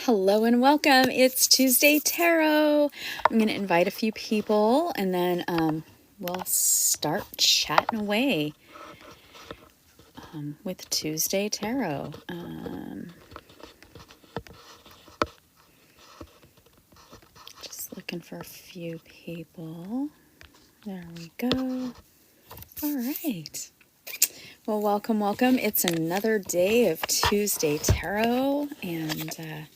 Hello and welcome. It's Tuesday Tarot. I'm going to invite a few people and then we'll start chatting away with Tuesday Tarot. Just looking for a few people. There we go. All right. Well, welcome, welcome. It's another day of Tuesday Tarot, and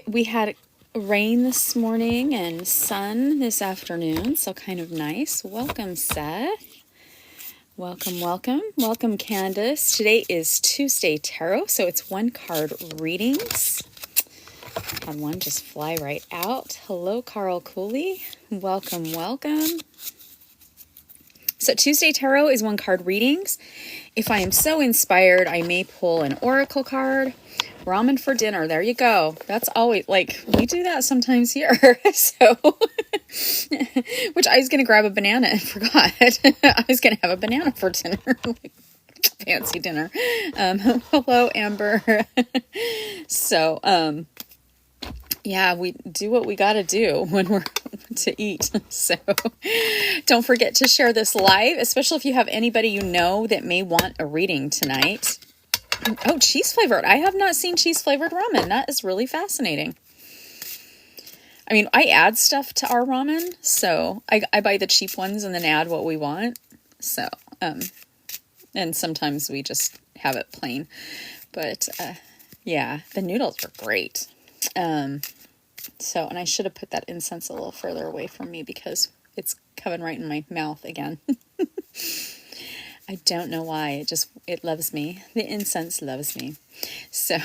we had rain this morning and sun this afternoon, so kind of nice. Welcome, Seth. Welcome, welcome. Welcome, Candace. Today is Tuesday Tarot, so it's one card readings. Had one just fly right out. Hello, Carl Cooley. Welcome, welcome. So Tuesday Tarot is one card readings. If I am so inspired, I may pull an oracle card. Ramen for dinner. There you go. That's always, like, we do that sometimes here. So, which I was going to grab a banana and forgot. I was going to have a banana for dinner. Like, fancy dinner. Hello, Amber. So, yeah, we do what we got to do when we're to eat. So don't forget to share this live, especially if you have anybody you know that may want a reading tonight. Oh, cheese flavored. I have not seen cheese flavored ramen. That is really fascinating. I mean, I add stuff to our ramen, so I buy the cheap ones and then add what we want. So, and sometimes we just have it plain. But, yeah, the noodles are great. So, and I should have put that incense a little further away from me because it's coming right in my mouth again. I don't know why. It loves me. The incense loves me. So,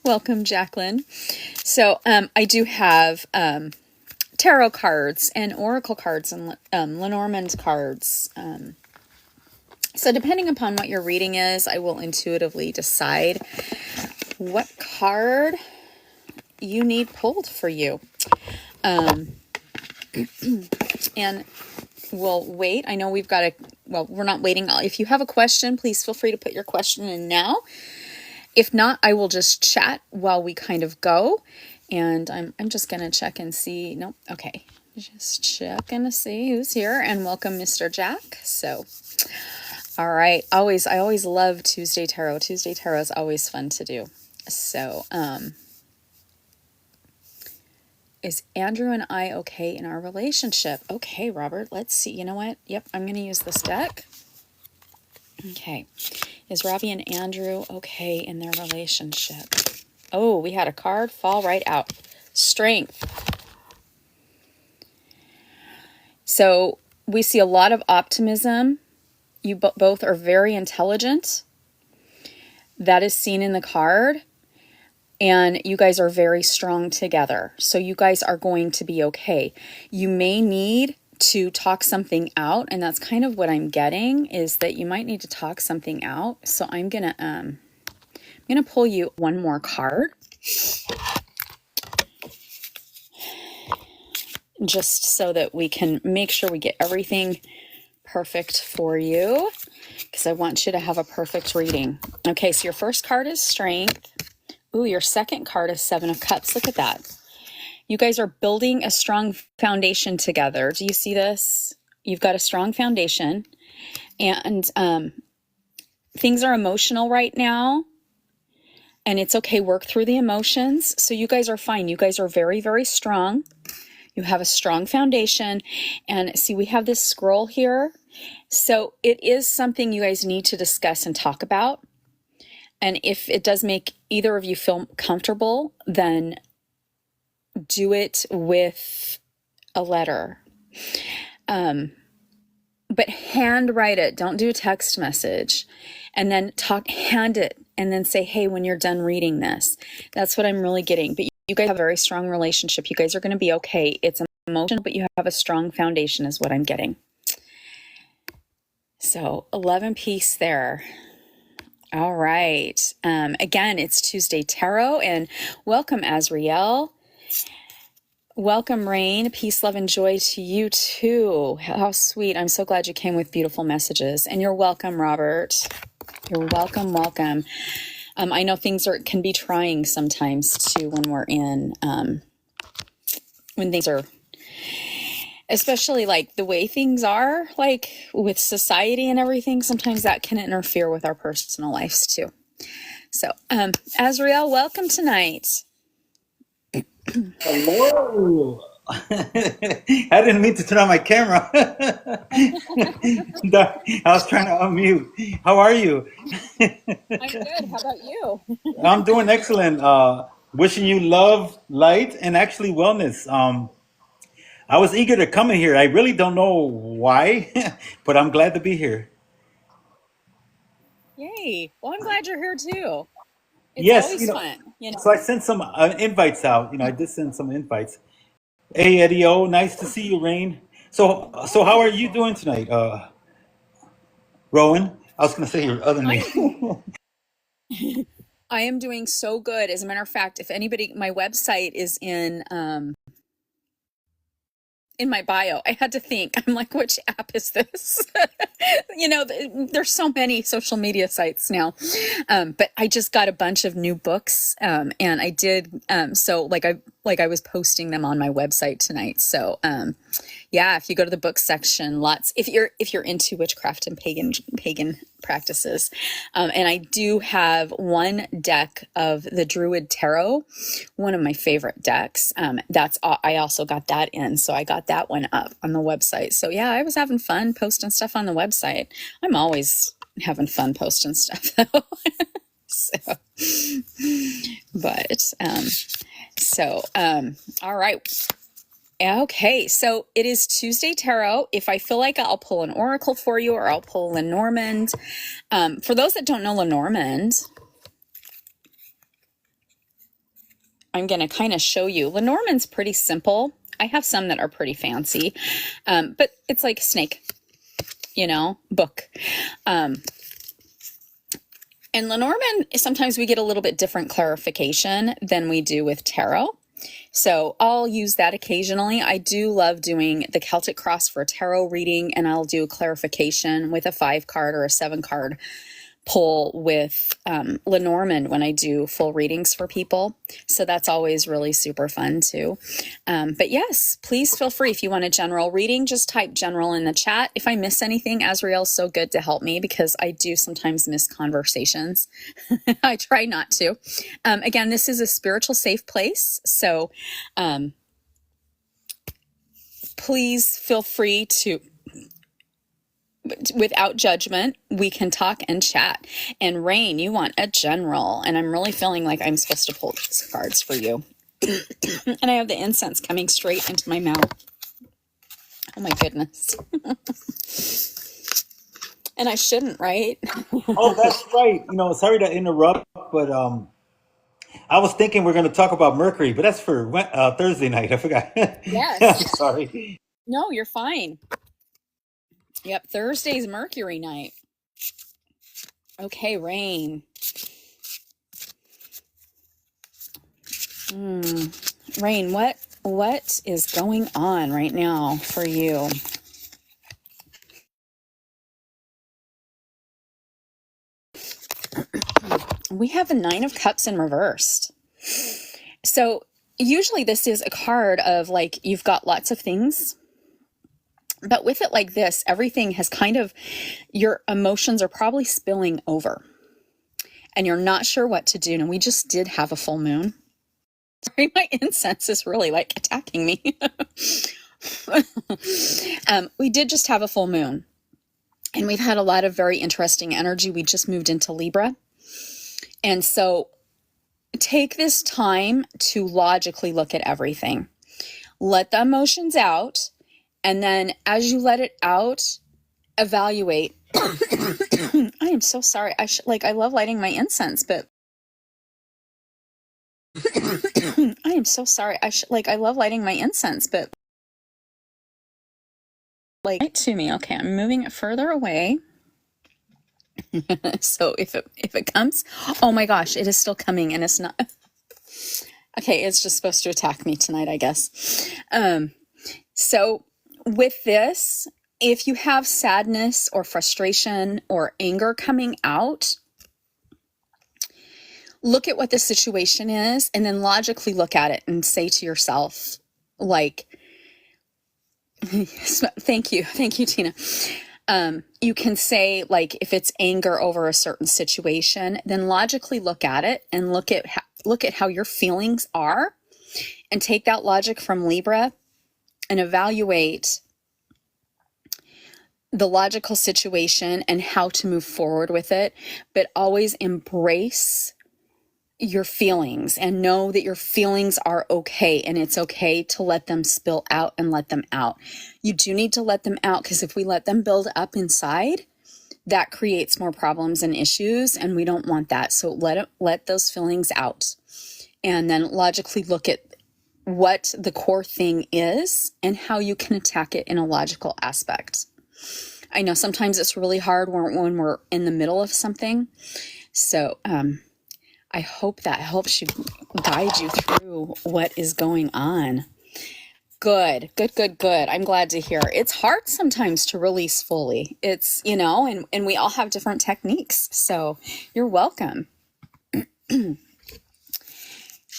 welcome, Jacqueline. So, I do have, tarot cards and oracle cards and, Lenormand cards. So depending upon what your reading is, I will intuitively decide what card you need pulled for you. And we'll wait. I know we've got we're not waiting. If you have a question, please feel free to put your question in now. If not, I will just chat while we kind of go. And I'm just going to check and see. Nope. Okay. Just checking to see who's here, and welcome, Mr. Jack. So, all right. I always love Tuesday Tarot. Tuesday Tarot is always fun to do. So, is Andrew and I okay in our relationship? Okay, Robert, let's see. You know what? Yep, I'm going to use this deck. Okay. Is Robbie and Andrew okay in their relationship? Oh, we had a card fall right out. Strength. So we see a lot of optimism. You both are very intelligent. That is seen in the card. And you guys are very strong together. So you guys are going to be okay. You may need to talk something out. And that's kind of what I'm getting, is that you might need to talk something out. So I'm going to pull you one more card. Just so that we can make sure we get everything perfect for you. Because I want you to have a perfect reading. Okay, so your first card is Strength. Ooh, your second card is Seven of Cups. Look at that. You guys are building a strong foundation together. Do you see this? You've got a strong foundation. And things are emotional right now. And it's okay. Work through the emotions. So you guys are fine. You guys are very, very strong. You have a strong foundation. And see, we have this scroll here. So it is something you guys need to discuss and talk about. And if it does make either of you feel comfortable, then do it with a letter. But handwrite it. Don't do a text message. And then hand it, and then say, hey, when you're done reading this. That's what I'm really getting. But you guys have a very strong relationship. You guys are going to be okay. It's emotional, but you have a strong foundation is what I'm getting. So 11 piece there. All right. Again, it's Tuesday Tarot, and welcome, Azriel. Welcome, Rain. Peace, love, and joy to you too. How sweet. I'm so glad you came with beautiful messages. And you're welcome, Robert. You're welcome, welcome. I know things can be trying sometimes too when we're in, when things are, especially like the way things are, like with society and everything, sometimes that can interfere with our personal lives too. So, Azrael, welcome tonight. Hello. I didn't mean to turn on my camera. I was trying to unmute. How are you? I'm good. How about you? I'm doing excellent. Wishing you love, light, and actually wellness. I was eager to come in here. I really don't know why, but I'm glad to be here. Yay. Well, I'm glad you're here too. It's Yes, always fun, you know. so I sent some invites out. I did send some invites. Hey, Eddie O, nice to see you, Rain. So how are you doing tonight? Rowan. I was going to say your other I name. am I am doing so good. As a matter of fact, if anybody, my website is in my bio. I had to think. I'm like, which app is this? There's so many social media sites now. But I just got a bunch of new books. And I did so like I was posting them on my website tonight. So yeah, if you go to the book section, lots if you're into witchcraft and pagan practices. And I do have one deck of the Druid Tarot, one of my favorite decks. I also got that in, so I got that one up on the website. So yeah, I was having fun posting stuff on the website. I'm always having fun posting stuff though. So, but all right. Okay, so it is Tuesday Tarot. If I feel like I'll pull an oracle for you, or I'll pull Lenormand. For those that don't know Lenormand, I'm going to kind of show you. Lenormand's pretty simple. I have some that are pretty fancy, but it's like snake, book. And Lenormand, sometimes we get a little bit different clarification than we do with tarot. So I'll use that occasionally. I do love doing the Celtic Cross for a tarot reading, and I'll do a clarification with a 5-card or a 7-card pull with Lenormand when I do full readings for people. So that's always really super fun too. But yes, please feel free. If you want a general reading, just type general in the chat. If I miss anything, Azrael's so good to help me because I do sometimes miss conversations. I try not to. Again, this is a spiritual safe place. So please feel free to, without judgment, we can talk and chat. And Rain, you want a general, and I'm really feeling like I'm supposed to pull these cards for you. And I have the incense coming straight into my mouth. Oh my goodness. And I shouldn't, right? Oh, that's right. Sorry to interrupt, but I was thinking we're going to talk about Mercury, but that's for Thursday night. I forgot. Yes. Sorry. No, you're fine. Yep, Thursday's Mercury night. Okay, Rain. Rain, what is going on right now for you? We have the 9 of Cups in reversed. So usually this is a card of like, you've got lots of things, but with it like this, everything has your emotions are probably spilling over and you're not sure what to do. And we just did have a full moon. Sorry, my incense is really like attacking me. We did just have a full moon and we've had a lot of very interesting energy. We just moved into Libra. And so take this time to logically look at everything. Let the emotions out. And then as you let it out, evaluate. I am so sorry. I love lighting my incense, but I am so sorry. I love lighting my incense, but right to me. Okay, I'm moving it further away. So if it comes, oh my gosh, it is still coming and it's not. Okay, it's just supposed to attack me tonight, I guess. So with this, if you have sadness or frustration or anger coming out, look at what the situation is and then logically look at it and say to yourself, like, thank you, Tina. You can say, like, if it's anger over a certain situation, then logically look at it and look at how your feelings are, and take that logic from Libra and evaluate the logical situation and how to move forward with it, but always embrace your feelings and know that your feelings are okay, and it's okay to let them spill out and let them out. You do need to let them out, because if we let them build up inside, that creates more problems and issues, and we don't want that. So let those feelings out, and then logically look at what the core thing is and how you can attack it in a logical aspect. I know sometimes it's really hard when we're in the middle of something. So I hope that helps you, guide you through what is going on. Good. I'm glad to hear. It's hard sometimes to release fully. It's, and we all have different techniques. So you're welcome.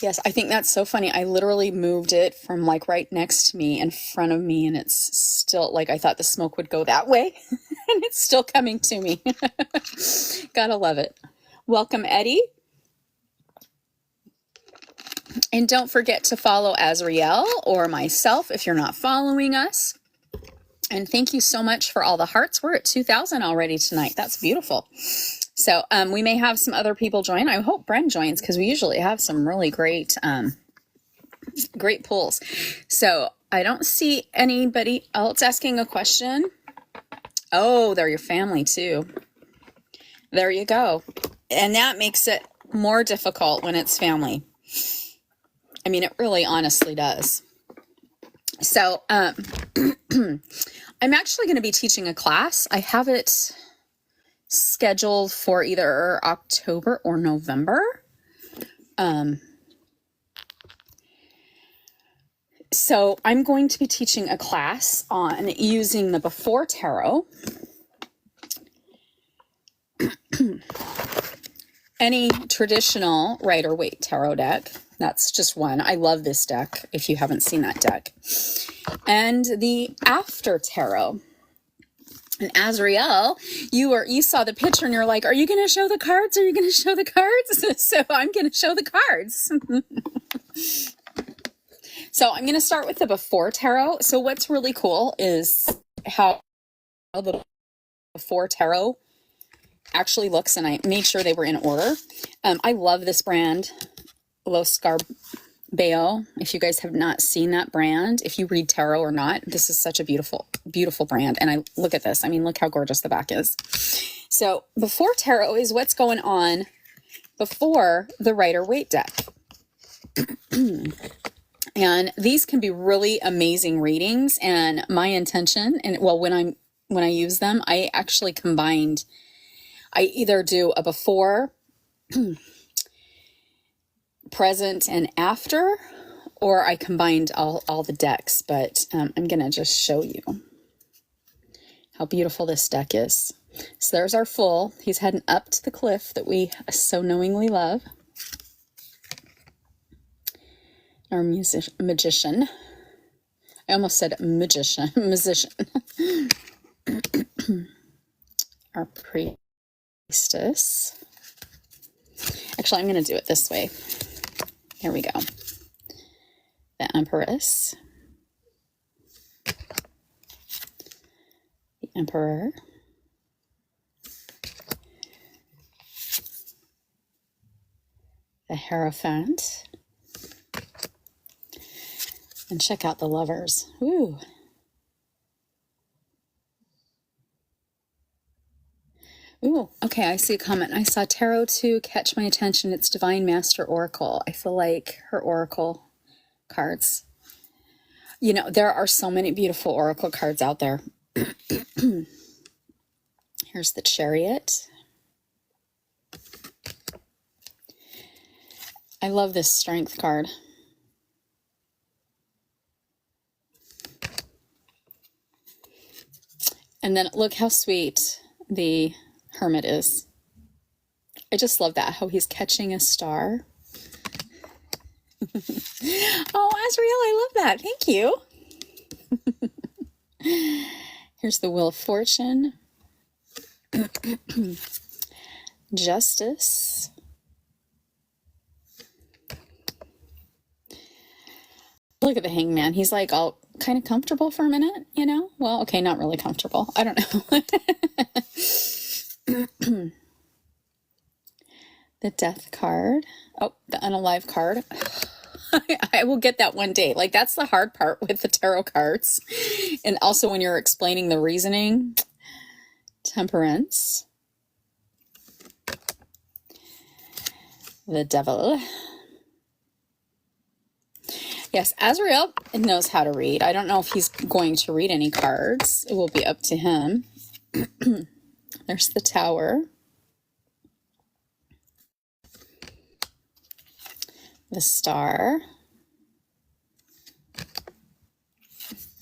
Yes, I think that's so funny. I literally moved it from like right next to me in front of me, and it's still like, I thought the smoke would go that way and it's still coming to me. Gotta love it. Welcome, Eddie. And don't forget to follow Azriel or myself if you're not following us. And thank you so much for all the hearts. We're at 2,000 already tonight. That's beautiful. So we may have some other people join. I hope Bren joins, because we usually have some really great pulls. So I don't see anybody else asking a question. Oh, they're your family too. There you go. And that makes it more difficult when it's family. I mean, it really honestly does. So I'm actually going to be teaching a class. I have it scheduled for either October or November. So I'm going to be teaching a class on using the Before Tarot. Any traditional Rider-Waite tarot deck. That's just one. I love this deck, if you haven't seen that deck. And the After Tarot. And Azriel, you saw the picture and you're like, are you going to show the cards? Are you going to show the cards? So I'm going to show the cards. So I'm going to start with the Before Tarot. So what's really cool is how the Before Tarot actually looks, and I made sure they were in order. I love this brand, Los Garbeo. If you guys have not seen that brand, if you read tarot or not, this is such a beautiful, beautiful brand. And I look at this. I mean, look how gorgeous the back is. So Before Tarot is what's going on before the Rider-Waite deck. And these can be really amazing readings. And my intention, and well, when I use them, I actually combined. I either do a before, present, and after, or I combined all the decks. But I'm going to just show you how beautiful this deck is. So there's our Fool. He's heading up to the cliff that we so knowingly love. Our magician. I almost said magician. Musician. Our priestess. Actually, I'm going to do it this way. Here we go. The Empress. The Emperor. The Hierophant. And check out the Lovers. Ooh. Ooh, okay, I see a comment. I saw Tarot 2 catch my attention. It's Divine Master Oracle. I feel like her Oracle cards. You know, there are so many beautiful Oracle cards out there. Here's the Chariot. I love this Strength card. And then look how sweet the Hermit is. I just love that, how he's catching a star. Oh, Azriel, I love that. Thank you. Here's the Wheel of Fortune. Justice. Look at the Hangman. He's like all kind of comfortable for a minute, you know? Well, okay, not really comfortable. I don't know. The Death card. Oh, the Unalive card. I will get that one day. Like, that's the hard part with the tarot cards. And also when you're explaining the reasoning. Temperance. The Devil. Yes, Azrael knows how to read. I don't know if he's going to read any cards. It will be up to him. There's the Tower. The Star.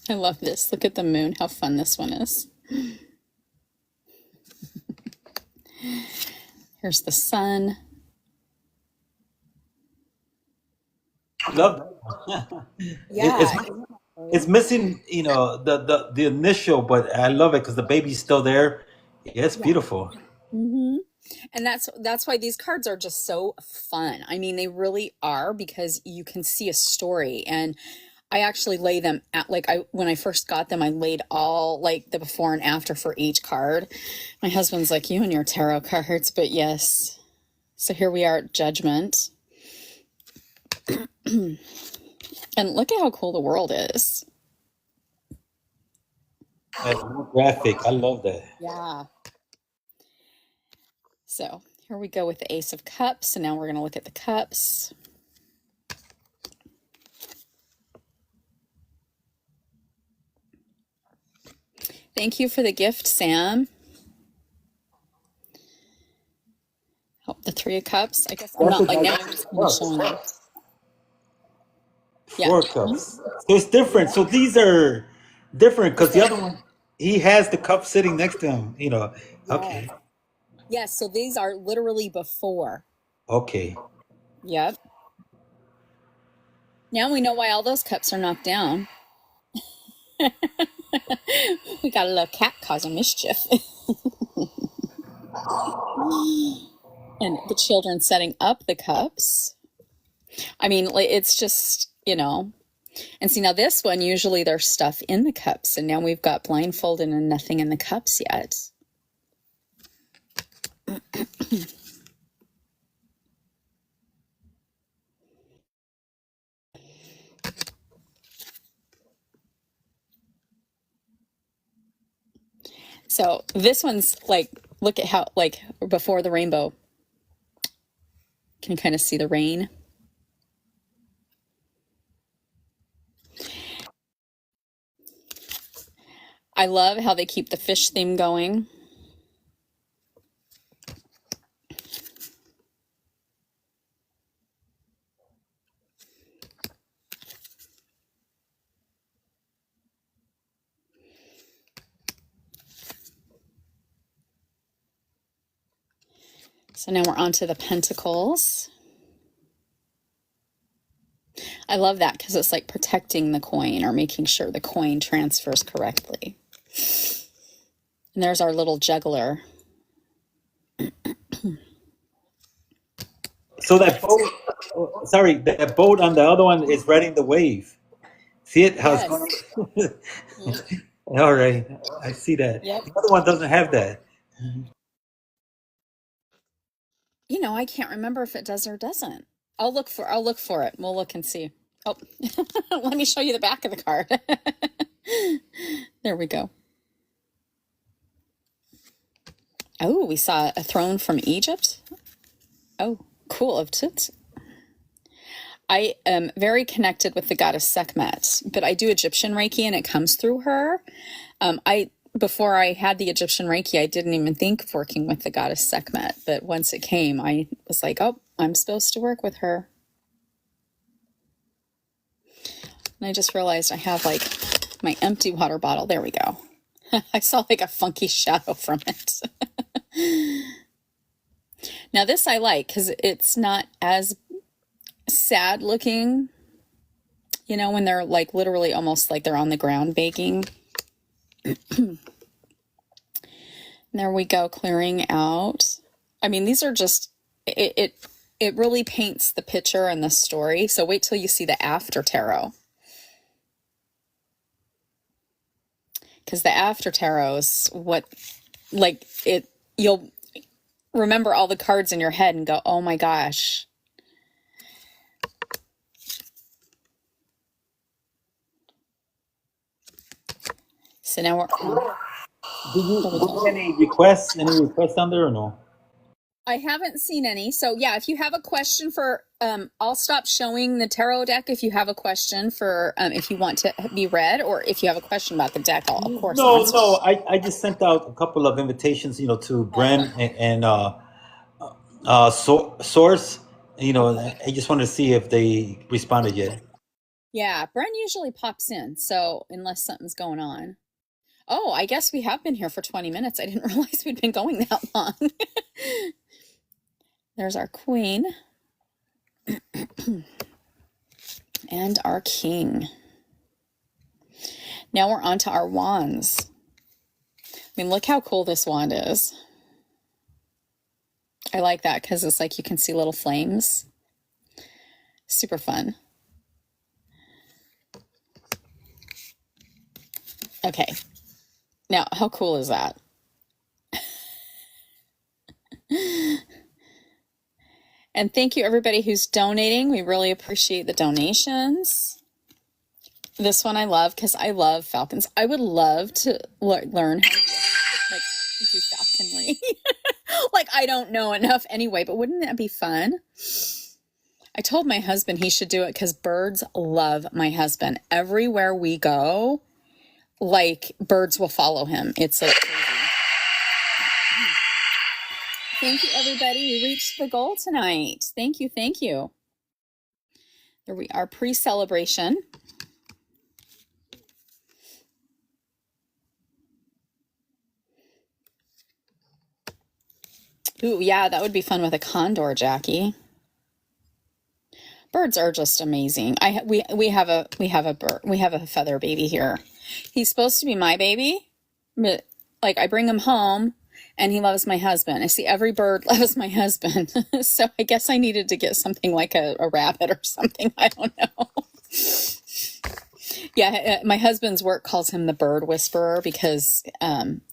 I love this. Look at the moon. How fun this one is. Here's the Sun. Love that. Yeah. It's missing, the initial, but I love it because the baby's still there. Yeah, it's beautiful. Mm-hmm. And that's why these cards are just so fun. I mean, they really are, because you can see a story. And I actually lay them at, like, when I first got them, I laid all like the before and after for each card. My husband's like, you and your tarot cards, but yes. So here we are at Judgment. And look at how cool the world is. Graphic. I love that. Yeah. So here we go with the Ace of Cups. And now we're going to look at the cups. Thank you for the gift, Sam. Oh, the Three of Cups. I guess I'm not like now. I'm just kind of showing you. Four cups. So it's different. So these are different because the other one, he has the cup sitting next to him, Okay. Yes, so these are literally before. Okay. Yep. Now we know why all those cups are knocked down. We got a little cat causing mischief. And the children setting up the cups. I mean, it's just, And see, now this one, usually there's stuff in the cups. And now we've got blindfolded and nothing in the cups yet. So this one's like, look at how, like, before the rainbow. Can you kind of see the rain? I love how they keep the fish theme going. So now we're on to the Pentacles. I love that because it's like protecting the coin or making sure the coin transfers correctly. And there's our little juggler. So that boat on the other one is riding the wave. See it? How it's going? All right. I see that. Yep. The other one doesn't have that. I can't remember if it does or doesn't. I'll look for it. We'll look and see. Oh, let me show you the back of the card. There we go. Oh, we saw a throne from Egypt. Oh, cool. Of Tut. I am very connected with the goddess Sekhmet, but I do Egyptian Reiki and it comes through her. Before I had the Egyptian Reiki, I didn't even think of working with the goddess Sekhmet, but once it came, I was like, oh, I'm supposed to work with her. And I just realized I have like my empty water bottle. There we go. I saw like a funky shadow from it. Now this I like because it's not as sad looking, you know, when they're like literally almost like they're on the ground baking. There we go, clearing out. I mean, these are just, it really paints the picture and the story. So wait till you see the after tarot. Because the after tarot is what, like, you'll remember all the cards in your head and go, oh my gosh. So now we're on. Did you get any requests? Any requests down there or no? I haven't seen any. So yeah, if you have a question for, I'll stop showing the tarot deck if you have a question for, if you want to be read, or if you have a question about the deck, I'll of course No, answer. no. I just sent out a couple of invitations, to Bren and Source. I just wanted to see if they responded yet. Yeah, Bren usually pops in, so unless something's going on. Oh, I guess we have been here for 20 minutes. I didn't realize we'd been going that long. There's our queen. And our king. Now we're on to our wands. I mean, look how cool this wand is. I like that because it's like you can see little flames. Super fun. Okay. Now, how cool is that? And thank you everybody who's donating. We really appreciate the donations. This one I love because I love falcons. I would love to learn how to do falconry. Like, I don't know enough anyway, but wouldn't that be fun? I told my husband he should do it because birds love my husband. Everywhere we go, like, birds will follow him. It's like crazy. Thank you, everybody. We reached the goal tonight. Thank you. Thank you. There we are, pre-celebration. Ooh, yeah, that would be fun with a condor, Jackie. Birds are just amazing. We have a feather baby here. He's supposed to be my baby, but like I bring him home and he loves my husband. I see every bird loves my husband. So I guess I needed to get something like a rabbit or something. I don't know. Yeah, my husband's work calls him the bird whisperer because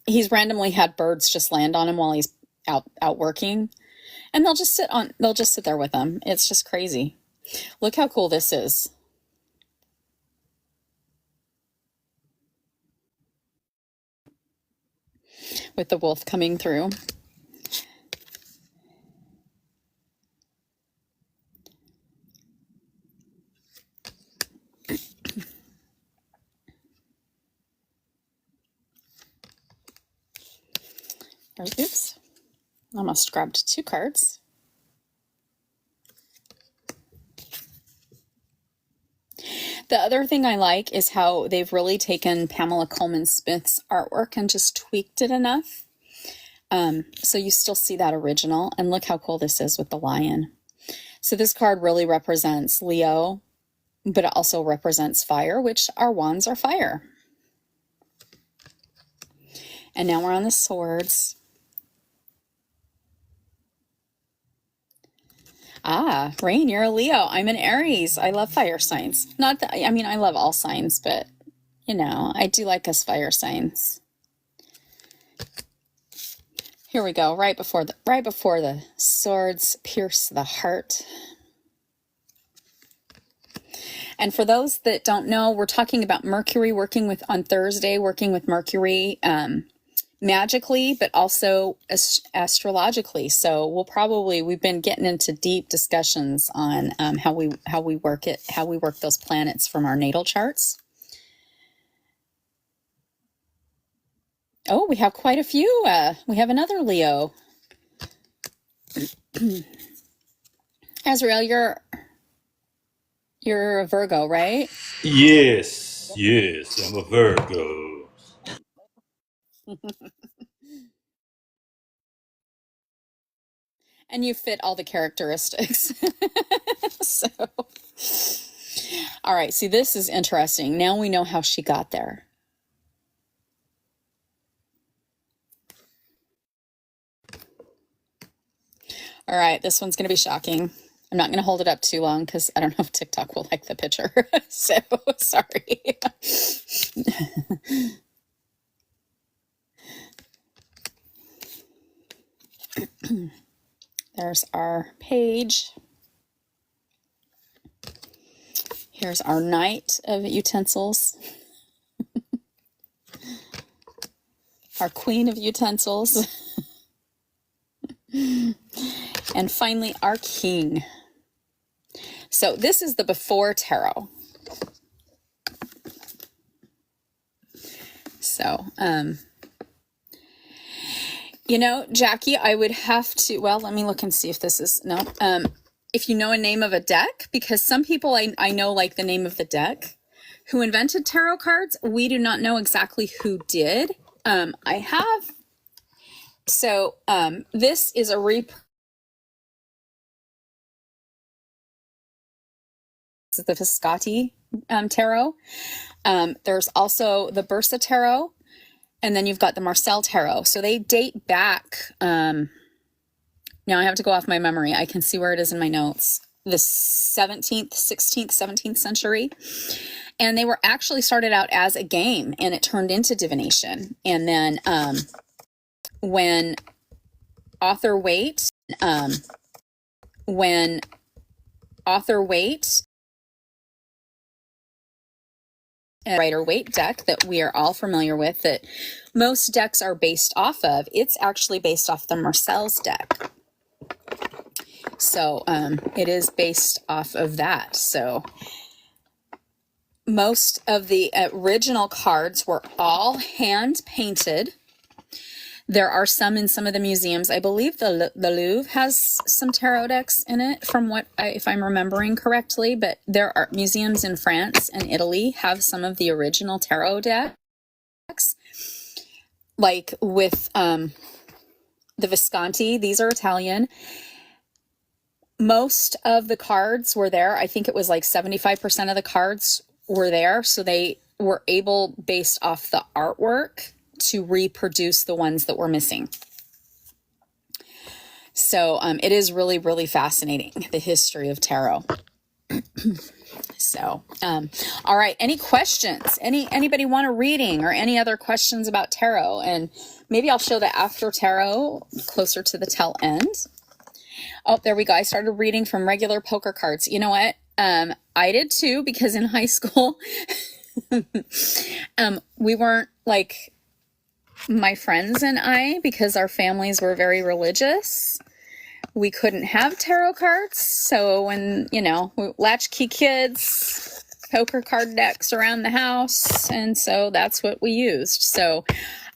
he's randomly had birds just land on him while he's out working, and they'll just sit there with him. It's just crazy. Look how cool this is. With the wolf coming through. Oops. Almost grabbed two cards. The other thing I like is how they've really taken Pamela Coleman Smith's artwork and just tweaked it enough. So you still see that original. And look how cool this is with the lion. So this card really represents Leo, but it also represents fire, which our wands are fire. And now we're on the swords. Ah, Rain, you're a Leo. I'm an Aries. I love fire signs. Not that, I mean, I love all signs, but, I do like us fire signs. Here we go, right before the swords pierce the heart. And for those that don't know, we're talking about Mercury on Thursday, working with Mercury, magically, but also astrologically. So we've been getting into deep discussions on how we work those planets from our natal charts. Oh, we have quite a few. We have another Leo. Azrael, you're a Virgo, right? Yes, I'm a Virgo. And you fit all the characteristics. So, all right, see, this is interesting. Now we know how she got there. All right, this one's going to be shocking. I'm not going to hold it up too long because I don't know if TikTok will like the picture. So, sorry. There's our page. Here's our knight of utensils. Our queen of utensils. And finally, our king. So this is the before tarot. So, you know, Jackie, I would have to, well, let me look and see if this is, no. If you know a name of a deck, because some people I know like the name of the deck who invented tarot cards. We do not know exactly who did. I have, so this is a the Viscotti tarot. There's also the Bursa tarot, and then you've got the Marcel tarot. So they date back, now I have to go off my memory. I can see where it is in my notes. The 17th, 16th, 17th century. And they were actually started out as a game, and it turned into divination. And then when Arthur Waite Rider-Waite deck that we are all familiar with, that most decks are based off of, it's actually based off the Marcel's deck. So it is based off of that. So most of the original cards were all hand painted. There are some in some of the museums. I believe the Louvre has some tarot decks in it, from what if I'm remembering correctly, but there are museums in France and Italy have some of the original tarot decks, like with the Visconti. These are Italian. Most of the cards were there. I think it was like 75% of the cards were there. So they were able, based off the artwork, to reproduce the ones that were missing. So it is really, really fascinating, the history of tarot. So, all right. Any questions? Anybody want a reading or any other questions about tarot? And maybe I'll show the after tarot closer to the tail end. Oh, there we go. I started reading from regular poker cards. You know what? I did too, because in high school, we weren't like, my friends and I, because our families were very religious, we couldn't have tarot cards. So when, you know, latchkey kids, poker card decks around the house. And so that's what we used. So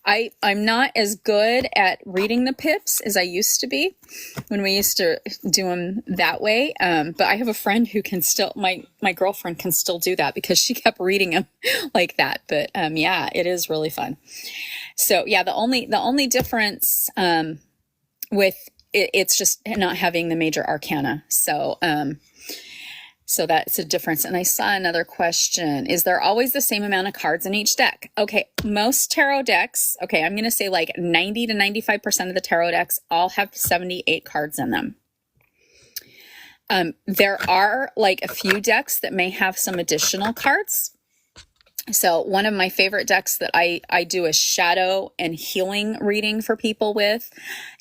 I'm not as good at reading the pips as I used to be when we used to do them that way. But I have a friend who can still, my girlfriend can still do that because she kept reading them like that. But yeah, it is really fun. So yeah, the only difference with it's just not having the major arcana. So so that's a difference. And I saw another question. Is there always the same amount of cards in each deck? Okay, most tarot decks, okay, I'm going to say like 90 to 95% of the tarot decks all have 78 cards in them. There are like a few decks that may have some additional cards. So one of my favorite decks that I do a shadow and healing reading for people with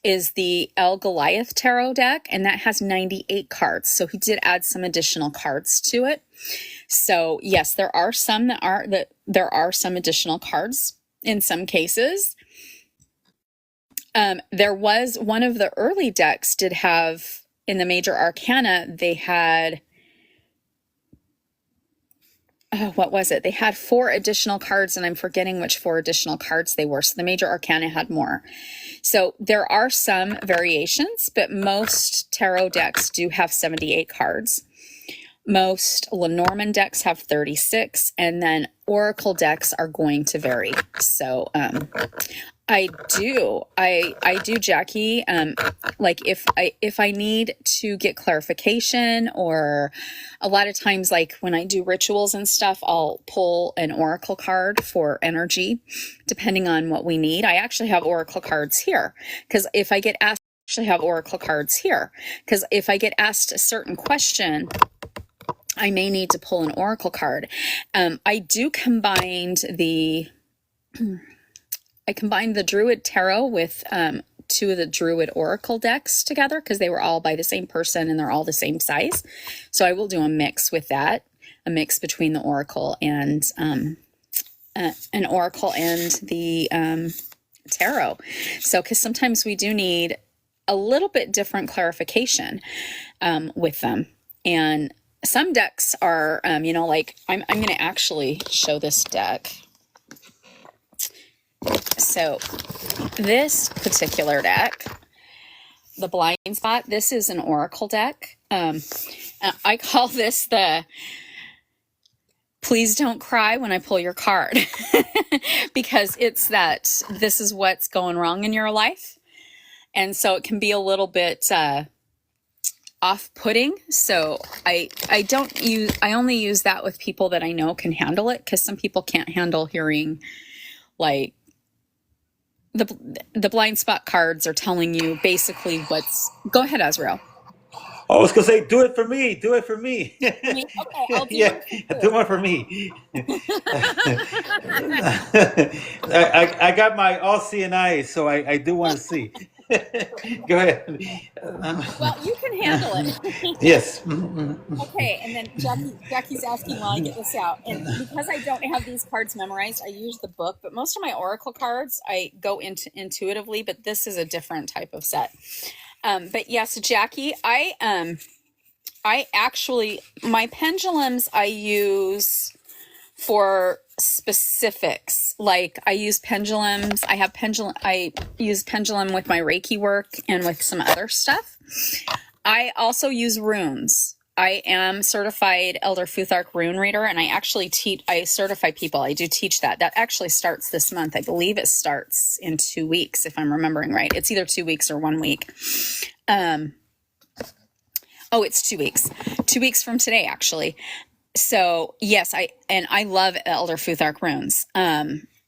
is the El Goliath Tarot deck, and that has 98 cards. So he did add some additional cards to it. So yes, there are some there are some additional cards in some cases. There was one of the early decks did have, in the major arcana, they had, what was it? They had 4 additional cards, and I'm forgetting which 4 additional cards they were. So the major arcana had more. So there are some variations, but most tarot decks do have 78 cards. Most Lenormand decks have 36, and then Oracle decks are going to vary. So I do. I do, Jackie. Like if I need to get clarification, or a lot of times like when I do rituals and stuff, I'll pull an oracle card for energy depending on what we need. I actually have oracle cards here because if I get asked a certain question, I may need to pull an oracle card. I combined the Druid Tarot with two of the Druid Oracle decks together because they were all by the same person and they're all the same size. So I will do a mix with that, a mix between the Oracle and the Tarot. So because sometimes we do need a little bit different clarification with them. And some decks are, like I'm going to actually show this deck. So this particular deck, the Blind Spot, this is an oracle deck. I call this the please don't cry when I pull your card because it's that this is what's going wrong in your life. And so it can be a little bit off-putting. So I only use that with people that I know can handle it, because some people can't handle hearing like the blind spot cards are telling you basically go ahead, Azrael. I was gonna say, do it for me. Do it for me. Okay, I'll do Yeah, do one for me. I got my all seeing eyes, so I do want to see. Go ahead. Well, you can handle it. Yes. Okay, and then Jackie's asking while I get this out. And because I don't have these cards memorized, I use the book, but most of my oracle cards I go into intuitively, but this is a different type of set. But yes, Jackie, I actually, my pendulums I use for specifics. Like I use pendulums. I use pendulum with my Reiki work and with some other stuff. I also use runes. I am certified Elder Futhark rune reader, and I certify people. I do teach that. That actually starts this month. I believe it starts in 2 weeks, if I'm remembering right. It's either 2 weeks or 1 week. It's 2 weeks. 2 weeks from today, actually. So yes, I love Elder Futhark runes.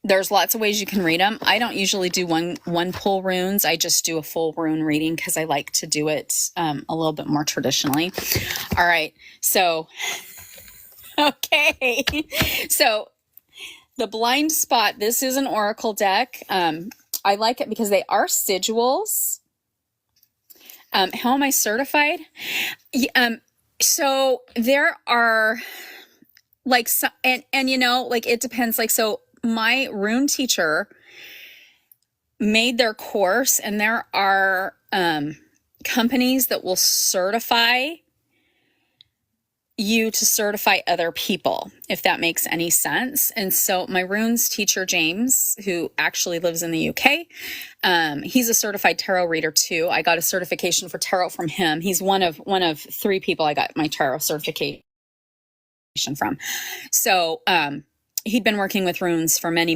There's lots of ways you can read them. I don't usually do one pull runes. I just do a full rune reading because I like to do it a little bit more traditionally. All right. So, okay. So the Blind Spot, this is an oracle deck. I like it because they are sigils. How am I certified? So there are like, and like it depends. Like, so my rune teacher made their course, and there are companies that will certify you to certify other people, if that makes any sense. And so my runes teacher, James, who actually lives in the UK, he's a certified tarot reader too. I got a certification for tarot from him. He's one of 3 people I got my tarot certification from. So he'd been working with runes for many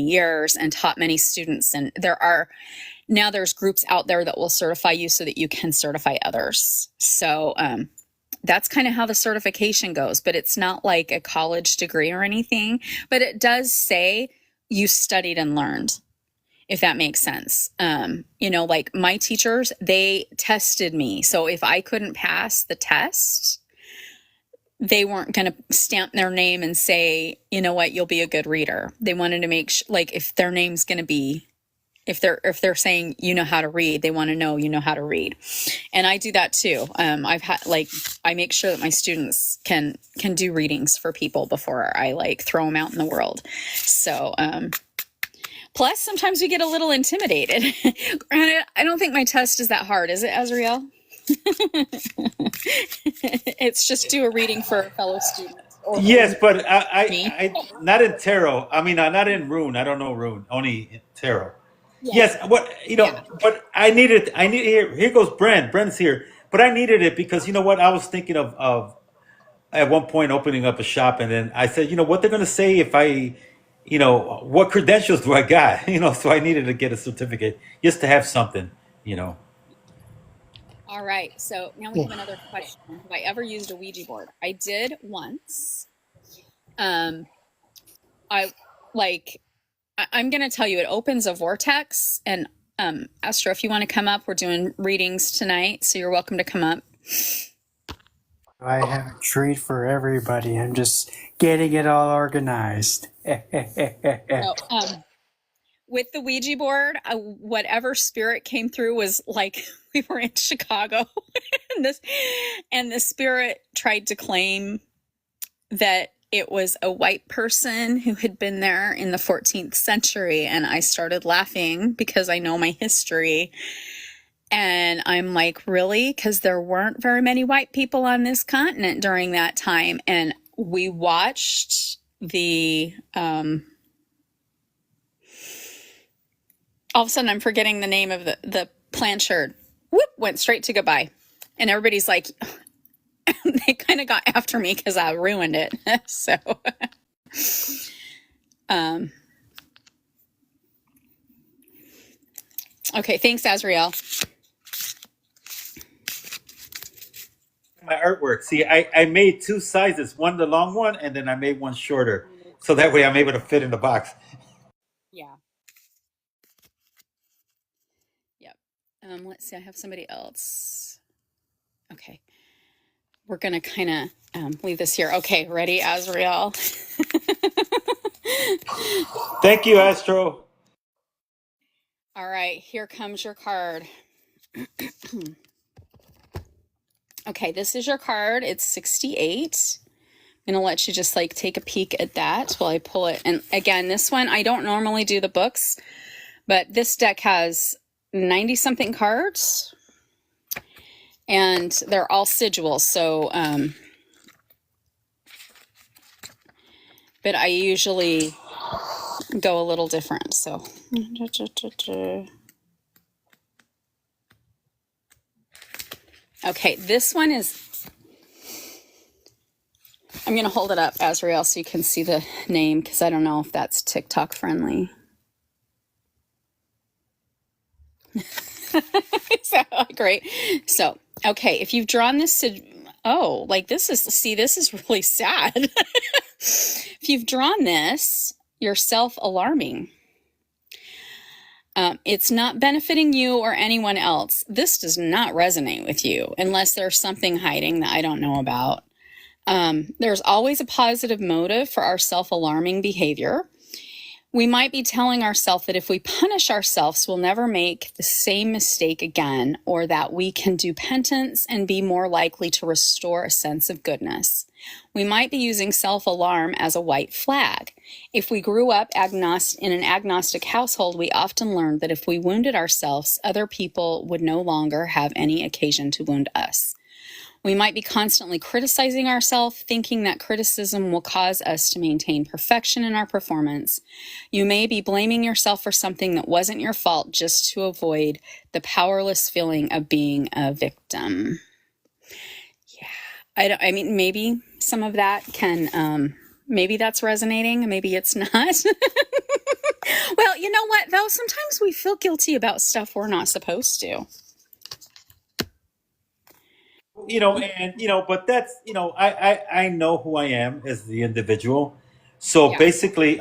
years and taught many students. And there's groups out there that will certify you so that you can certify others. So that's kind of how the certification goes, but it's not like a college degree or anything, but it does say you studied and learned, if that makes sense. Like my teachers, they tested me. So if I couldn't pass the test, they weren't going to stamp their name and say, you know what, you'll be a good reader. They wanted to make sure, like, if their name's going to be, if they're saying, you know how to read, they want to know you know how to read. And I do that too. I make sure that my students can do readings for people before I throw them out in the world. So, plus sometimes we get a little intimidated. Granted, I don't think my test is that hard. Is it, Azrael? It's just do a reading for a fellow student. Yes, but I not in tarot. I mean, not in rune. I don't know rune. Only tarot. Yes, but I needed. Here goes Brent. Brent's here, but I needed it because you know what? I was thinking of at one point opening up a shop, and then I said, you know what they're going to say if I what credentials do I got? So I needed to get a certificate just to have something, you know. All right. So now we have another question. Have I ever used a Ouija board? I did once. Um, I like. I'm going to tell you, it opens a vortex. And Astro, if you want to come up, we're doing readings tonight, so you're welcome to come up. I have a treat for everybody. I'm just getting it all organized. No, with the Ouija board, whatever spirit came through was like we were in Chicago, and the spirit tried to claim that it was a white person who had been there in the 14th century, and I started laughing because I know my history. And I'm like, really? Because there weren't very many white people on this continent during that time. And we watched the all of a sudden I'm forgetting the name of the planchard. Whoop, went straight to goodbye. And everybody's like, they kind of got after me because I ruined it. So okay, thanks, Azrael. My artwork. See, I made two sizes, one the long one, and then I made one shorter. So that way I'm able to fit in the box. Yeah. Yep. Let's see, I have somebody else. Okay. We're going to kind of leave this here. Okay, ready, Azrael? Thank you, Astro. All right, here comes your card. Okay, this is your card. It's 68. I'm going to let you just like take a peek at that while I pull it. And again, this one, I don't normally do the books, but this deck has 90 something cards and they're all sigils. So, but I usually go a little different. So, okay, this one is, I'm going to hold it up, Azrael, so you can see the name because I don't know if that's TikTok friendly. So, great. So, okay, if you've drawn this, oh, like this is really sad. If you've drawn this, you're self-alarming. It's not benefiting you or anyone else. This does not resonate with you unless there's something hiding that I don't know about. There's always a positive motive for our self-alarming behavior. We might be telling ourselves that if we punish ourselves, we'll never make the same mistake again, or that we can do penance and be more likely to restore a sense of goodness. We might be using self-alarm as a white flag. If we grew up in an agnostic household, we often learned that if we wounded ourselves, other people would no longer have any occasion to wound us. We might be constantly criticizing ourselves, thinking that criticism will cause us to maintain perfection in our performance. You may be blaming yourself for something that wasn't your fault just to avoid the powerless feeling of being a victim. Yeah, I mean, maybe some of that can, maybe that's resonating, maybe it's not. Well, you know what, though? Sometimes we feel guilty about stuff we're not supposed to. But that's, I know who I am as the individual. So basically,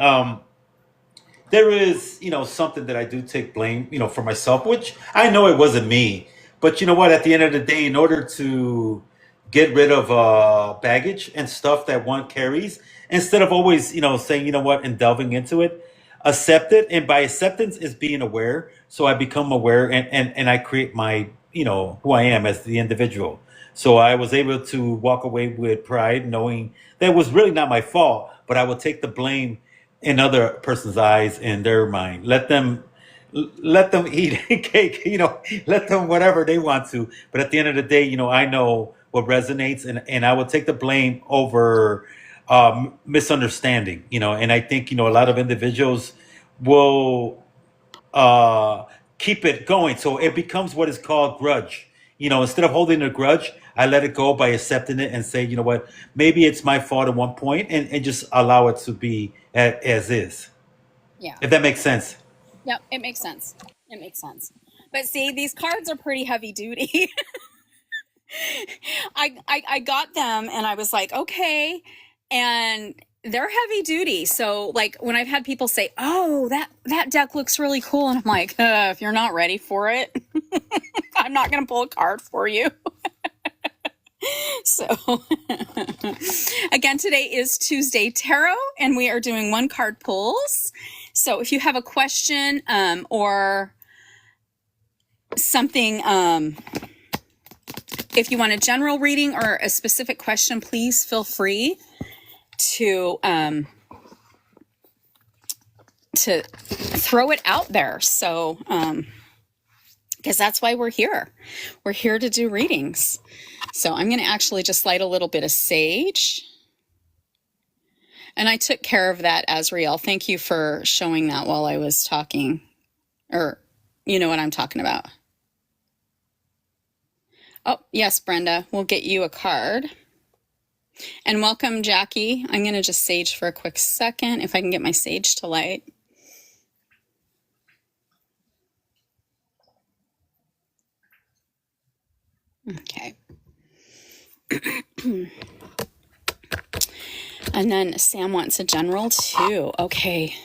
there is, something that I do take blame, for myself, which I know it wasn't me. But you know what? At the end of the day, in order to get rid of baggage and stuff that one carries, instead of always, saying, you know what, and delving into it, accept it. And by acceptance is being aware. So I become aware and I create my, who I am as the individual. So I was able to walk away with pride, knowing that it was really not my fault, but I will take the blame in other person's eyes in their mind. Let them eat cake, let them whatever they want to. But at the end of the day, I know what resonates, and I will take the blame over misunderstanding, and I think, a lot of individuals will keep it going. So it becomes what is called grudge. instead of holding a grudge, I let it go by accepting it and say, you know what, maybe it's my fault at one point, and just allow it to be as is. Yeah. If that makes sense. Yep, it makes sense. It makes sense. But see, these cards are pretty heavy duty. I got them and I was like, okay. And they're heavy duty. So like when I've had people say, oh, that deck looks really cool. And I'm like, if you're not ready for it, I'm not going to pull a card for you. So again, today is Tuesday Tarot and we are doing 1 card pulls. So if you have a question or something, if you want a general reading or a specific question, please feel free to throw it out there. So, because that's why we're here. We're here to do readings. So I'm going to actually just light a little bit of sage. And I took care of that, Azriel. Thank you for showing that while I was talking. Or, you know what I'm talking about. Oh, yes, Brenda. We'll get you a card. And welcome, Jackie. I'm going to just sage for a quick second, if I can get my sage to light. Okay. And then Sam wants a general too. Okay.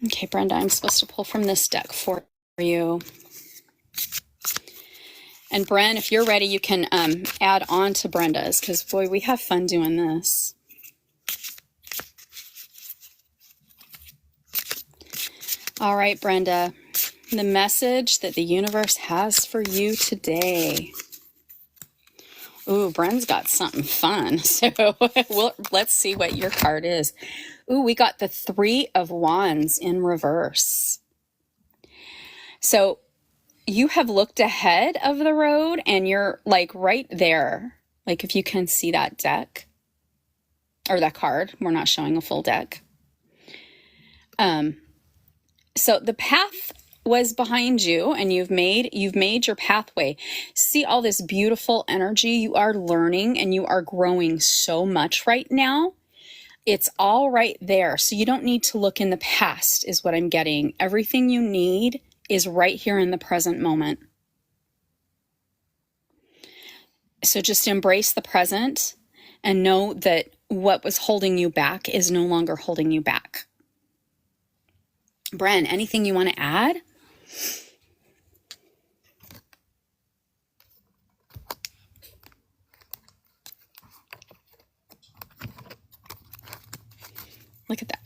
Okay, Brenda, I'm supposed to pull from this deck for you. And Bren, if you're ready, you can add on to Brenda's, because boy, we have fun doing this. All right, Brenda, the message that the universe has for you today. Ooh, Bren's got something fun. So let's see what your card is. Ooh, we got the 3 of Wands in reverse. So you have looked ahead of the road and you're like right there. Like if you can see that deck or that card, we're not showing a full deck. So the path was behind you and you've made your pathway. See all this beautiful energy. You are learning and you are growing so much right now. It's all right there. So you don't need to look in the past is what I'm getting. Everything you need is right here in the present moment. So just embrace the present and know that what was holding you back is no longer holding you back. Bren, anything you want to add? Look at that.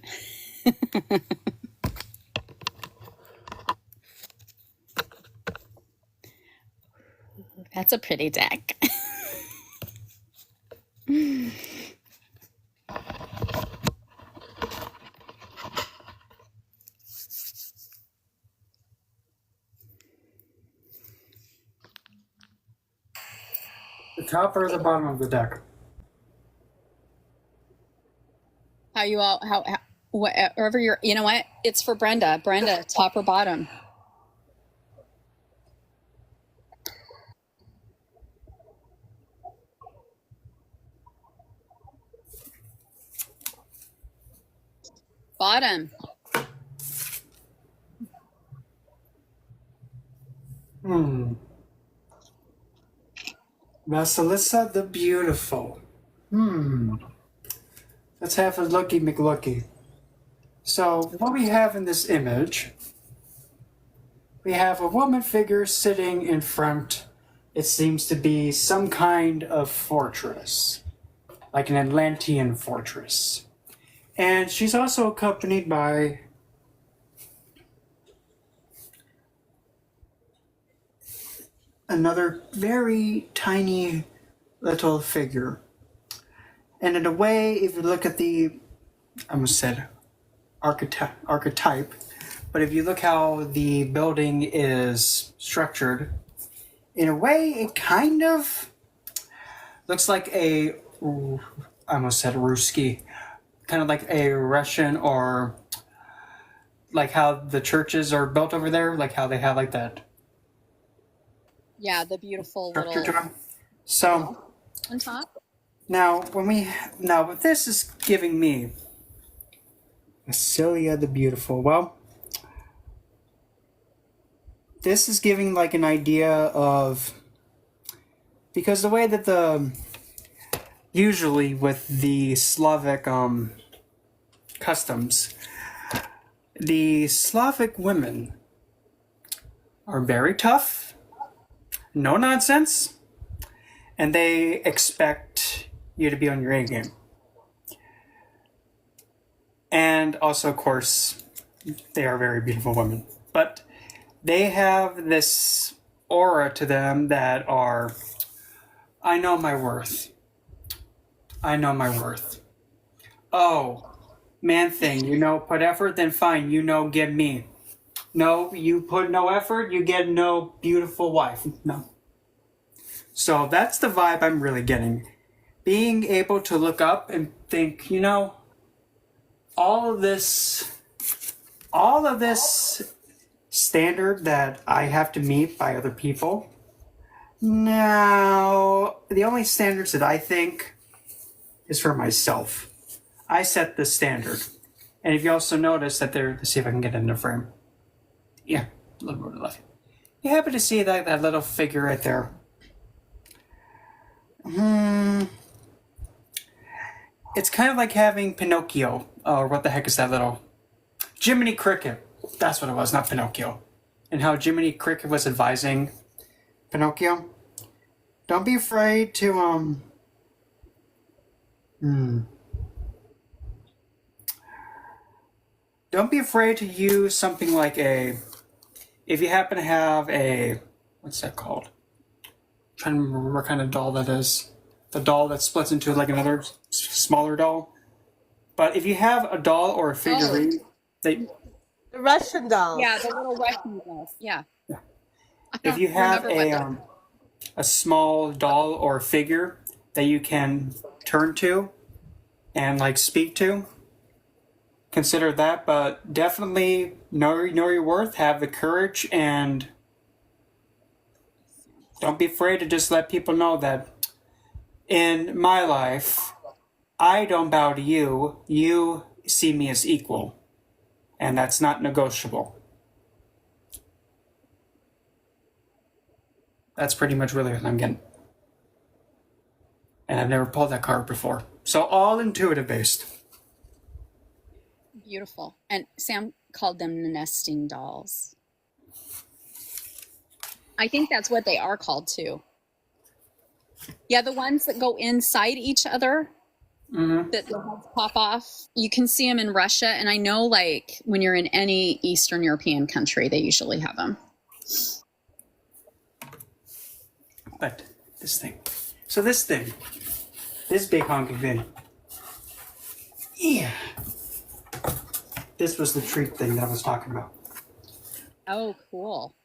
That's a pretty deck. The top or the bottom of the deck? Wherever you're, you know what? It's for Brenda. Brenda, top or bottom? Bottom. Vasilissa the Beautiful. Let's have a looky McLooky. So what we have in this image, we have a woman figure sitting in front. It seems to be some kind of fortress, like an Atlantean fortress. And she's also accompanied by another very tiny little figure. And in a way, if you look at the, I almost said archetype, but if you look how the building is structured, in a way, it kind of looks like I almost said Ruski, kind of like a Russian or like how the churches are built over there, like how they have like that Yeah, the beautiful structure little to them. So on top. now what this is giving me, Celia the Beautiful. Well, this is giving like an idea of, because the way that usually with the Slavic customs, the Slavic women are very tough, no nonsense, and they expect you to be on your A game. And also, of course, they are very beautiful women. But they have this aura to them that are, I know my worth. I know my worth. Oh, man thing, put effort, then fine, get me. No, you put no effort, you get no beautiful wife. No. So that's the vibe I'm really getting. Being able to look up and think, all of this standard that I have to meet by other people. Now, the only standards that I think is for myself. I set the standard. And if you also notice that let's see if I can get it in the frame. Yeah, a little more to the left. You happen to see that little figure right there? It's kind of like having Pinocchio, or what the heck is that little? Jiminy Cricket. That's what it was, not Pinocchio. And how Jiminy Cricket was advising Pinocchio. Don't be afraid to, Don't be afraid to use something like if you happen to have what's that called? I'm trying to remember what kind of doll that is. The doll that splits into like another smaller doll. But if you have a doll or a figurine, the Russian dolls. Yeah, the little Russian dolls. Yeah. If you have a small doll or figure that you can turn to and like speak to, consider that. But definitely know your worth. Have the courage and don't be afraid to just let people know that in my life, I don't bow to you. You see me as equal. And that's not negotiable. That's pretty much really what I'm getting. And I've never pulled that card before. So all intuitive based. Beautiful. And Sam called them nesting dolls. I think that's what they are called too. Yeah, the ones that go inside each other, that the heads pop off. You can see them in Russia, and I know like when you're in any Eastern European country, they usually have them. But this thing. So this big honking thing. Yeah. This was the treat thing that I was talking about. Oh, cool.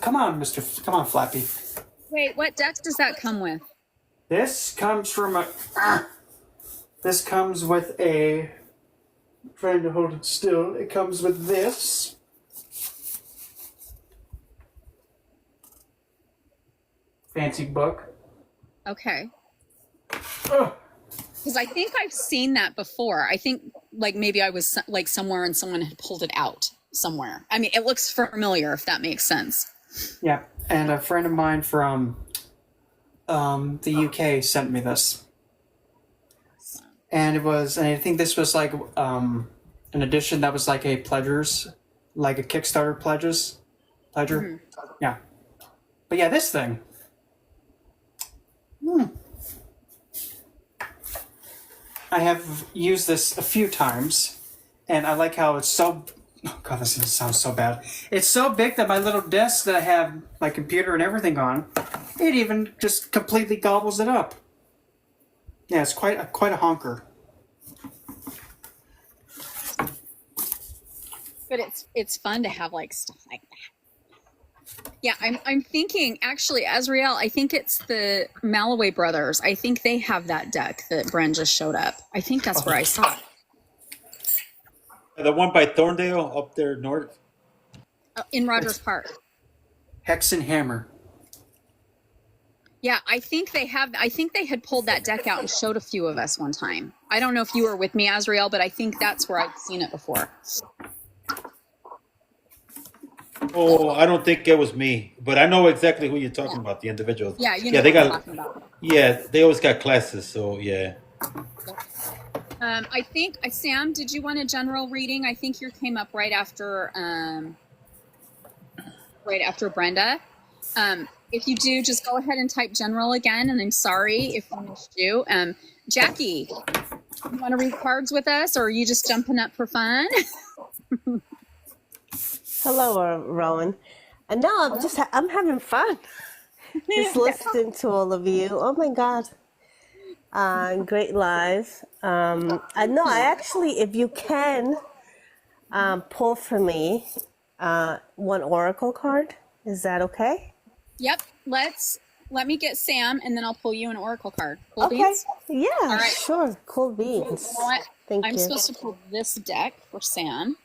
Come on, come on, Flappy. Wait, what deck does that come with? This comes from this comes with trying to hold it still. It comes with this. Fancy book. Okay. Because I think I've seen that before. I think like maybe I was like somewhere and someone had pulled it out somewhere. I mean, it looks familiar, if that makes sense. Yeah, and a friend of mine from the UK sent me this. And I think this was like an edition that was like a like a Kickstarter pledger. Mm-hmm. Yeah. But yeah, this thing. I have used this a few times, and I like how it's so... Oh God, this sounds so bad. It's so big that my little desk that I have my computer and everything on, it even just completely gobbles it up. Yeah, it's quite a honker. But it's fun to have like stuff like that. Yeah, I'm thinking actually, Azrael, I think it's the Malloway brothers. I think they have that deck that Bren just showed up. I think that's where I saw it. The one by Thorndale up there north. In Rogers Park. Hex and Hammer. Yeah, I think they had pulled that deck out and showed a few of us one time. I don't know if you were with me, Azrael, but I think that's where I've seen it before. Oh, I don't think it was me, but I know exactly who you're talking about, the individuals. Yeah, you know they what I'm got, talking about. yeah, they always got classes, so yeah. I think, Sam, did you want a general reading? I think yours came up right after Brenda. If you do, just go ahead and type general again, and I'm sorry if we missed you. Jackie, you want to read cards with us, or are you just jumping up for fun? Hello, Rowan. And now I'm having fun. Just listening to all of you. Oh my God. Great lives. I know I actually, if you can, pull for me one oracle card. Is that okay? Yep. Let me get Sam, and then I'll pull you an oracle card. Cool Okay. beans? Yeah, All right. sure. Cool beans. You know what? Thank I'm you. supposed to pull this deck for Sam.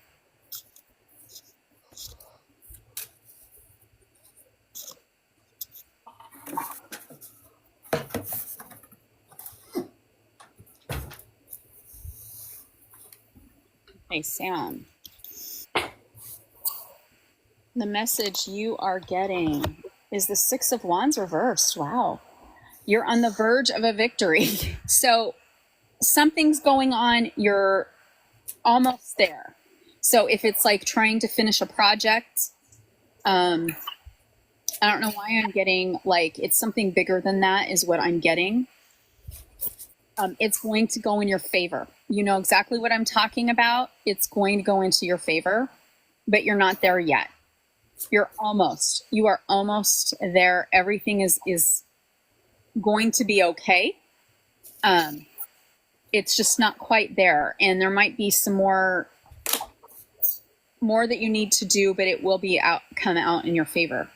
Hey, Sam. The message you are getting is the Six of Wands reversed. Wow. You're on the verge of a victory. So something's going on. You're almost there. So if it's like trying to finish a project, I don't know why I'm getting like, it's something bigger than that is what I'm getting. It's going to go in your favor. You know exactly what I'm talking about. It's going to go into your favor, but you're not there yet. You are almost there. Everything is going to be okay. It's just not quite there. And there might be some more that you need to do, but it will be come out in your favor.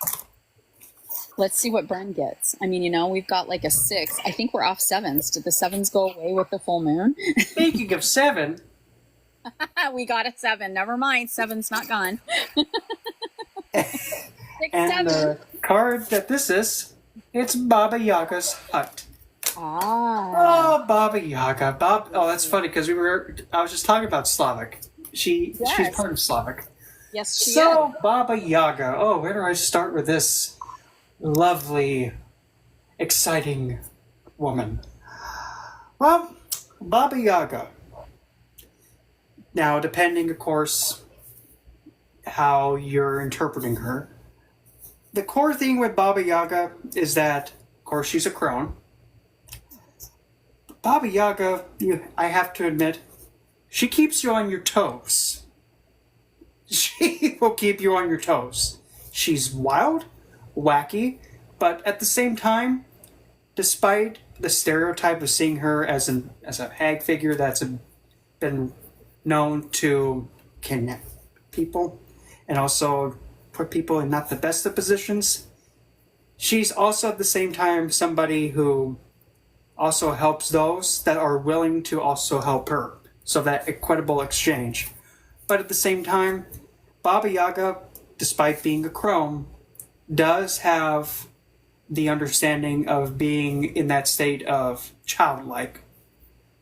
Let's see what Bren gets. I mean, we've got like a 6. I think we're off 7s. Did the 7s go away with the full moon? Speaking of 7. We got a 7. Never mind. 7's not gone. 6, And 7. the card that this is, it's Baba Yaga's hut. Ah. Oh, Baba Yaga. Oh, that's funny because I was just talking about Slavic. She's part of Slavic. Yes, she is. So, Baba Yaga. Oh, where do I start with this lovely, exciting woman? Well, Baba Yaga. Now, depending, of course, how you're interpreting her, the core thing with Baba Yaga is that, of course, she's a crone. Baba Yaga, I have to admit, she keeps you on your toes. She will keep you on your toes. She's wild, wacky, but at the same time, despite the stereotype of seeing her as a hag figure that's been known to kidnap people and also put people in not the best of positions, she's also at the same time somebody who also helps those that are willing to also help her. So that equitable exchange. But at the same time, Baba Yaga, despite being a crone, does have the understanding of being in that state of childlike.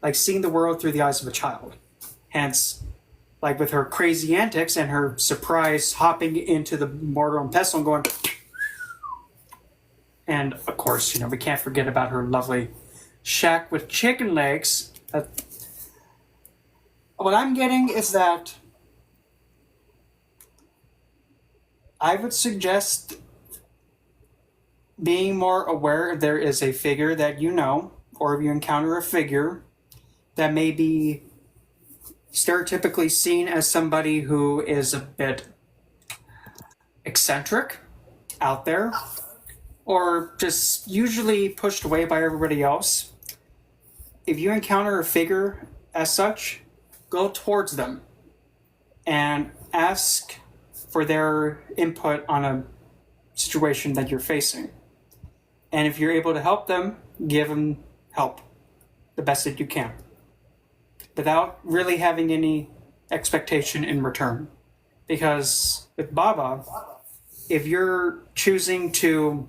Like seeing the world through the eyes of a child. Hence, like with her crazy antics and her surprise hopping into the mortar and pestle and going... And, of course, we can't forget about her lovely shack with chicken legs. What I'm getting is that I would suggest being more aware if there is a figure that you know, or if you encounter a figure that may be stereotypically seen as somebody who is a bit eccentric, out there, or just usually pushed away by everybody else. If you encounter a figure as such, go towards them and ask for their input on a situation that you're facing. And if you're able to help them, give them help the best that you can, without really having any expectation in return. Because with Baba, if you're choosing to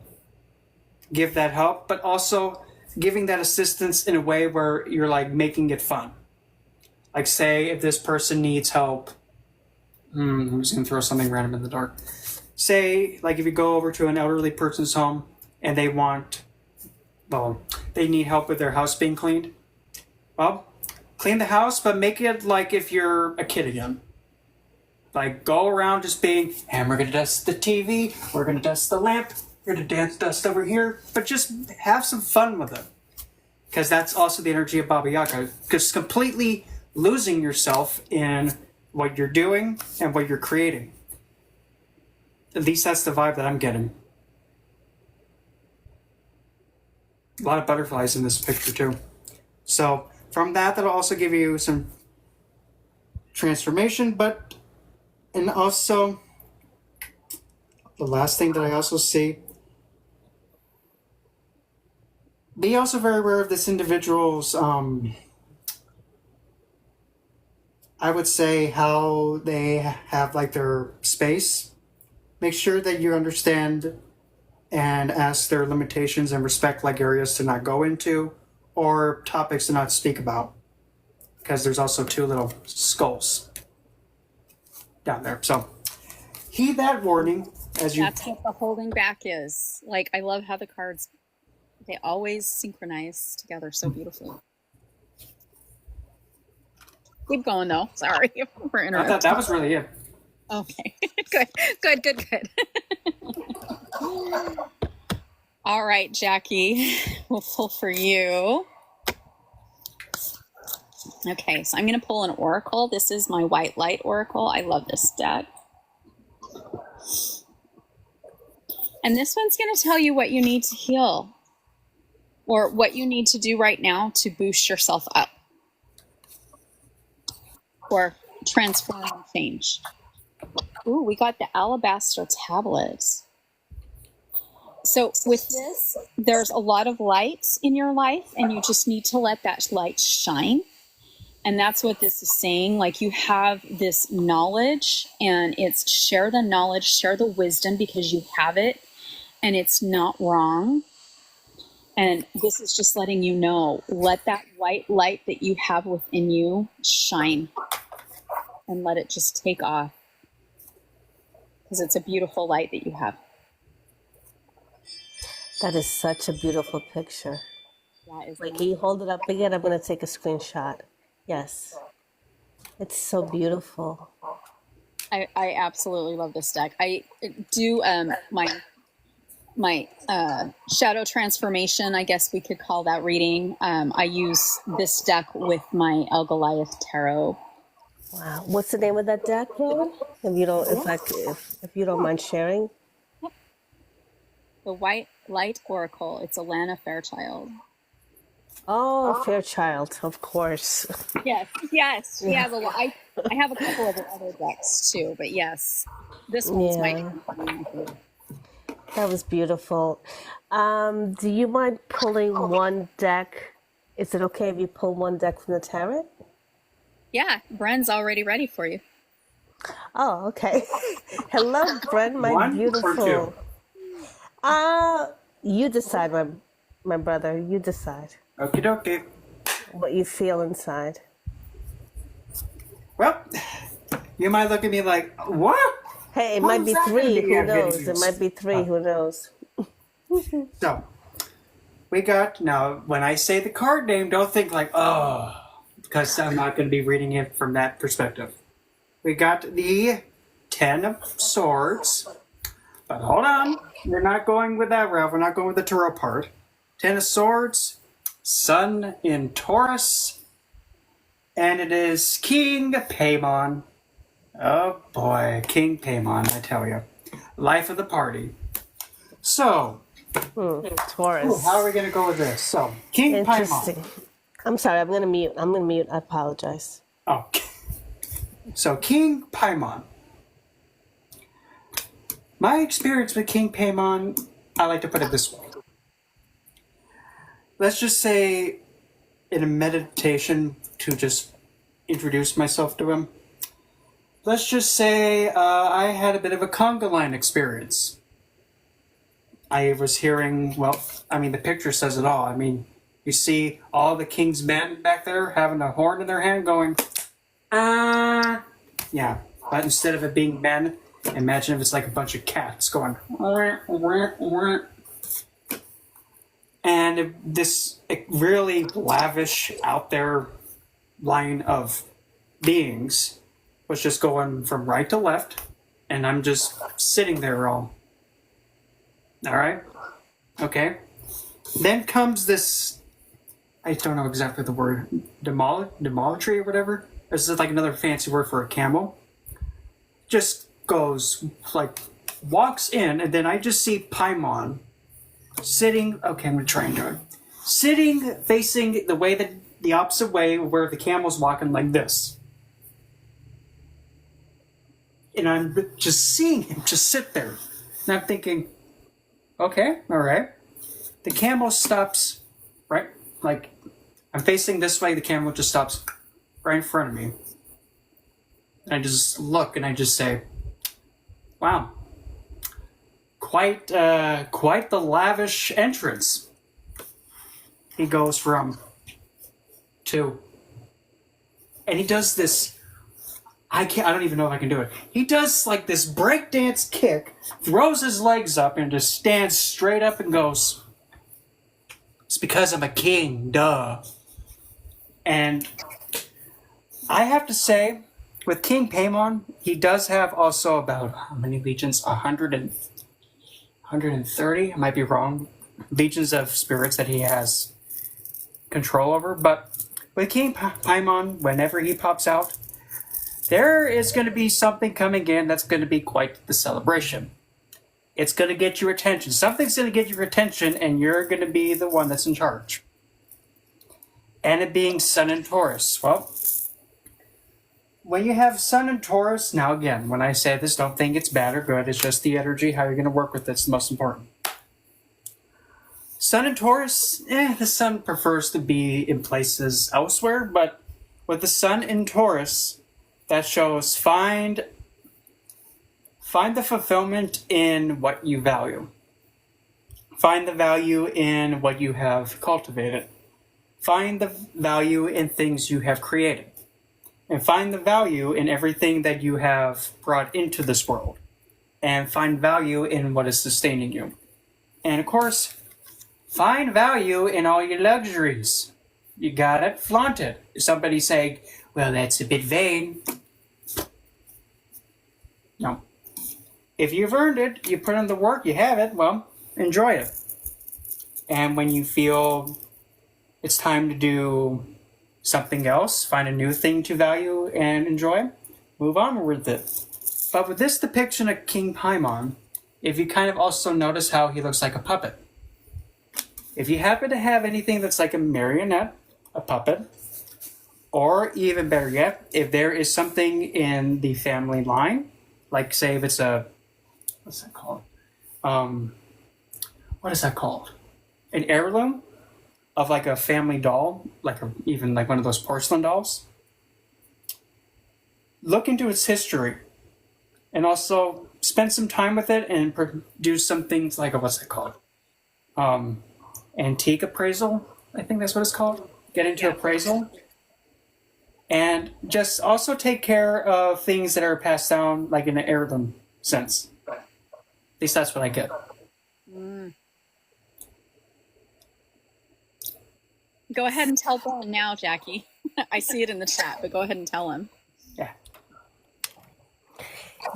give that help, but also giving that assistance in a way where you're like making it fun. Like say if this person needs help, I'm just gonna throw something random in the dark. Say like if you go over to an elderly person's home and they need help with their house being cleaned. Well, clean the house, but make it like if you're a kid again. Like go around just being, and we're gonna dust the TV, we're gonna dust the lamp, we're gonna dust over here, but just have some fun with it. Because that's also the energy of Baba Yaga. Just completely losing yourself in what you're doing and what you're creating. At least that's the vibe that I'm getting. A lot of butterflies in this picture too. So from that'll also give you some transformation, and also the last thing that I also see, be also very aware of this individual's, I would say how they have like their space. Make sure that you understand and ask their limitations and respect like areas to not go into or topics to not speak about. Because there's also 2 little skulls down there. So heed that warning as you... That's what the holding back is. Like, I love how the cards, they always synchronize together so beautifully. Keep going though. Sorry for interrupting. I thought that was really it. Okay. Good. All right, Jackie, we'll pull for you. Okay, so I'm going to pull an oracle. This is my white light oracle. I love this deck. And this one's going to tell you what you need to heal or what you need to do right now to boost yourself up or transform and change. Ooh, we got the alabaster tablets. So with this, there's a lot of light in your life and you just need to let that light shine. And that's what this is saying. Like you have this knowledge and it's share the knowledge, share the wisdom because you have it and it's not wrong. And this is just letting you know, let that white light that you have within you shine and let it just take off. Because it's a beautiful light that you have. That is such a beautiful picture. That is Like, can you hold it up again? I'm going to take a screenshot. Yes. It's so beautiful. I absolutely love this deck. I do my shadow transformation, I guess we could call that reading. I use this deck with my El Goliath Tarot. Wow. What's the name of that deck, Rowan? If you don't mind sharing. The White Light Oracle. It's Alana Fairchild. Oh, Fairchild, of course. Yes. She has a lot. I have a couple of other decks too, but yes, this one's my favorite. That was beautiful. Do you mind pulling one deck? Is it okay if you pull one deck from the tarot? Yeah, Bren's already ready for you. Oh, okay. Hello, Bren, my One beautiful. Or 2? You decide, my brother. You decide. Okie dokie. What you feel inside. Well, you might look at me like, what? Hey, it How might is be that gonna 3. be Who knows? It advantageous? might be 3. Who knows? So, we got, now, when I say the card name, don't think like, oh, because I'm not going to be reading it from that perspective. We got the 10 of Swords. But hold on. We're not going with that route. We're not going with the tarot part. 10 of Swords, Sun in Taurus, and it is King Paimon. Oh boy, King Paimon, I tell you. Life of the party. So, Taurus. how are we going to go with this? So, King Interesting. Paimon. I'm sorry. I'm going to mute. I apologize. Oh. So, King Paimon. My experience with King Paimon, I like to put it this way. Let's just say in a meditation to just introduce myself to him. let's just say I had a bit of a conga line experience. I was hearing, well, I mean, the picture says it all. I mean, you see all the king's men back there having a horn in their hand going, ah. Yeah, but instead of it being men, imagine if it's like a bunch of cats going, wah, wah, wah. And this really lavish, out there line of beings was just going from right to left, and I'm just sitting there all right, okay. Then comes this, I don't know exactly the word, demolatry or whatever. This is like another fancy word for a camel. Just goes, like, walks in, and then I just see Paimon sitting, okay, I'm going to try and do it. Sitting, facing the way that, the opposite way where the camel's walking, like this. And I'm just seeing him just sit there. And I'm thinking, okay, all right. The camel stops, right? Like, I'm facing this way, the camel just stops right in front of me. And I just look and I just say, wow, quite the lavish entrance. He goes from to, and he does this, I don't even know if I can do it. He does like this breakdance kick, throws his legs up and just stands straight up and goes, it's because I'm a king, duh. And I have to say, with King Paimon, he does have also about, how many legions? 130? I might be wrong. Legions of spirits that he has control over. But with King Paimon, whenever he pops out, there is going to be something coming in that's going to be quite the celebration. It's going to get your attention. Something's going to get your attention, and you're going to be the one that's in charge. And it being Sun and Taurus. Well, when you have Sun and Taurus, now again, when I say this, don't think it's bad or good. It's just the energy, how you're going to work with it's the most important. Sun and Taurus, the Sun prefers to be in places elsewhere, but with the Sun in Taurus, that shows find the fulfillment in what you value. Find the value in what you have cultivated. Find the value in things you have created. And find the value in everything that you have brought into this world. And find value in what is sustaining you. And of course, find value in all your luxuries. You got it? Flaunt it. Somebody saying, well, that's a bit vain. No. If you've earned it, you put in the work, you have it, well, enjoy it. And when you feel it's time to do something else, find a new thing to value and enjoy, move on with it. But with this depiction of King Paimon, if you kind of also notice how he looks like a puppet. If you happen to have anything that's like a marionette, a puppet, or even better yet, if there is something in the family line, like say if it's a, what's that called? What is that called? An heirloom of like a family doll, even like one of those porcelain dolls. Look into its history and also spend some time with it and do some things like, what's that called? Antique appraisal, I think that's what it's called. Get into appraisal. And just also take care of things that are passed down like in an heirloom sense. At least that's what I get. Mm. Go ahead and tell Ben now, Jackie. I see it in the chat, but go ahead and tell him. Yeah.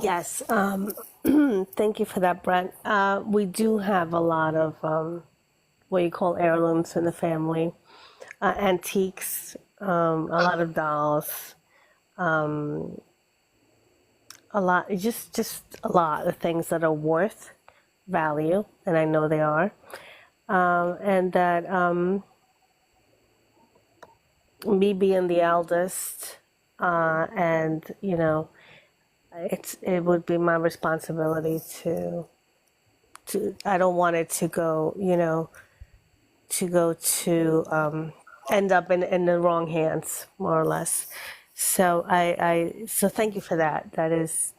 Yes. Thank you for that, Brent. We do have a lot of what you call heirlooms in the family, antiques, a lot of dolls, a lot, just a lot of things that are worth value, and I know they are, and that me being the eldest, and it would be my responsibility to I don't want it to go to end up in the wrong hands, more or less. So so thank you for that. That is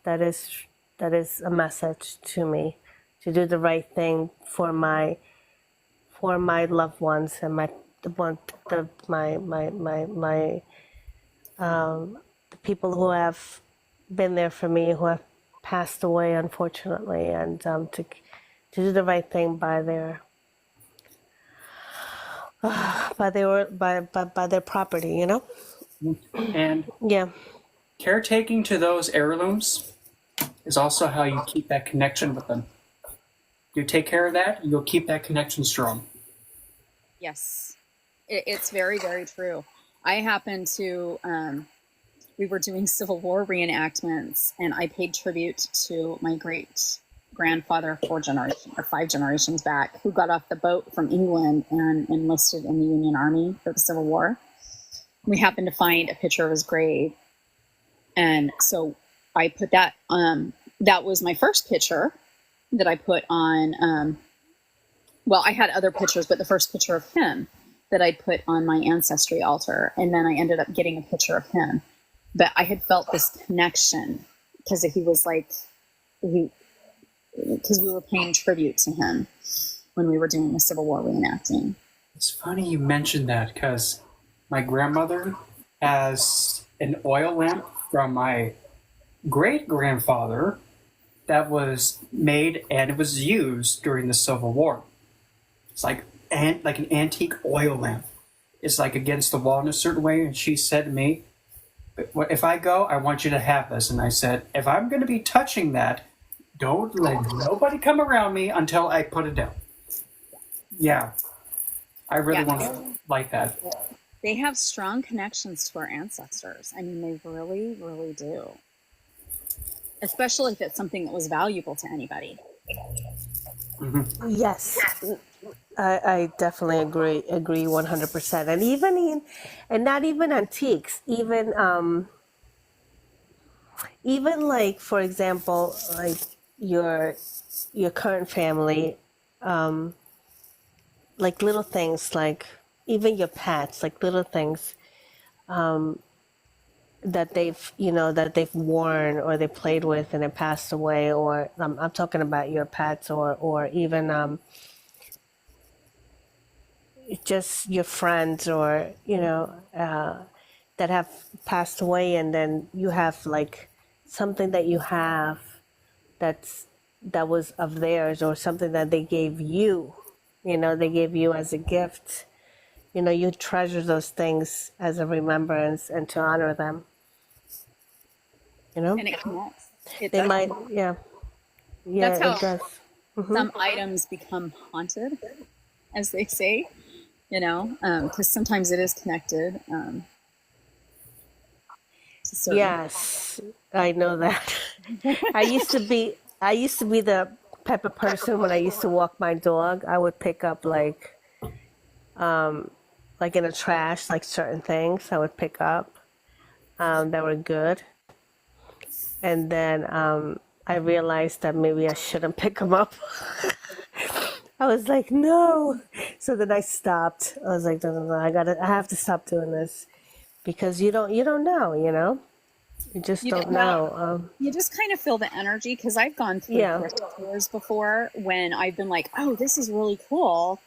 a message to me, to do the right thing for my loved ones and the one the my the people who have been there for me, who have passed away unfortunately, and to do the right thing by their property, you know. And Yeah. caretaking to those heirlooms is also how you keep that connection with them. You take care of that, you'll keep that connection strong. Yes, it's very, very true. I happened to, we were doing Civil War reenactments, and I paid tribute to my great grandfather 5 generations back, who got off the boat from England and enlisted in the Union Army for the Civil War. We happened to find a picture of his grave, and so I put that. That was my first picture that I put on. Well, I had other pictures, but the first picture of him that I'd put on my ancestry altar, and then I ended up getting a picture of him. But I had felt this connection because he was like because we were paying tribute to him when we were doing the Civil War reenacting. It's funny you mentioned that because my grandmother has an oil lamp from my great-grandfather that was made and it was used during the Civil War. It's like an antique oil lamp. It's like against the wall in a certain way, and she said to me, if I go, I want you to have this. And I said, if I'm going to be touching that, don't let nobody come around me until I put it down. Yeah, I really want to like that. They have strong connections to our ancestors. I mean, they really, really do. Especially if it's something that was valuable to anybody. Mm-hmm. Yes, I definitely agree 100%. And and not even antiques, even like, for example, like your current family, like little things, like even your pets, like little things that they've worn or they played with and it passed away, or I'm talking about your pets, or even just your friends, or that have passed away, and then you have like something that you have that was of theirs, or something that they gave you, they gave you as a gift. You treasure those things as a remembrance and to honor them. And it connects. They might, yeah, That's how it does. some items become haunted, as they say, because sometimes it is connected. Yes, I know that. I used to be the type of person, when I used to walk my dog, I would pick up like in a trash, like certain things I would pick up that were good. And then I realized that maybe I shouldn't pick them up. I was like, no. So then I stopped. I was like, no, I have to stop doing this, because you don't know, you just don't know. You just kind of feel the energy, because I've gone through thrift stores before when I've been like, oh, this is really cool,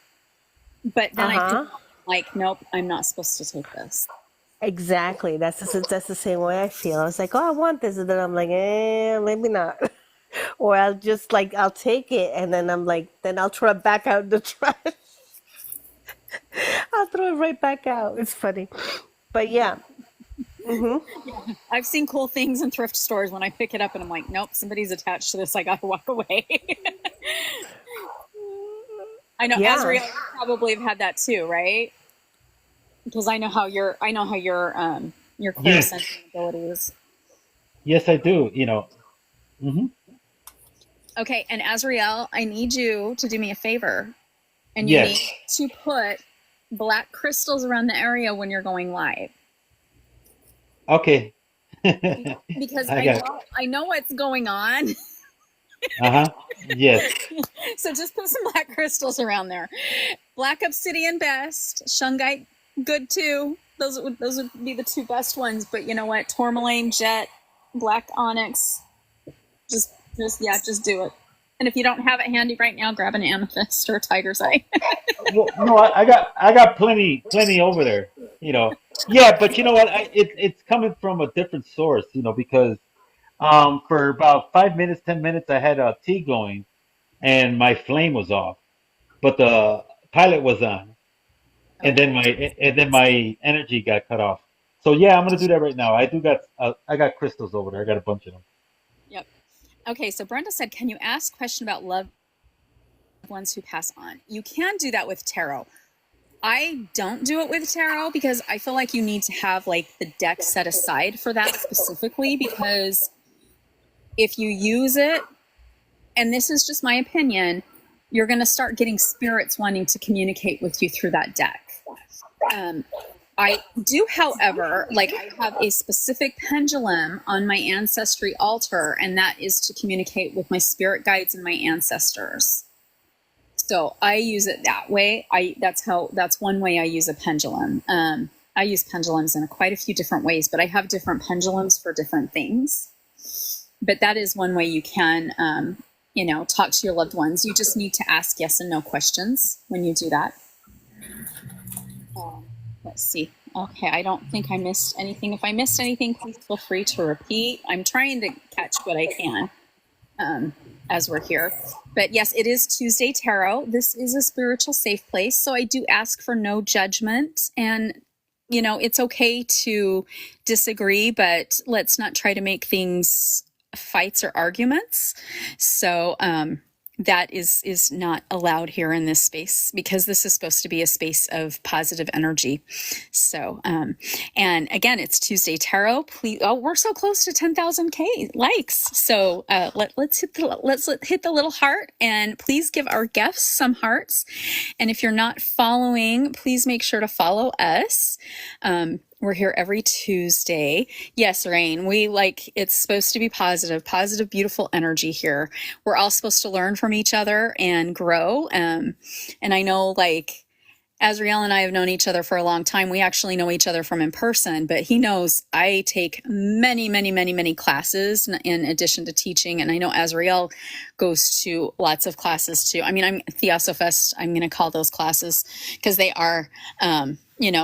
but then I think, like, nope, I'm not supposed to take this. Exactly. That's the same way I feel. I was like, oh, I want this, and then I'm like, maybe not. Or I'll just I'll take it, and then I'm like, then I'll throw it back out in the trash. I'll throw it right back out. It's funny, but yeah. Yeah. I've seen cool things in thrift stores when I pick it up and I'm like, nope, somebody's attached to this. I gotta walk away. I know, Azrael, you probably have had that too, right? Because I know how your clairsensing abilities. Yes, I do. Okay, and Azrael, I need you to do me a favor, and you need to put black crystals around the area when you're going live. Okay. Because I know what's going on. Yes. So just put some black crystals around there. Black obsidian best, shungite good too. those would be the two best ones. But you know what? Tourmaline, jet, black onyx. Just do it. And if you don't have it handy right now, grab an amethyst or a tiger's eye. Well, no, I got plenty over there. Yeah, but you know what? It's coming from a different source. Because for about 5 minutes, 10 minutes, I had a tea going, and my flame was off, but the pilot was on, and then my energy got cut off. So yeah, I'm gonna do that right now. I got crystals over there. I got a bunch of them. Yep. Okay, so Brenda said, can you ask a question about loved ones who pass on? You can do that with tarot. I don't do it with tarot because I feel like you need to have like the deck set aside for that specifically, because if you use it, and this is just my opinion, you're going to start getting spirits wanting to communicate with you through that deck. I do, however, like I have a specific pendulum on my ancestry altar, and that is to communicate with my spirit guides and my ancestors. So I use it that way. That's one way I use a pendulum. I use pendulums in quite a few different ways, but I have different pendulums for different things. But that is one way you can, talk to your loved ones. You just need to ask yes and no questions when you do that. Let's see. Okay, I don't think I missed anything. If I missed anything, please feel free to repeat. I'm trying to catch what I can as we're here. But yes, it is Tuesday Tarot. This is a spiritual safe place, so I do ask for no judgment. And, it's okay to disagree, but let's not try to make things fights or arguments. So that is not allowed here in this space, because this is supposed to be a space of positive energy. So, and again, it's Tuesday Tarot. Please, we're so close to 10,000 likes. So let's hit the little heart, and please give our guests some hearts. And if you're not following, please make sure to follow us. We're here every Tuesday. Yes, Rain, it's supposed to be positive, beautiful energy here. We're all supposed to learn from each other and grow. And I know Azriel and I have known each other for a long time. We actually know each other from in person, but he knows I take many, many, many, many classes in addition to teaching. And I know Azriel goes to lots of classes too. I mean, I'm Theosophist. I'm going to call those classes because they are,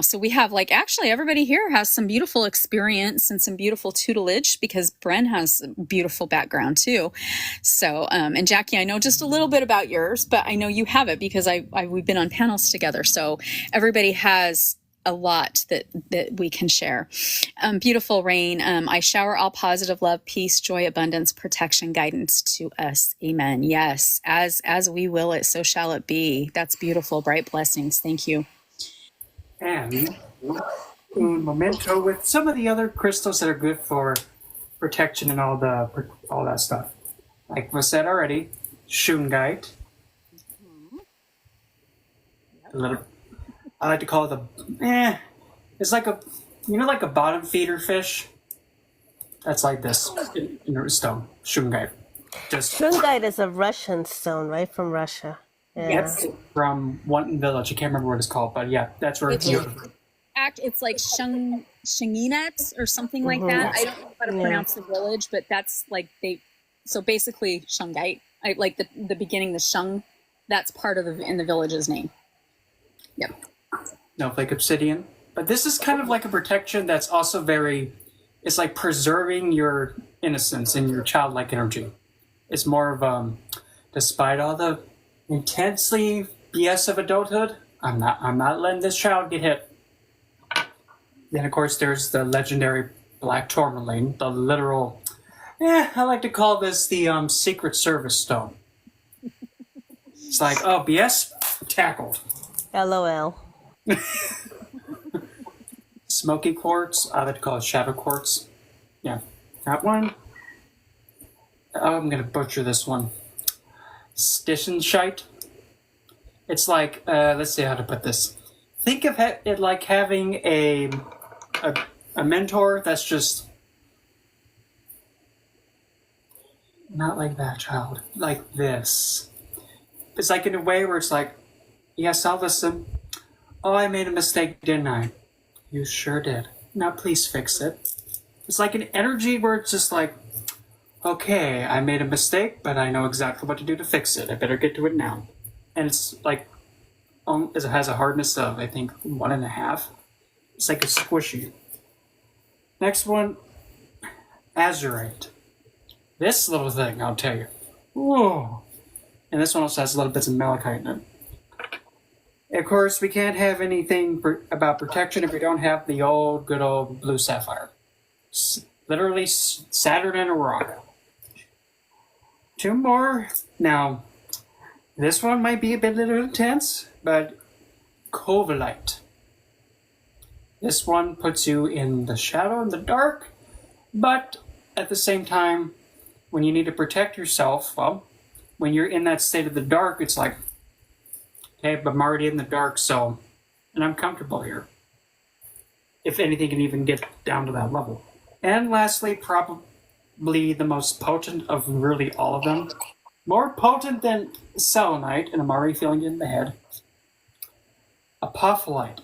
so we have actually everybody here has some beautiful experience and some beautiful tutelage, because Bren has a beautiful background too. So, and Jackie, I know just a little bit about yours, but I know you have it because we've been on panels together. So everybody has a lot that we can share. Beautiful Rain. I shower all positive love, peace, joy, abundance, protection, guidance to us. Amen. Yes. As we will it, so shall it be. That's beautiful. Bright blessings. Thank you. And un memento with some of the other crystals that are good for protection and all that stuff. Like was said already, shungite. I like to call it it's like a bottom feeder fish. That's like this in stone, shungite. Shungite is a Russian stone, right? From Russia. Yeah. Yes, from one village. I can't remember what it's called, but yeah, that's where it's it's like Shanginet or something like that. I don't know how to pronounce the village, but that's so basically shungite. I like the beginning, the shung, that's part of in the village's name. Yep. No, like obsidian. But this is kind of like a protection that's also it's like preserving your innocence and your childlike energy. It's more of despite all the intensely BS of adulthood, I'm not letting this child get hit. Then of course there's the legendary black tourmaline, the literal I like to call this the Secret Service stone. It's like, oh, BS tackled. LOL. Smoky quartz, I like to call it shadow quartz. Yeah. That one. Oh, I'm gonna butcher this one. Stishenshite. It's like, let's see how to put this. Think of it like having a mentor that's just not like that, child. Like this. It's like in a way where it's like, yes, I'll listen. Oh, I made a mistake, didn't I? You sure did. Now please fix it. It's like an energy where it's just like, okay, I made a mistake, but I know exactly what to do to fix it. I better get to it now. And it's like, it has a hardness of, I think, 1.5. It's like a squishy. Next one, azurite. This little thing, I'll tell you. Whoa. And this one also has little bits of malachite in it. Of course, we can't have anything about protection if we don't have the good old blue sapphire. Literally Saturn and a rock. 2 more. Now, this one might be a bit little intense, but Covalite. This one puts you in the shadow, in the dark, but at the same time, when you need to protect yourself, well, when you're in that state of the dark, it's like, okay, but I'm already in the dark, so, and I'm comfortable here. If anything can even get down to that level. And lastly, probably the most potent of really all of them. More potent than selenite, and I'm already feeling it in the head. Apophyllite.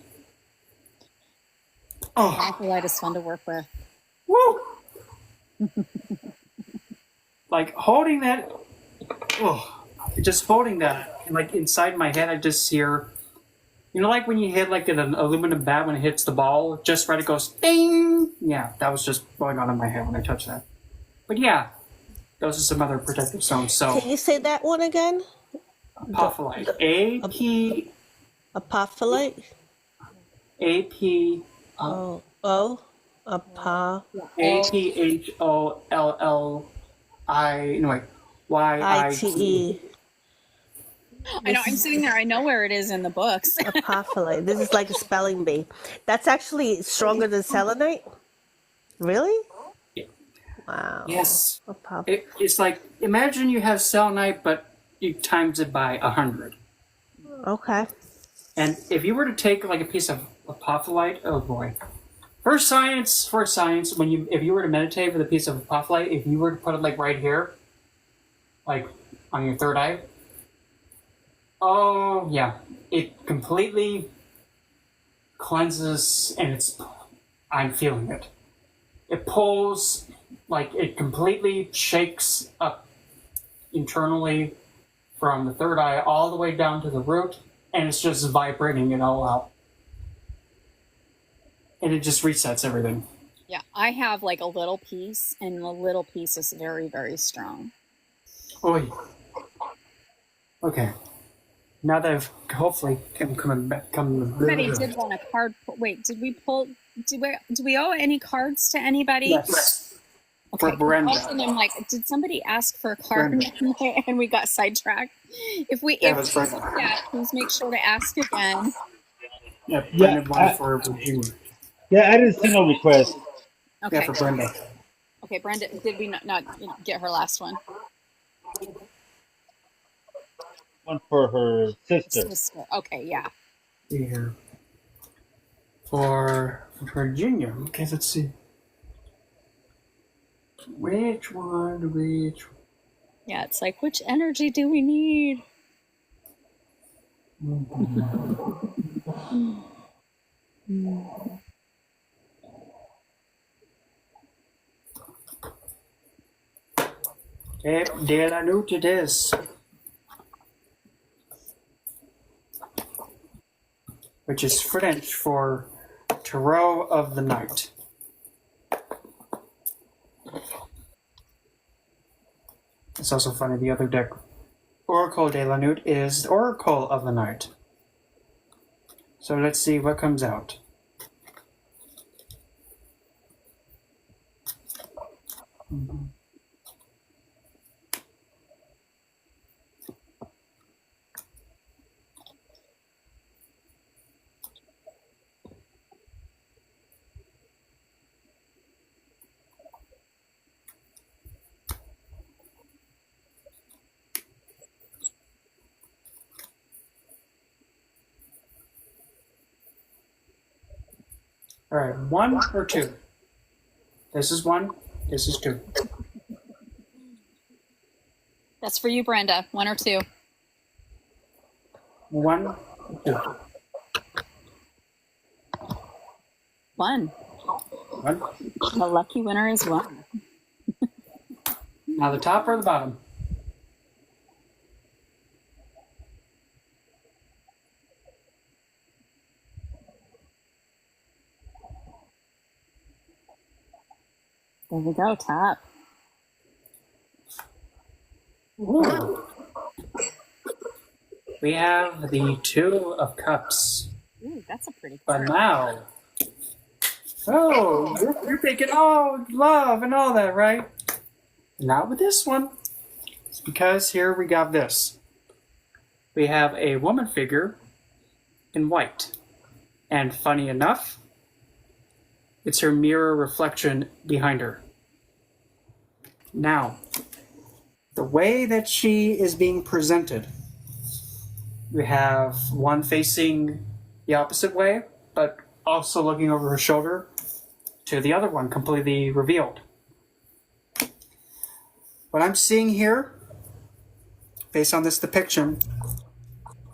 Oh. Apophyllite is fun to work with. Woo! Like holding that, just holding that, like inside my head, I just hear, you know, like when you hit like an aluminum bat when it hits the ball, just right, it goes ding. Yeah, that was just going on in my head when I touched that. But yeah, those are some other protective stones. So Can you say that one again? apophyllite. A-P... Apophyllite? A-P... A-P-H-O-L-L-I... No, wait. Y-I-T-E. I know, I'm sitting there. I know where it is in the books. Apophyllite. This is like a spelling bee. That's actually stronger than selenite? Really? Yeah. Wow. Yes. It's like, imagine you have selenite, but you times it by 100. Okay. And if you were to take like a piece of apophyllite, oh boy. For science, if you were to meditate with a piece of apophyllite, if you were to put it like right here, like on your third eye, oh yeah, it completely cleanses, and I'm feeling it. It pulls, like it completely shakes up internally from the third eye all the way down to the root, and it's just vibrating it all out. And it just resets everything. Yeah, I have like a little piece, and the little piece is very, very strong. Oy. Okay. Now that I've hopefully coming back. Somebody did want a card. Wait, did we pull? Do we owe any cards to anybody? Yes. Okay. For Brenda. Also, I'm like, did somebody ask for a card and we got sidetracked? If please make sure to ask again. Yeah, Brenda wanted for Virginia. Yeah, I didn't see no request. Okay. Yeah, for Brenda. Okay, Brenda, did we not get her last one? One for her sister. Okay, yeah. Here. For Virginia. Okay, let's see. Which one? Yeah, it's like, which energy do we need? De la nuit it is. Which is French for Tarot of the Night. It's also funny, the other deck, Oracle de la Nuit, is Oracle of the Night. So let's see what comes out. All right, 1 or 2? This is 1. This is 2. That's for you, Brenda. 1 or 2? 1, 2. 1. One. The lucky winner is 1. Now the top or the bottom? There we go, top. Ooh. We have the 2 of Cups. Ooh, that's a pretty But card. now, you're thinking, oh, love and all that, right? Not with this one. It's because here we got this. We have a woman figure in white. And funny enough, it's her mirror reflection behind her. Now, the way that she is being presented, we have one facing the opposite way, but also looking over her shoulder to the other one, completely revealed. What I'm seeing here, based on this depiction,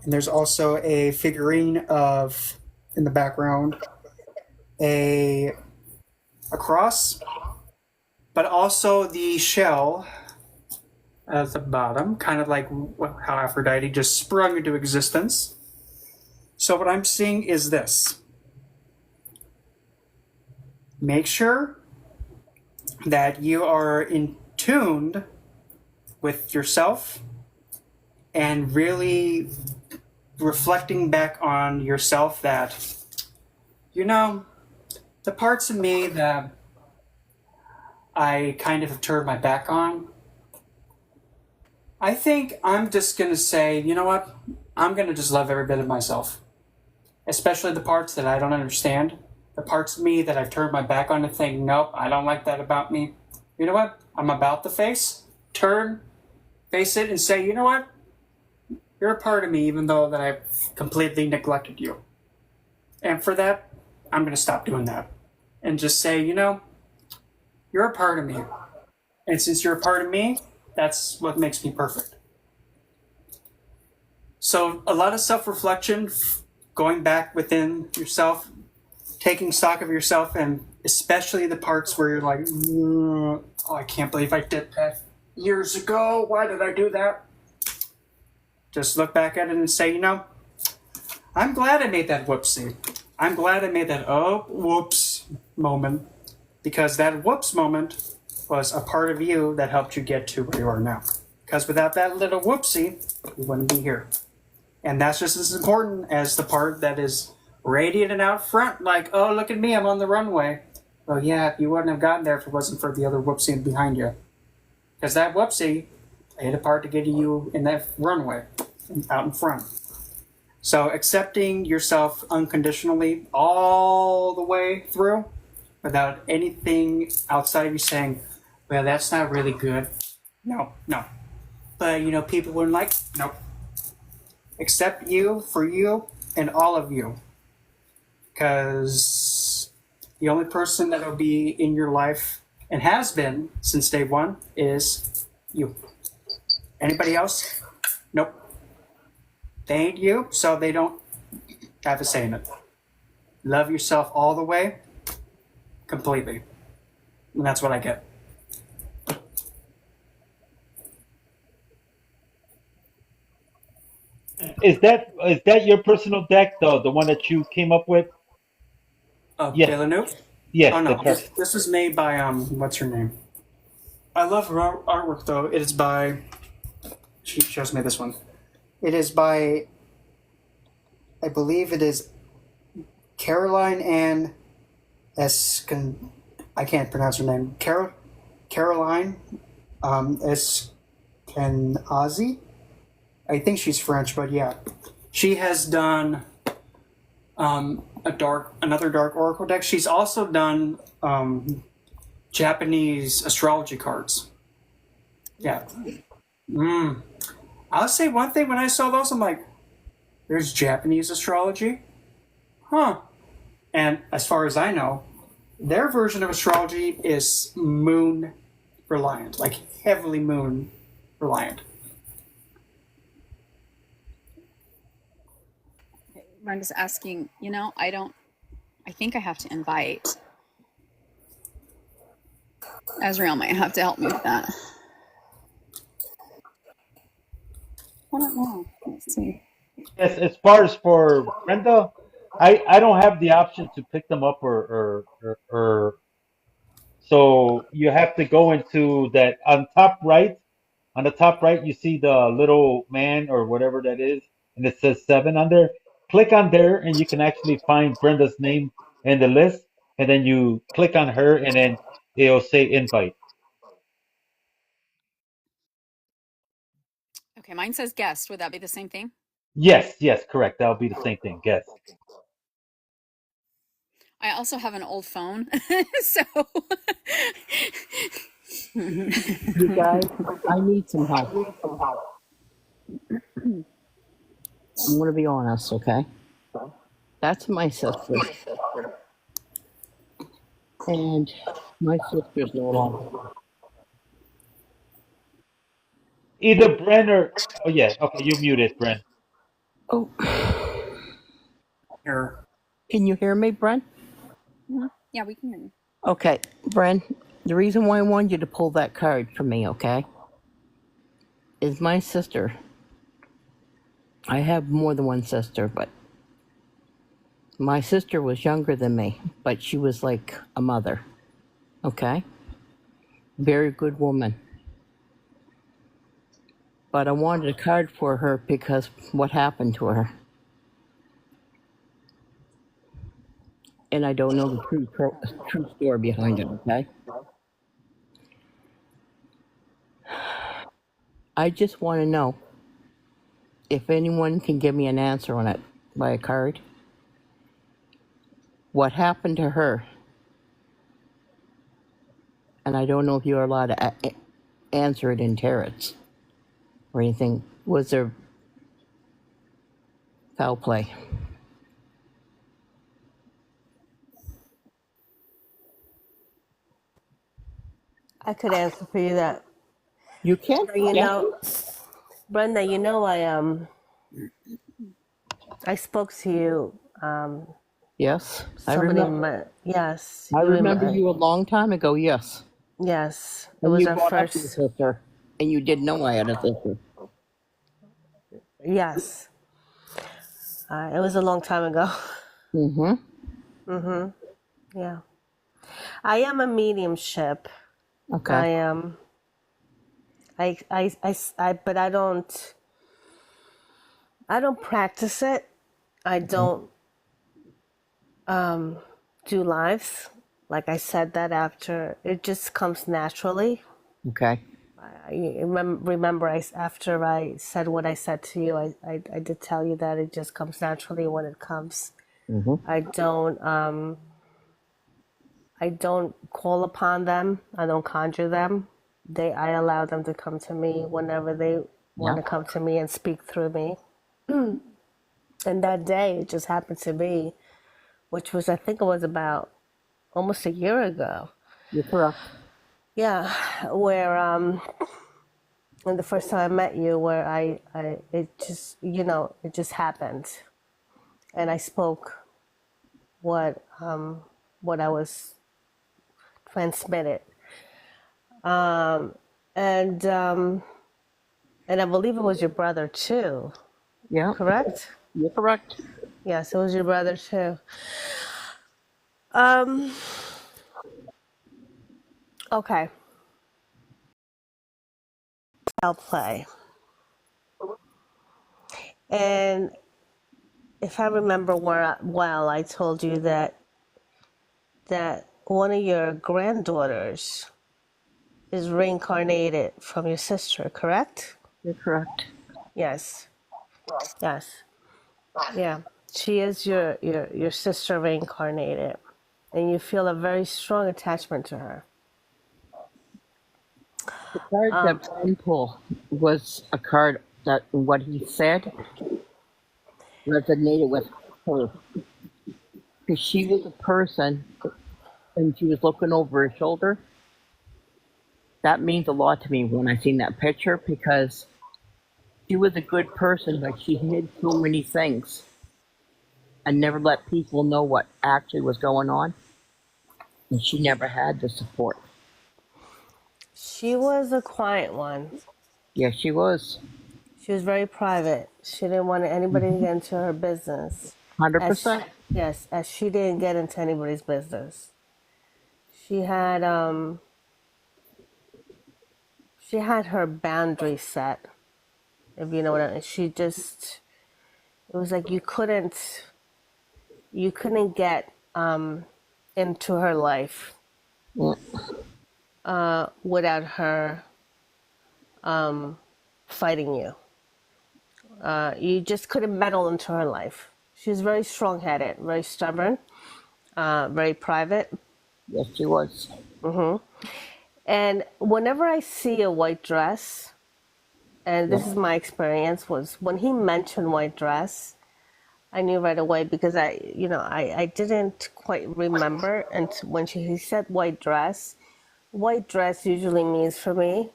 and there's also a figurine of, in the background, a cross, but also the shell at the bottom, kind of like how Aphrodite just sprung into existence. So what I'm seeing is this. Make sure that you are in tuned with yourself and really reflecting back on yourself that, you know, the parts of me that I kind of have turned my back on, I think I'm just going to say, you know what? I'm going to just love every bit of myself. Especially the parts that I don't understand. The parts of me that I've turned my back on and think, nope, I don't like that about me. You know what? I'm about to face it and say, you know what? You're a part of me even though that I've completely neglected you. And for that, I'm going to stop doing that. And just say, you know, you're a part of me. And since you're a part of me, that's what makes me perfect. So a lot of self-reflection, going back within yourself, taking stock of yourself, and especially the parts where you're like, oh, I can't believe I did that years ago. Why did I do that? Just look back at it and say, you know, I'm glad I made that whoopsie. I'm glad I made that whoops moment, because that whoops moment was a part of you that helped you get to where you are now. Because without that little whoopsie, you wouldn't be here. And that's just as important as the part that is radiating out front, like, oh, look at me, I'm on the runway. Well, yeah, you wouldn't have gotten there if it wasn't for the other whoopsie behind you. Because that whoopsie played a part to getting you in that runway, out in front. So accepting yourself unconditionally all the way through, without anything outside of you saying, well, that's not really good. No. But, you know, people wouldn't like, nope. Accept you for you and all of you. Because the only person that will be in your life, and has been since day one, is you. Anybody else? Nope. They ain't you, so they don't have a say in it. Love yourself all the way, completely. And that's what I get. Is that your personal deck though? The one that you came up with? Yes. Villeneuve? Yes. Oh no, this is made by what's her name? I love her artwork though. It is by. She shows me this one. It is by. I believe it is Caroline Ann Esken. I can't pronounce her name. Caroline Eskenazi. I think she's French, but yeah, she has done another dark oracle deck. She's also done Japanese astrology cards. Yeah. I'll say one thing, when I saw those, I'm like, there's Japanese astrology? Huh. And as far as I know, their version of astrology is moon reliant, like heavily moon reliant. I'm just asking, you know, I don't I think I have to invite. Azrael might have to help me with that. I don't know. Let's see. Yes, as far as for Brenda, I don't have the option to pick them up or so you have to go into that on top right. On the top right, you see the little man or whatever that is, and it says 7 on there. Click on there, and you can actually find Brenda's name in the list, and then you click on her, and then it'll say invite. Okay, mine says guest. Would that be the same thing? Yes, correct. That'll be the same thing. Guess. I also have an old phone, so You guys, I need some help. I'm going to be honest, okay? That's my sister. And my sister's no longer. Either Bren or oh yeah, okay, you muted, Bren. Oh, Here. can you hear me, Brent? yeah, we can hear you. Okay, Brent, the reason why I wanted you to pull that card for me, okay, is my sister. I have more than one sister, but my sister was younger than me, but she was like a mother, okay? Very good woman. But I wanted a card for her because what happened to her. And I don't know the true story behind it, okay? I just want to know if anyone can give me an answer on it by a card. What happened to her? And I don't know if you're allowed to answer it in tarots or anything. Was there foul play? I could answer for you that. You can? You Yeah. know, Brenda, you know, I spoke to you. Yes, I Somebody, remember. yes. I you remember you a long time ago, yes. Yes, it And was you our brought up your first. sister, and you didn't know I had a sister. Yes, it was a long time ago. Mm-hmm. Yeah, I am a mediumship. Okay. I am. But I don't. I don't practice it. I don't do lives. Like I said that after, it just comes naturally. Okay. I remember after I said what I said to you, I did tell you that it just comes naturally when it comes. Mm-hmm. I don't call upon them. I don't conjure them. I allow them to come to me whenever they want Yeah. to come to me and speak through me. And that day, it just happened to be, which was, I think it was about almost a year ago. You're correct. Yeah, where when the first time I met you, where it just, it just happened, and I spoke what I was transmitted, and I believe it was your brother too. Yeah. Correct? You're correct. Yes, it was your brother too. Okay. I'll play. And if I remember well, I told you that one of your granddaughters is reincarnated from your sister, correct? You're correct. Yes. Yes. Yeah. She is your sister reincarnated, and you feel a very strong attachment to her. The card that Ben pulled was a card that what he said resonated with her. Because she was a person and she was looking over her shoulder. That means a lot to me when I seen that picture because she was a good person, but she hid so many things. I never let people know what actually was going on, and she never had the support. She was a quiet one. Yeah, she was. She was very private. She didn't want anybody to get into her business. 100%. Yes, as she didn't get into anybody's business. She had her boundaries set, if you know what I mean. It was like you couldn't get into her life without her fighting you. You just couldn't meddle into her life. She was very strong-headed, very stubborn, very private. Yes, she was. And whenever I see a white dress, and this is my experience, was when he mentioned white dress, I knew right away, because I didn't quite remember. And when he said white dress usually means for me,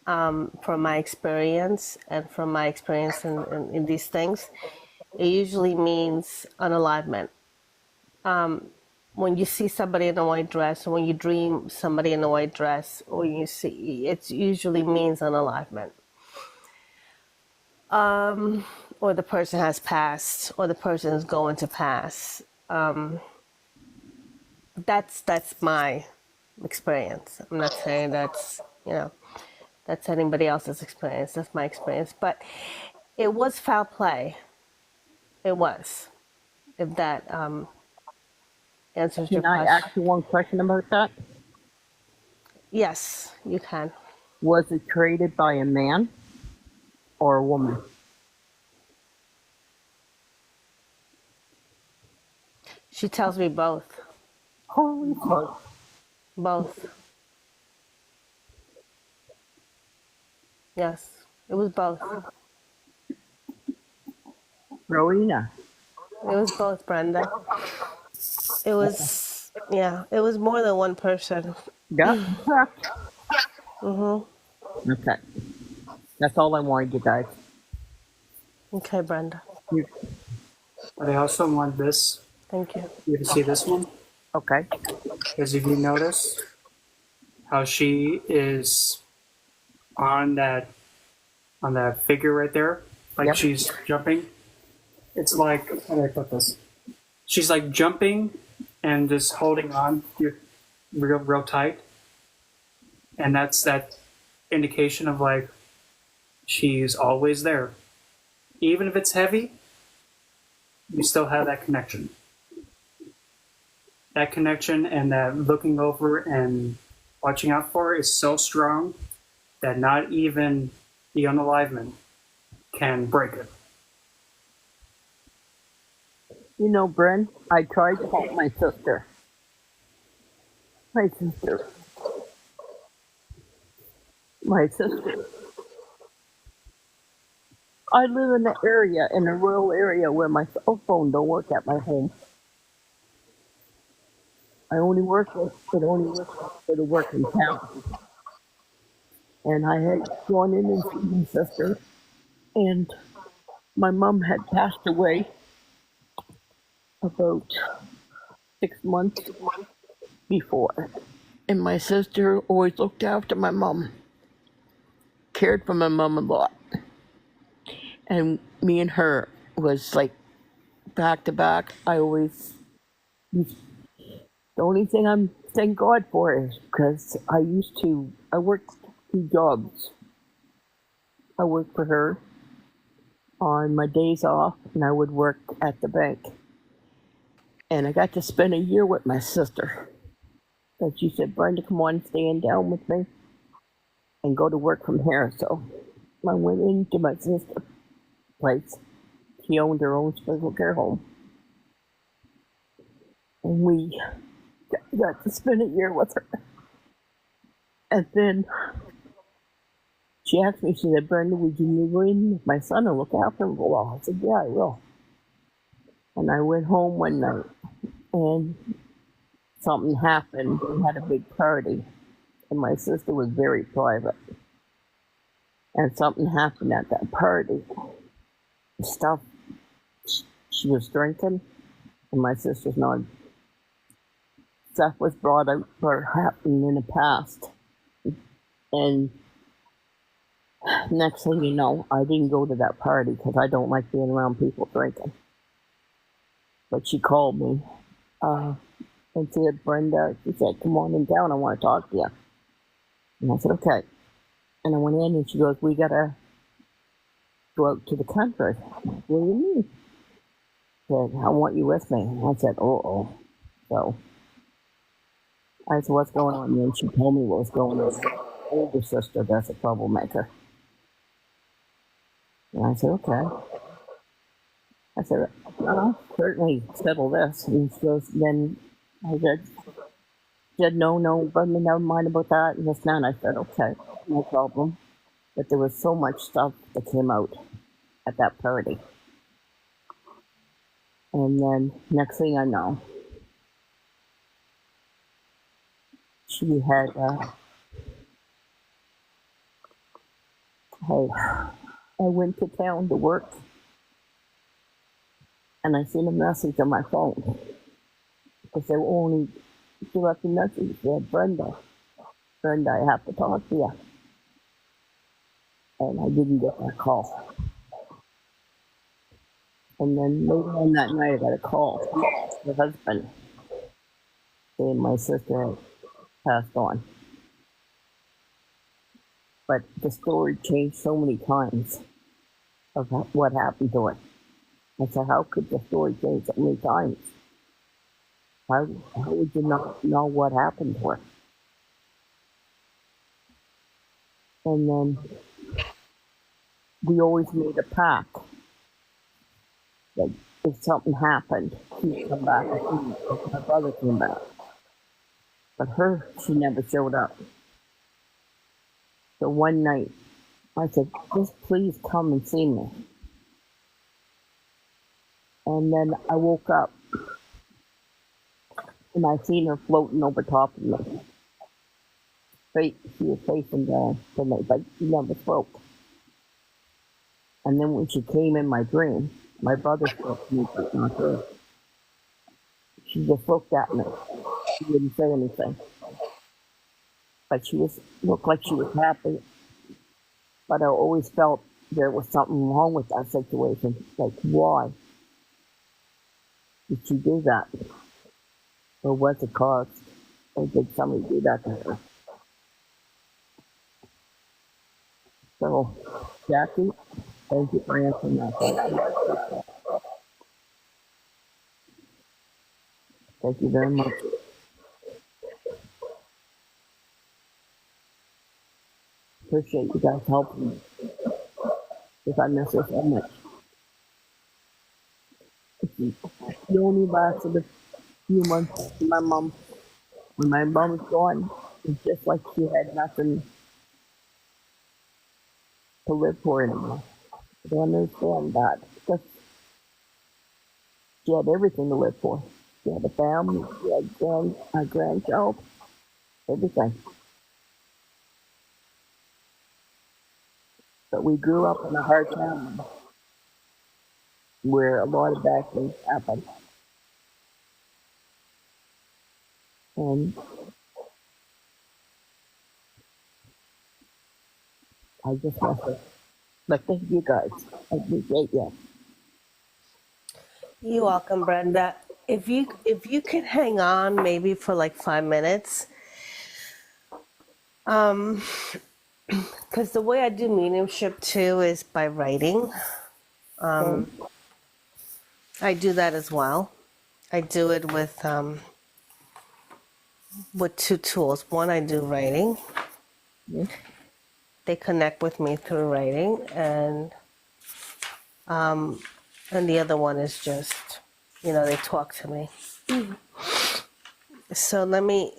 from my experience and from my experience in these things, it usually means unalignment. When you see somebody in a white dress, or when you dream somebody in a white dress, or you see, it usually means unalignment. Or the person has passed, or the person is going to pass. That's my experience. I'm not saying that's anybody else's experience. That's my experience. But it was foul play. It was. If that answers your Can I question. ask you one question about that? Yes, you can. Was it created by a man or a woman? She tells me both. Holy fuck. Both. Yes, it was both. Rowena. It was both, Brenda. It was, it was more than one person. Yeah. Okay. That's all I wanted, you guys. Okay, Brenda. But I also want this. Thank you. You see this one? Okay. Because if you notice how she is on that figure right there, like Yep. she's jumping. It's like, how do I put this? She's like jumping and just holding on real tight, and that's that indication of like she's always there, even if it's heavy. You still have that connection. That connection and that looking over and watching out for her is so strong that not even the unalignment can break it. You know, Bren, I tried to help my sister. My sister. I live in in a rural area where my cell phone don't work at my home. It only works for the work in town. And I had gone in and seen my sister, and my mom had passed away about 6 months before. And my sister always looked after my mom, cared for my mom a lot. And me and her was like back to back. The only thing I'm thank God for is because I worked 2 jobs. I worked for her on my days off, and I would work at the bank. And I got to spend a year with my sister. And she said, Brenda, come on, stand down with me and go to work from here. So I went into my sister's place. She owned her own special care home. And we got to spend a year with her. And then she asked me, she said, Brenda, would you move in with my son and look after him for a while? I said, yeah, I will. And I went home one night, and something happened. We had a big party, and my sister was very private. And something happened at that party. Stuff she was drinking, and my sister's not. Stuff was brought up or happened in the past, and next thing you know, I didn't go to that party because I don't like being around people drinking. But she called me and said, Brenda, she said, come on in town, I want to talk to you. And I said, okay. And I went in and she goes, we got to go out to the country. What do you mean? She said, I want you with me. And I said, uh-oh. So I said, what's going on? And she told me what was going on. My older sister, that's a troublemaker. And I said, okay. I said, I'll certainly settle this. And she goes, then I said, no, but never mind about that. And this and that. And I said, okay, no problem. But there was so much stuff that came out at that party. And then next thing I know, she had, hey, I went to town to work and I seen a message on my phone because they were only, she left a message, said, Brenda, I have to talk to you. And I didn't get that call. And then later on that night, I got a call from her husband saying my sister had passed on. But the story changed so many times of what happened to her. I said, how could the story change so many times? How would you not know what happened to her? And then we always made a pact that if something happened, she'd come back. My brother came back. But her, she never showed up. So one night, I said, just please come and see me. And then I woke up, and I seen her floating over top of me. She was facing down to me, but she never spoke. And then when she came in my dream, my brother spoke to me, but not her. She just looked at me. She didn't say anything. But she looked like she was happy. But I always felt there was something wrong with that situation. Like, why did she do that? Or was it caused? Or did somebody do that to her? So, Jackie, thank you for answering that question. Thank you very much. Appreciate you guys helping me. If I miss it so much. It only lasted a few months after my mom. When my mom was gone, it's just like she had nothing to live for anymore. I don't understand that. Because she had everything to live for. She had a family, she had a grandchild, everything. But we grew up in a hard family where a lot of bad things happened. And I just want to, but thank you guys. I appreciate you. You're welcome, Brenda. If you could hang on maybe for like 5 minutes, because the way I do mediumship too is by writing. I do that as well. I do it with two tools. One, I do writing. Yeah. They connect with me through writing, and the other one is just, they talk to me. So let me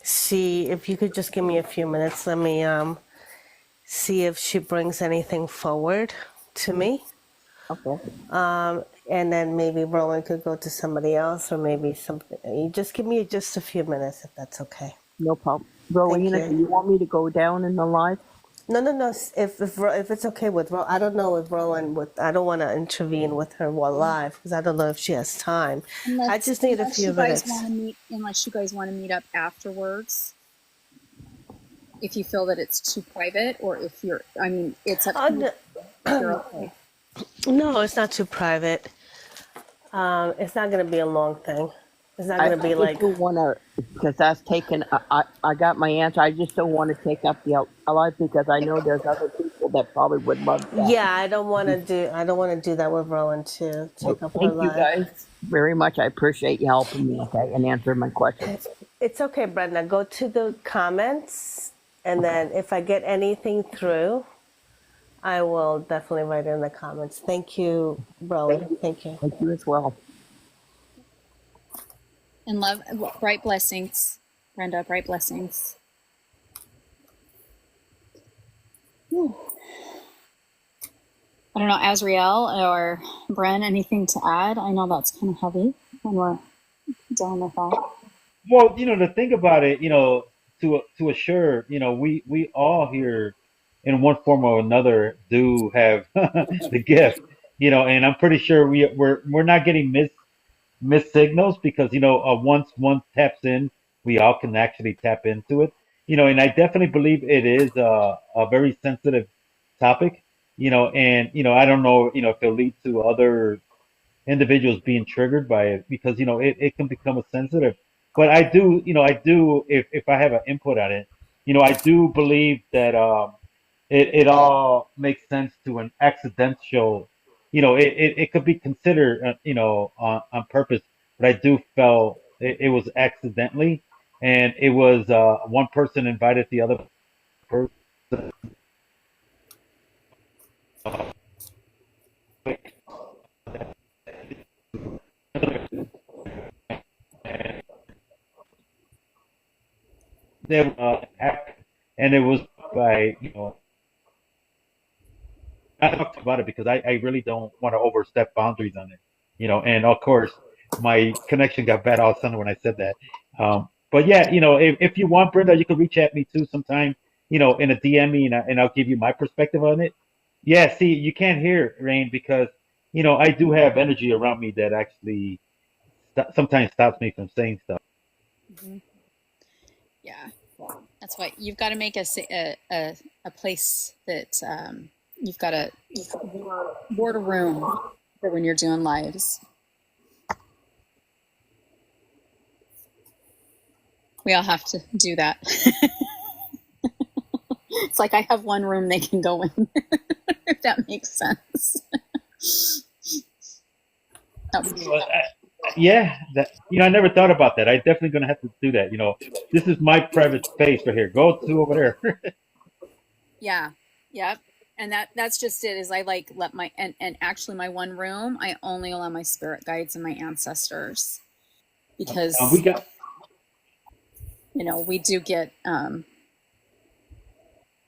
see if you could just give me a few minutes. Let me see if she brings anything forward to me. Okay. And then maybe Rowan could go to somebody else, or maybe something. You just give me just a few minutes if that's okay. No problem. Rowena, do you want me to go down in the live? No. If it's okay with Rowan, I don't know if Rowan would. I don't want to intervene with her while live because I don't know if she has time. I just need a few minutes. Unless you guys want to meet up afterwards. If you feel that it's too private, or if you're, I mean, it's up to you. You're okay. No, it's not too private. It's not going to be a long thing. It's not going to be like. I just want to, because that's taken. I got my answer. I just don't want to take up the life because I know there's other people that probably would love that. Yeah, I don't want to do that with Rowan too. Take up her life. Thank you guys very much. I appreciate you helping me, okay, and answering my questions. It's okay, Brenda. Go to the comments, and then if I get anything through, I will definitely write it in the comments. Thank you, Rowan. Thank you. Thank you as well. And love, bright blessings, Brenda, bright blessings. Whew. I don't know, Azriel or Bren, anything to add? I know that's kind of heavy when we're done with that. Well, to think about it, to assure, we all here in one form or another do have the gift, and I'm pretty sure we're not getting missed signals because once one taps in, we all can actually tap into it, and I definitely believe it is a very sensitive topic, and I don't know, if it'll lead to other individuals being triggered by it because it can become a sensitive. But I do if I have an input on it, I do believe that it all makes sense to an accidental, it could be considered on purpose, but I do felt it was accidentally, and it was one person invited the other person. They and it was by I talked about it because I really don't want to overstep boundaries on it, and of course my connection got bad all of a sudden when I said that. But yeah, if you want, Brenda, you can reach at me too sometime, in a DM me, and I'll give you my perspective on it. Yeah, see, you can't hear Rain because, I do have energy around me that actually sometimes stops me from saying stuff. Mm-hmm. Yeah, that's why you've got to make a place that you've got to board a room for when you're doing lives. We all have to do that. It's like I have one room they can go in, if that makes sense. Yeah, I never thought about that. I definitely gonna have to do that. This is my private space right here. Go to over there. Yeah, yep. And that's just it. Is I let my and actually my one room I only allow my spirit guides and my ancestors because we got. We do get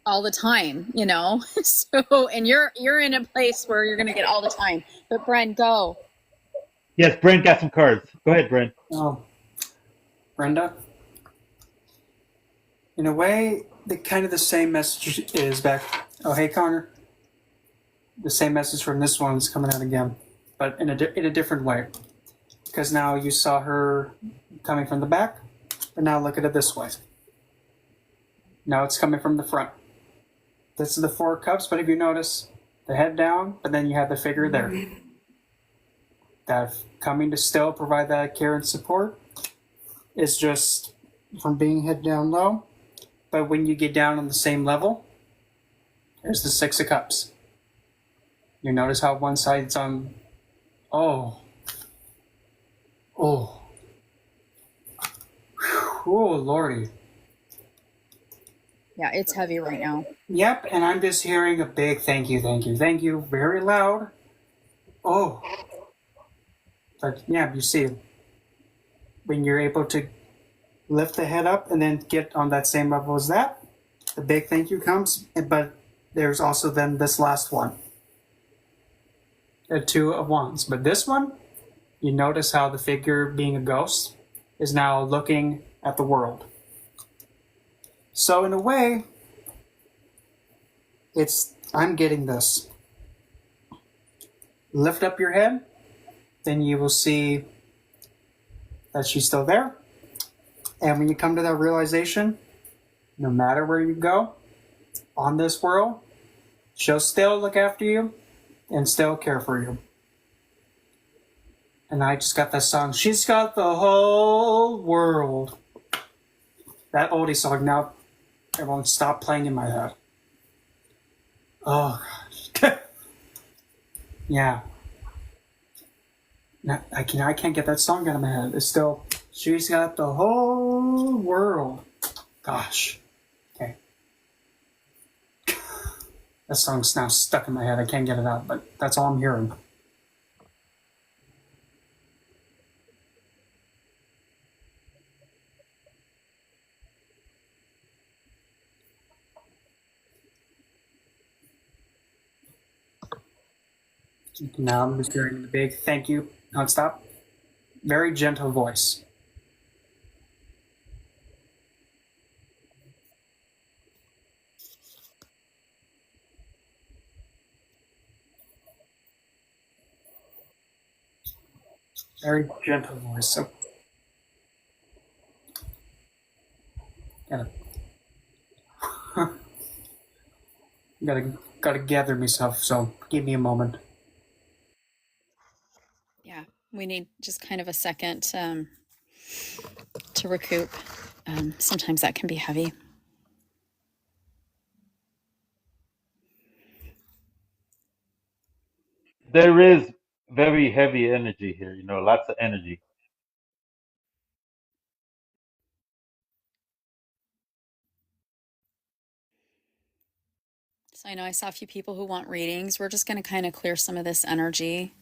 all the time, So and you're in a place where you're gonna get all the time. But Bren, go. Yes, Brent got some cards. Go ahead, Brent. Oh, Brenda. In a way, the same message is back. Oh, hey, Connor. The same message from this one is coming out again, but in a different way. Because now you saw her coming from the back, but now look at it this way. Now it's coming from the front. This is the Four of Cups, but if you notice, the head down, but then you have the figure there. That coming to still provide that care and support is just from being head down low. But when you get down on the same level, there's the Six of Cups. You notice how one side's on. Oh, Lordy. Yeah, it's heavy right now. Yep, and I'm just hearing a big thank you, very loud. Oh. But yeah, you see, when you're able to lift the head up and then get on that same level as that, the big thank you comes. But there's also then this last one, the Two of Wands. But this one, you notice how the figure, being a ghost, is now looking at the world. So in a way, I'm getting this. Lift up your head, then you will see that she's still there. And when you come to that realization, no matter where you go on this world, she'll still look after you and still care for you. And I just got that song, She's Got the Whole World. That oldie song, now it won't stop playing in my head. Oh, gosh. Yeah. I can't get that song out of my head. It's still, she's got the whole world. Gosh. Okay. That song's now stuck in my head. I can't get it out, but that's all I'm hearing. Now I'm just hearing the big thank you nonstop. Very gentle voice. Very gentle voice. So gotta gather myself. So give me a moment. Yeah, we need just kind of a second to recoup. Sometimes that can be heavy. There is very heavy energy here, lots of energy. So I know I saw a few people who want readings. We're just going to kind of clear some of this energy.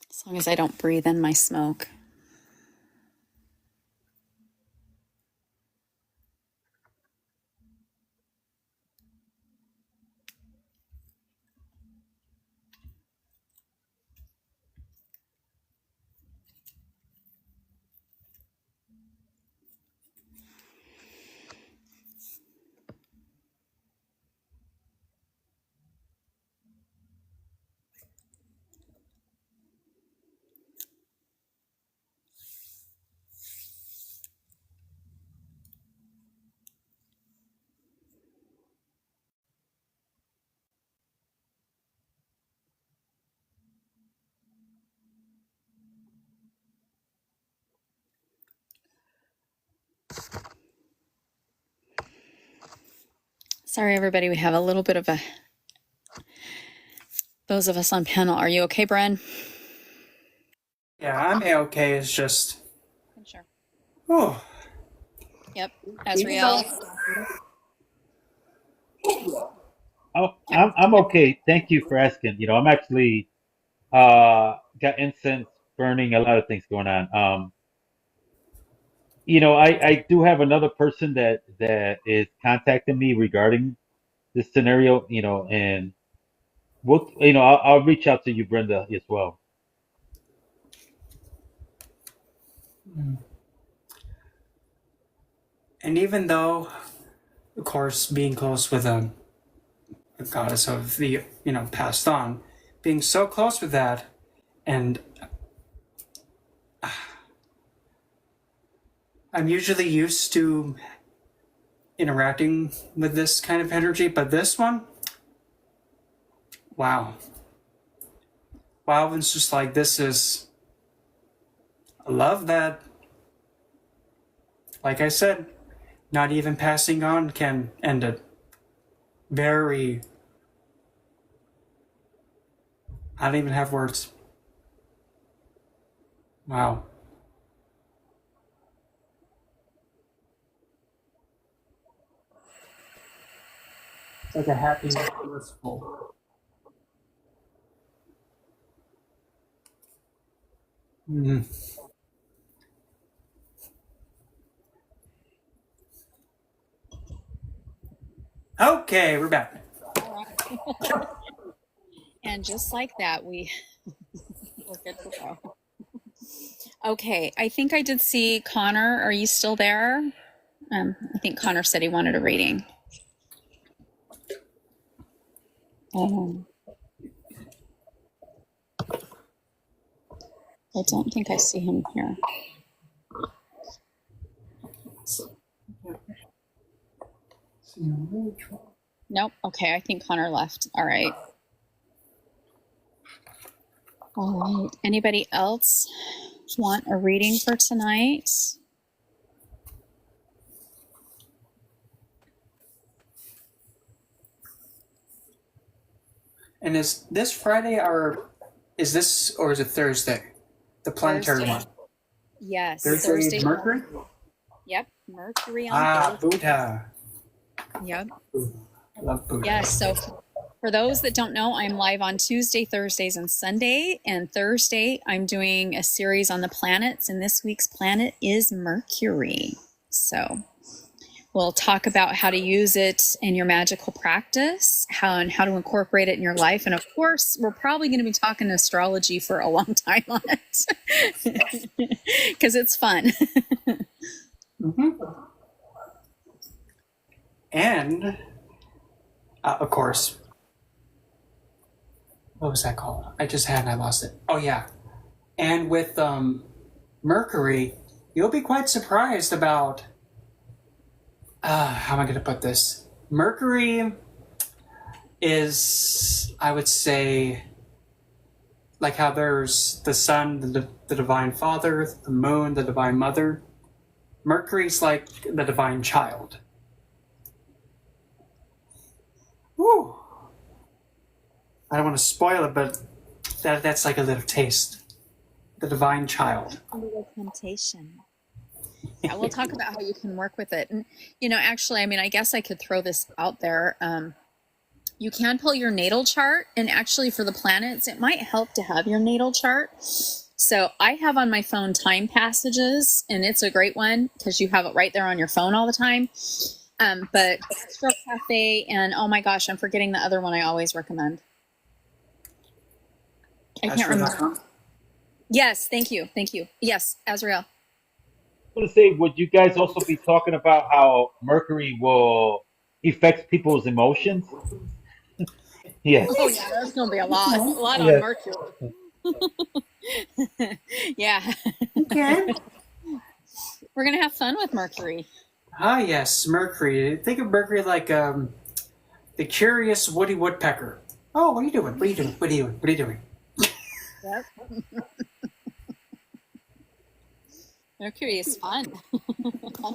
As long as I don't breathe in my smoke. Sorry, everybody. We have a little bit of those of us on panel. Are you okay, Bren? Yeah, I'm okay. It's just. Sure. Oh. Yep. Azriel. Oh, I'm okay. Thank you for asking. I'm actually got incense burning, a lot of things going on. I do have another person that is contacting me regarding this scenario, and I'll reach out to you, Brenda, as well. And even though, of course, being close with the goddess of the, passed on, being so close with that, and I'm usually used to interacting with this kind of energy, but this one, wow. Wow, it's just like, I love that, like I said, not even passing on can end it. I don't even have words. Wow. It's like a happy, blissful. Mm. Okay, we're back. And just like that, We're good to go. Okay, I think I did see Connor. Are you still there? I think Connor said he wanted a reading. I don't think I see him here. Nope. Okay, I think Connor left. All right. All right. Anybody else want a reading for tonight? And is this Friday or is it Thursday? The planetary Thursday. one. Yes. Thursday is Mercury? Yep. Mercury on Thursday. Buddha. Yep. I love Buddha. Yes. So for those that don't know, I'm live on Tuesday, Thursdays, and Sunday. And Thursday, I'm doing a series on the planets. And this week's planet is Mercury. So we'll talk about how to use it in your magical practice, how to incorporate it in your life. And of course, we're probably going to be talking astrology for a long time on it because it's fun. Mm-hmm. And, of course, what was that called? I just had and I lost it. Oh, yeah. And with Mercury, you'll be quite surprised about how am I going to put this? Mercury is, I would say, like how there's the sun, the divine father, the moon, the divine mother. Mercury's like the divine child. Woo! I don't want to spoil it, but that's like a little taste. The divine child. A little temptation. Yeah, we'll talk about how you can work with it. And, actually, I guess I could throw this out there. You can pull your natal chart, and actually for the planets, it might help to have your natal chart. So I have on my phone Time Passages, and it's a great one because you have it right there on your phone all the time. But Astro Cafe, and oh my gosh, I'm forgetting the other one I always recommend. I can't remember. Yes, thank you. Yes, Azrael. I was going to say, would you guys also be talking about how Mercury will affect people's emotions? Yes. Oh yeah, there's going to be a lot on Mercury. Yeah. Okay. We're going to have fun with Mercury. Ah, yes, Mercury. Think of Mercury like the curious Woody Woodpecker. Oh, what are you doing? What are you doing? What are you doing? What are you doing? Yep. Mercury is fun.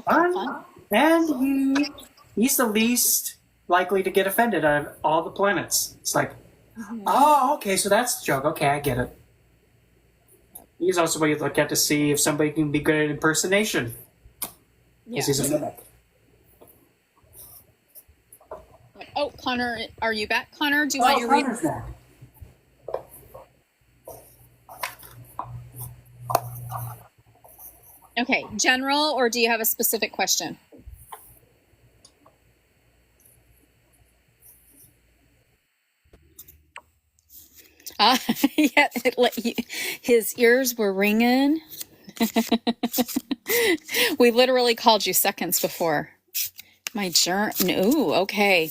Fun. And he's the least likely to get offended out of all the planets. It's like, oh, okay, so that's the joke. Okay, I get it. He's also what you look at to see if somebody can be good at impersonation. Yeah. He's a mimic. Oh, Connor, are you back? Connor, do you want your reading? Back. Okay, general, or do you have a specific question? Yeah, his ears were ringing. We literally called you seconds before. My journal. Ooh, okay.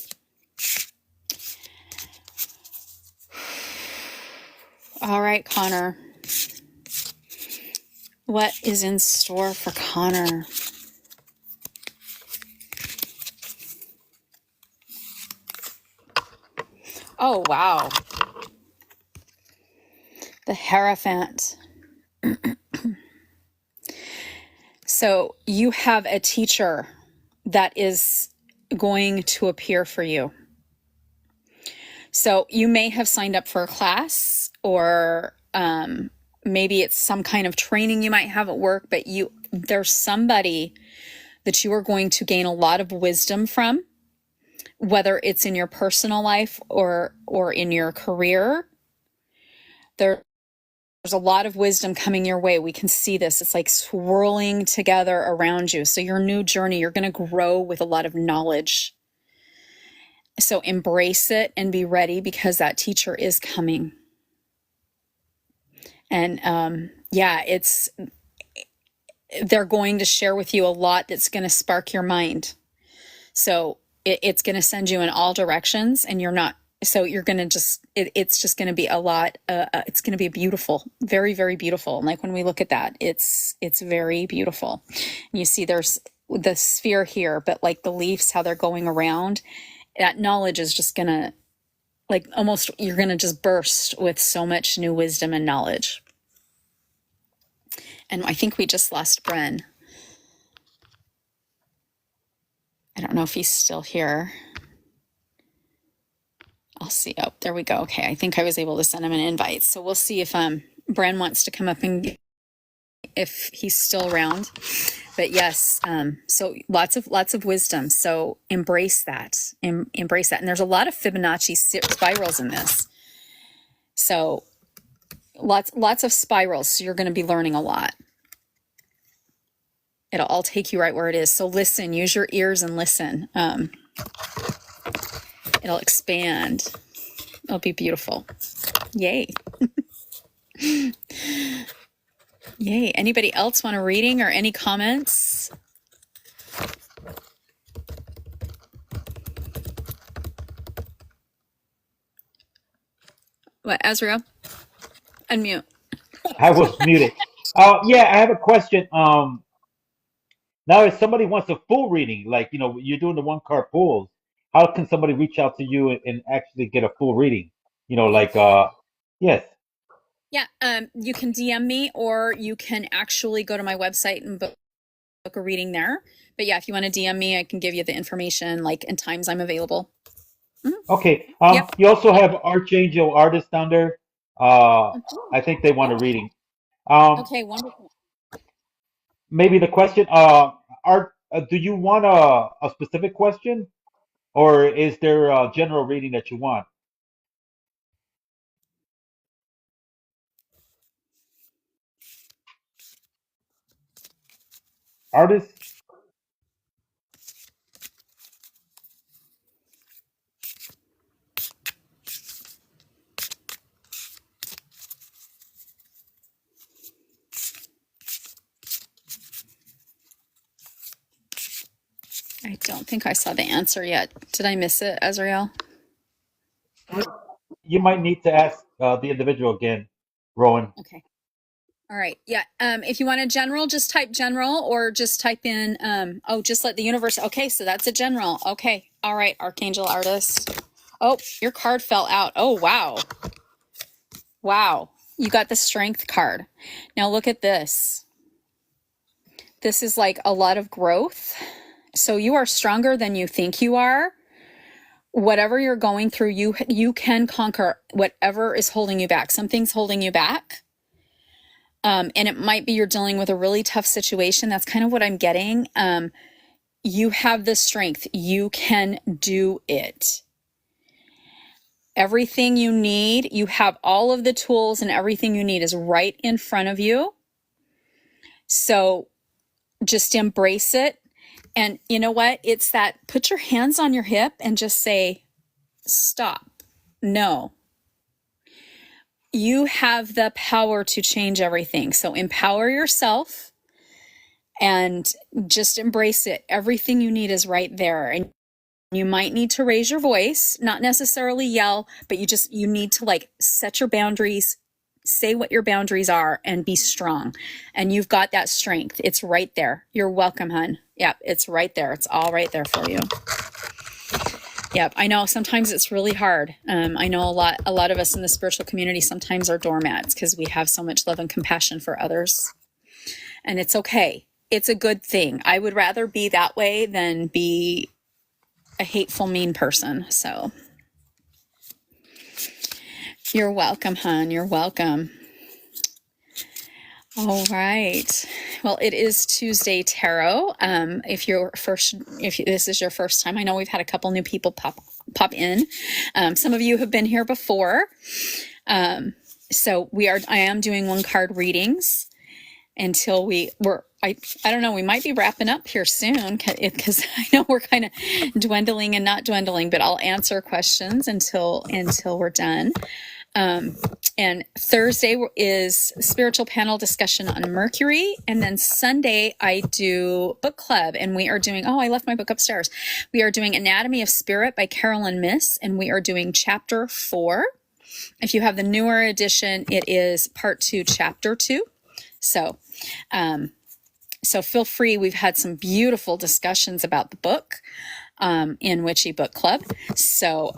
All right, Connor. What is in store for Connor? Oh, wow. The Hierophant. So you have a teacher that is going to appear for you. So you may have signed up for a class, or maybe it's some kind of training you might have at work, but there's somebody that you are going to gain a lot of wisdom from, whether it's in your personal life or in your career. There's a lot of wisdom coming your way. We can see this. It's like swirling together around you. So your new journey, you're going to grow with a lot of knowledge. So embrace it and be ready, because that teacher is coming. And yeah, they're going to share with you a lot that's going to spark your mind. So it's going to send you in all directions, and you're going to it's just going to be a lot. It's going to be beautiful, very, very beautiful. And like when we look at that, it's very beautiful. And you see there's the sphere here, but like the leaves, how they're going around, that knowledge is just going to you're going to just burst with so much new wisdom and knowledge. And I think we just lost Bren. I don't know if he's still here. I'll see. Oh, there we go. Okay. I think I was able to send him an invite. So we'll see if Bren wants to come up and if he's still around. But yes, so lots of wisdom. So embrace that. Embrace that. And there's a lot of Fibonacci spirals in this. So lots of spirals. So you're going to be learning a lot. It'll all take you right where it is. So listen, use your ears and listen. It'll expand. It'll be beautiful. Yay. Yay. Anybody else want a reading or any comments? What, Azrael? Unmute. I was muted. Yeah, I have a question. Now, if somebody wants a full reading, like, you're doing the one card pulls, how can somebody reach out to you and actually get a full reading? Yes. Yeah, you can DM me, or you can actually go to my website and book a reading there. But yeah, if you want to DM me, I can give you the information, and times I'm available. Mm-hmm. Okay. Yep. You also have Archangel Artist down there. I think they want a reading. Okay, wonderful. Maybe the question, do you want a specific question, or is there a general reading that you want? Artist? I don't think I saw the answer yet. Did I miss it, Azrael? You might need to ask the individual again, Rowan. Okay. All right. Yeah. If you want a general, just type general, or just type in, just let the universe. Okay. So that's a general. Okay. All right. Archangel Artist. Oh, your card fell out. Oh, wow. Wow. You got the Strength card. Now look at this. This is like a lot of growth. So you are stronger than you think you are. Whatever you're going through, you can conquer whatever is holding you back. Something's holding you back. And it might be you're dealing with a really tough situation. That's kind of what I'm getting. You have the strength. You can do it. Everything you need, you have all of the tools, and everything you need is right in front of you. So just embrace it. And you know what? It's that, put your hands on your hip and just say, stop. No. You have the power to change everything. So empower yourself and just embrace it. Everything you need is right there. And you might need to raise your voice, not necessarily yell, but you need to set your boundaries, say what your boundaries are, and be strong. And you've got that strength. It's right there. You're welcome, hun. Yep, it's right there. It's all right there for you. Yep, I know sometimes it's really hard. I know a lot of us in the spiritual community sometimes are doormats because we have so much love and compassion for others. And it's okay. It's a good thing. I would rather be that way than be a hateful, mean person. So you're welcome, hon. You're welcome. All right. Well, it is Tuesday Tarot. If this is your first time, I know we've had a couple new people pop in. Some of you have been here before. So I am doing one card readings until I don't know, we might be wrapping up here soon because I know we're kind of dwindling and not dwindling, but I'll answer questions until we're done. And Thursday is spiritual panel discussion on Mercury. And then Sunday, I do book club. And we are doing, I left my book upstairs. We are doing Anatomy of Spirit by Carolyn Miss. And we are doing chapter 4. If you have the newer edition, it is part 2, chapter 2. So feel free. We've had some beautiful discussions about the book in Witchy Book Club. So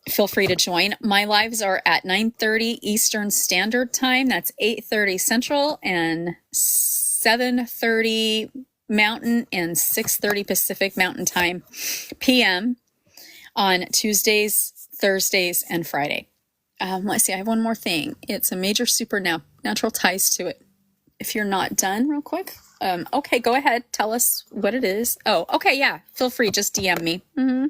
feel free to join. My lives are at 9:30 Eastern Standard Time. That's 8:30 Central and 7:30 Mountain and 6:30 Pacific Mountain Time PM on Tuesdays, Thursdays, and Friday. Let's see. I have one more thing. It's a major supernatural ties to it. If you're not done, real quick. Okay, go ahead. Tell us what it is. Oh, okay. Yeah. Feel free. Just DM me. Mm-hmm.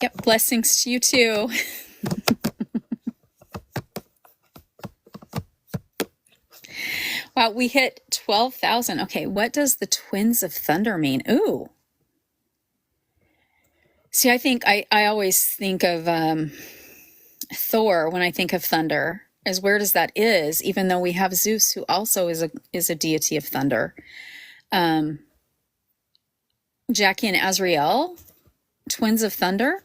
Yep. Blessings to you too. Wow. We hit 12,000. Okay. What does the Twins of Thunder mean? Ooh. See, I think I always think of Thor when I think of thunder, as weird as that is, even though we have Zeus, who also is a deity of thunder. Jackie and Azrael, twins of thunder.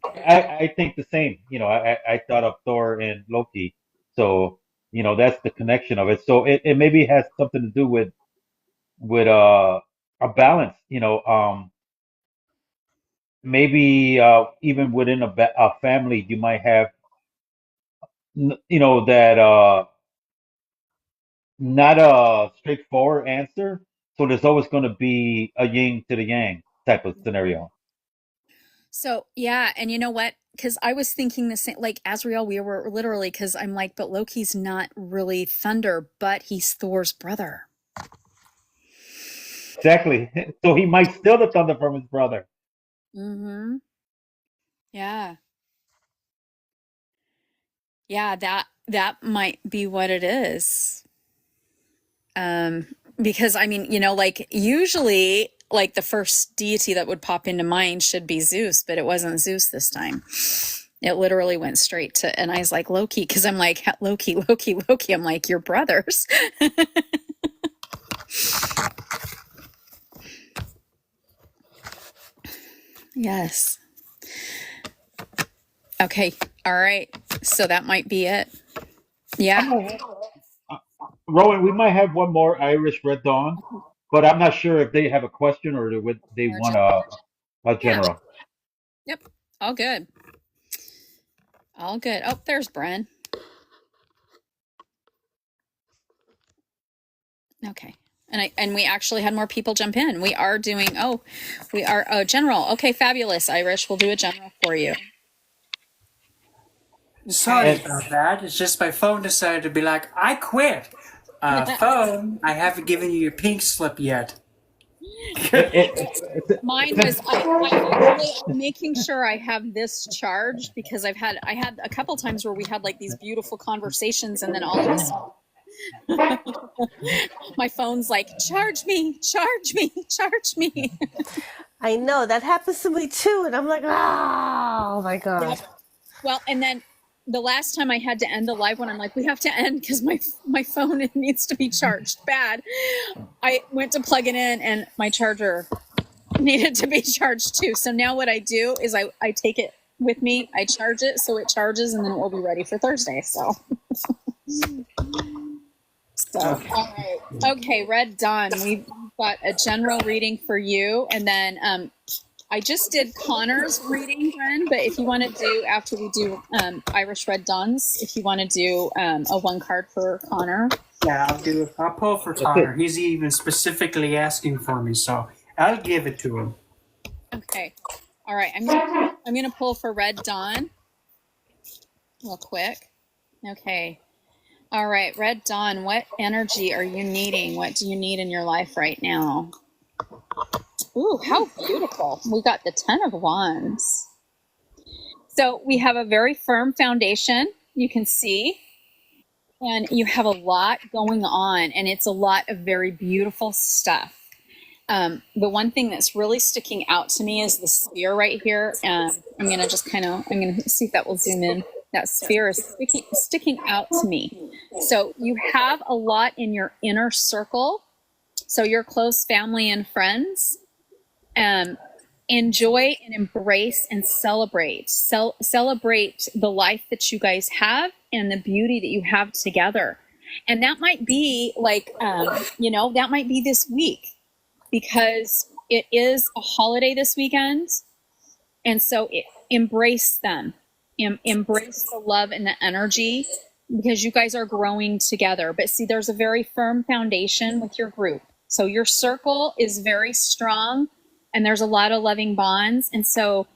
I think the same. I thought of Thor and Loki. So, that's the connection of it. So it maybe has something to do with a balance, maybe even within a family, you might have, that not a straightforward answer. So there's always going to be a yin to the yang type of scenario. So, yeah. And you know what? Because I was thinking the same, like Azrael, we were literally, because I'm like, but Loki's not really thunder, but he's Thor's brother. Exactly. So he might steal the thunder from his brother. Mm-hmm. Yeah. Yeah, that might be what it is. Because I mean, like usually like the first deity that would pop into mind should be Zeus, but it wasn't Zeus this time. It literally went straight to, and I was like, Loki, because I'm like, Loki. I'm like, you're brothers. Yes. Okay. All right. So that might be it. Yeah. Rowan, we might have one more Irish Red Dawn, but I'm not sure if they have a question or they want a general. Yeah. Yep. All good. All good. Oh, there's Bren. Okay. And we actually had more people jump in. We are doing, general. Okay, fabulous, Irish. We'll do a general for you. Sorry about that. It's just my phone decided to be like, I quit. Phone, I haven't given you your pink slip yet. Mine was I'm making sure I have this charged, because I had a couple times where we had like these beautiful conversations, and then all of a sudden my phone's like, charge me. I know that happens to me too, and I'm like, oh my god. Yeah. Well, and then the last time I had to end the live one, I'm like, we have to end because my phone needs to be charged bad. I went to plug it in and my charger needed to be charged too. So now what I do is I take it with me, I charge it so it charges, and then it will be ready for Thursday. So, all right. Okay, Red Dawn, we've got a general reading for you, and then I just did Connor's reading, Bren, but if you want to do, after we do Irish Red Dawns, if you want to do a one card for Connor. Yeah, I'll pull for Connor. He's even specifically asking for me, so I'll give it to him. Okay. All right. I'm gonna pull for Red Dawn real quick. Okay. All right, Red Dawn, what energy are you needing? What do you need in your life right now? Ooh, how beautiful. We got the 10 of Wands. So we have a very firm foundation, you can see, and you have a lot going on, and it's a lot of very beautiful stuff. The one thing that's really sticking out to me is the sphere right here. I'm going to just I'm going to see if that will zoom in. That sphere is sticking out to me. So you have a lot in your inner circle. So your close family and friends. Enjoy and embrace and celebrate. Celebrate the life that you guys have and the beauty that you have together. And that might be like, that might be this week, because it is a holiday this weekend. And so embrace them. Embrace the love and the energy, because you guys are growing together. But see, there's a very firm foundation with your group. So your circle is very strong, and there's a lot of loving bonds. And so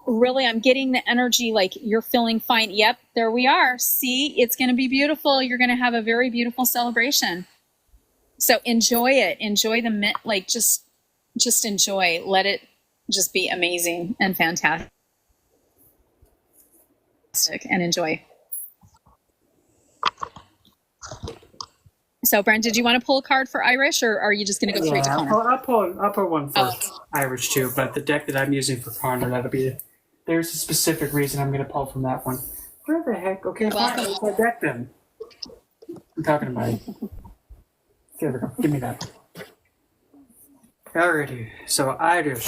really, I'm getting the energy like you're feeling fine. Yep, there we are. See, it's going to be beautiful. You're going to have a very beautiful celebration. So enjoy it. Enjoy just enjoy. Let it just be amazing and fantastic. And enjoy. So, Brent, did you want to pull a card for Irish, or are you just going to go straight to Connor? I'll pull one for Irish too, but the deck that I'm using for Connor, there's a specific reason I'm going to pull from that one. Where the heck? Okay, fine. What's my deck then? I'm talking about it. Here we go. Give me that. Alrighty. So Irish.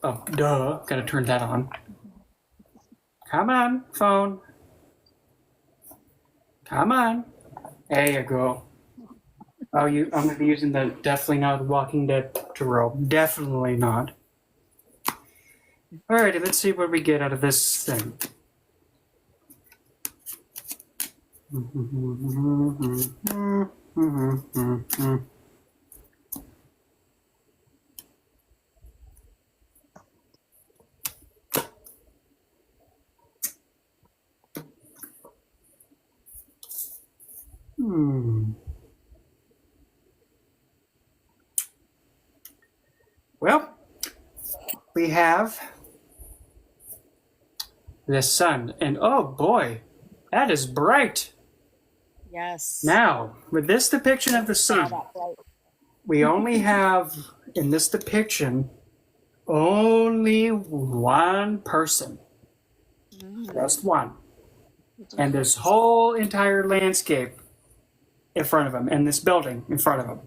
Oh, duh. Gotta turn that on. Come on, phone. Come on. There you go. Oh, I'm going to be using the definitely not Walking Dead tarot. Definitely not. Alrighty, let's see what we get out of this thing. Well, we have the sun, and oh boy, that is bright. Yes. Now, with this depiction of the sun, we only have, in this depiction, only one person. Just one. And this whole entire landscape in front of him, and this building in front of him.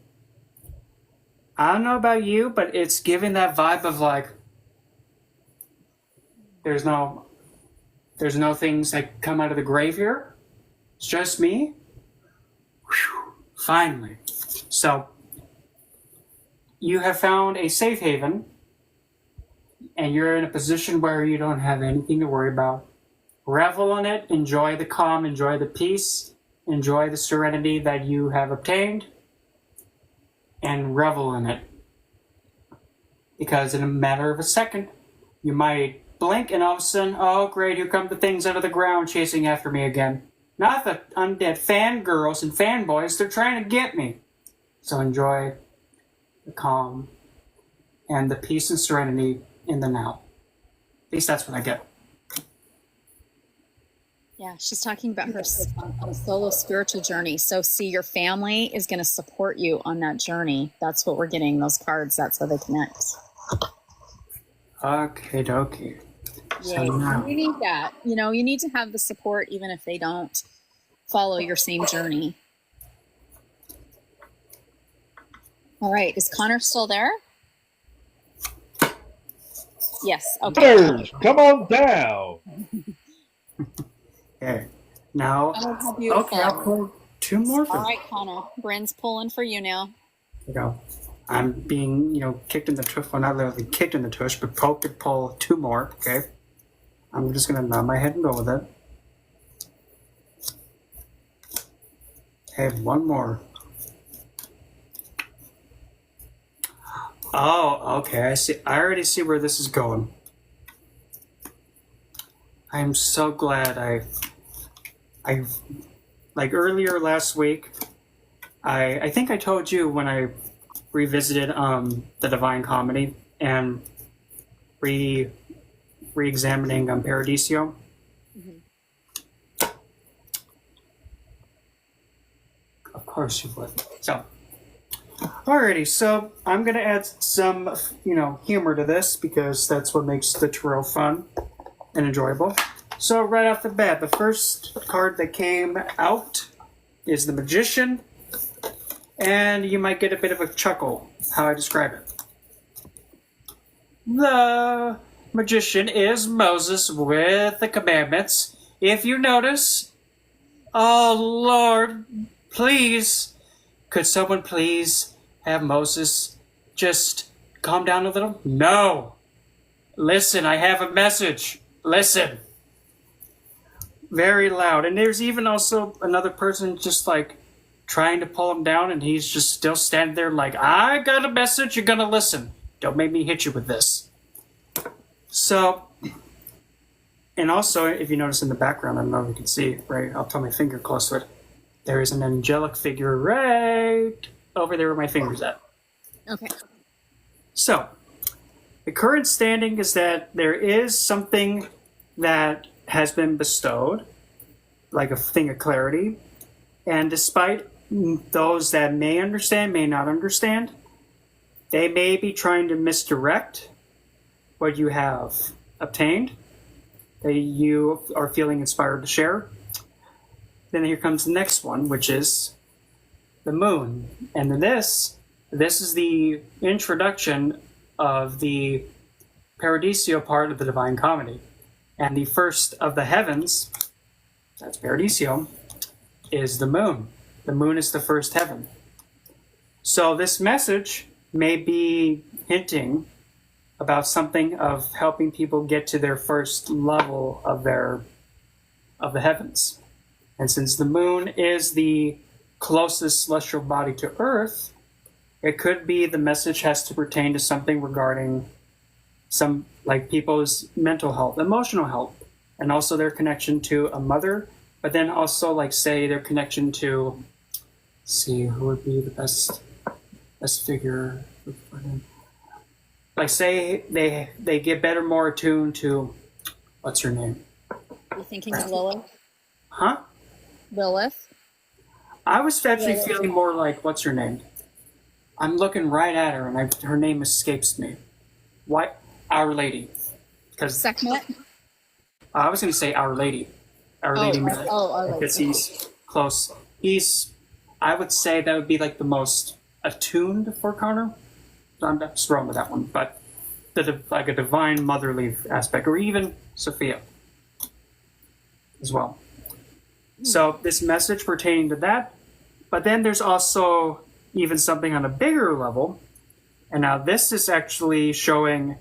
I don't know about you, but it's giving that vibe of like, there's no things that come out of the grave here. It's just me. Whew, finally. So, you have found a safe haven, and you're in a position where you don't have anything to worry about. Revel in it, enjoy the calm, enjoy the peace, enjoy the serenity that you have obtained, and revel in it. Because in a matter of a second, you might blink and all of a sudden, oh great, here come the things out of the ground chasing after me again. Not the undead fangirls and fanboys, they're trying to get me. So enjoy the calm and the peace and serenity in the now. At least that's what I get. Yeah, she's talking about her solo spiritual journey. So see, your family is going to support you on that journey. That's what we're getting, those cards. That's how they connect. Okay, dokie. Yeah, you need that. You need to have the support even if they don't follow your same journey. All right, is Connor still there? Yes, okay. Come on down. Okay, now, okay, I'll pull two more for All right, Connor. Bryn's pulling for you now. you go. I'm being, kicked in the tush. Well, not literally kicked in the tush, but poked to pull two more, okay? I'm just going to nod my head and go with it. Okay, one more. Oh, okay, I already see where this is going. I'm so glad I like earlier last week, I think I told you when I revisited the Divine Comedy and re-examining Paradiso. Mm-hmm. Of course you would. So, Alrighty, so I'm going to add some, humor to this because that's what makes the tarot fun and enjoyable. So right off the bat, the first card that came out is the Magician, and you might get a bit of a chuckle how I describe it. The Magician is Moses with the commandments. If you notice, oh Lord, please, could someone please have Moses just calm down a little? No. Listen, I have a message. Listen. Very loud. And there's even also another person just like trying to pull him down, and he's just still standing there like, I got a message, you're gonna listen. Don't make me hit you with this. So, and also, if you notice in the background, I don't know if you can see, right? I'll put my finger close to it. There is an angelic figure right over there where my finger's at. Okay. So, the current standing is that there is something that has been bestowed, like a thing of clarity, and despite those that may understand, may not understand, they may be trying to misdirect what you have obtained, that you are feeling inspired to share. Then here comes the next one, which is the moon. And then this is the introduction of the Paradiso part of the Divine Comedy. And the first of the heavens, that's Paradiso, is the moon. The moon is the first heaven. So this message may be hinting about something of helping people get to their first level of the heavens. And since the moon is the closest celestial body to Earth, it could be the message has to pertain to something regarding some, like, people's mental health, emotional health, and also their connection to a mother, but then also, like, say, their connection to, see, who would be the best figure for them? Like, say they get better, more attuned to, what's her name? You thinking of Lilith? Huh? Lilith? I was actually feeling more like, what's her name? I'm looking right at her, and her name escapes me. Why? Our Lady. Sekhmet? I was going to say Our Lady. Our Lady. Our Lady. Because he's close. I would say that would be like the most attuned for Connor. I'm just wrong with that one, but like a divine motherly aspect, or even Sophia as well. So this message pertaining to that, but then there's also even something on a bigger level, and now this is actually showing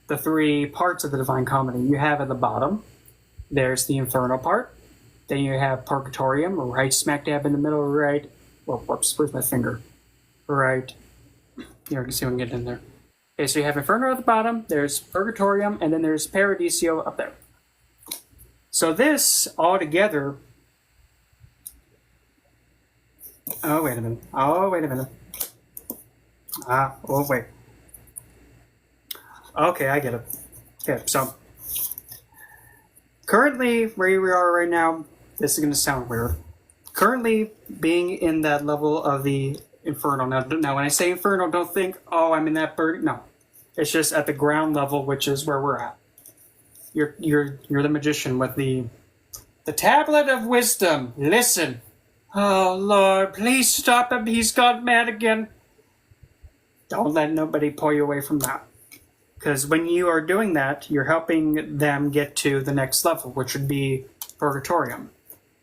the three parts of the Divine Comedy. You have at the bottom, there's the Inferno part, then you have Purgatorium, right smack dab in the middle, right, well, whoops, where's my finger? Right, you can see when I get in there. Okay, so you have Inferno at the bottom, there's Purgatorium, and then there's Paradiso up there. So this, all together, oh, wait a minute. Wait. Okay, I get it. Okay, so currently, where we are right now, this is going to sound weird. Currently, being in that level of the Inferno. Now, when I say Inferno, don't think, oh, I'm in that bird. No, it's just at the ground level, which is where we're at. You're the magician with the tablet of wisdom. Listen. Oh, Lord, please stop him. He's got mad again. Don't let nobody pull you away from that. Because when you are doing that, you're helping them get to the next level, which would be Purgatorium,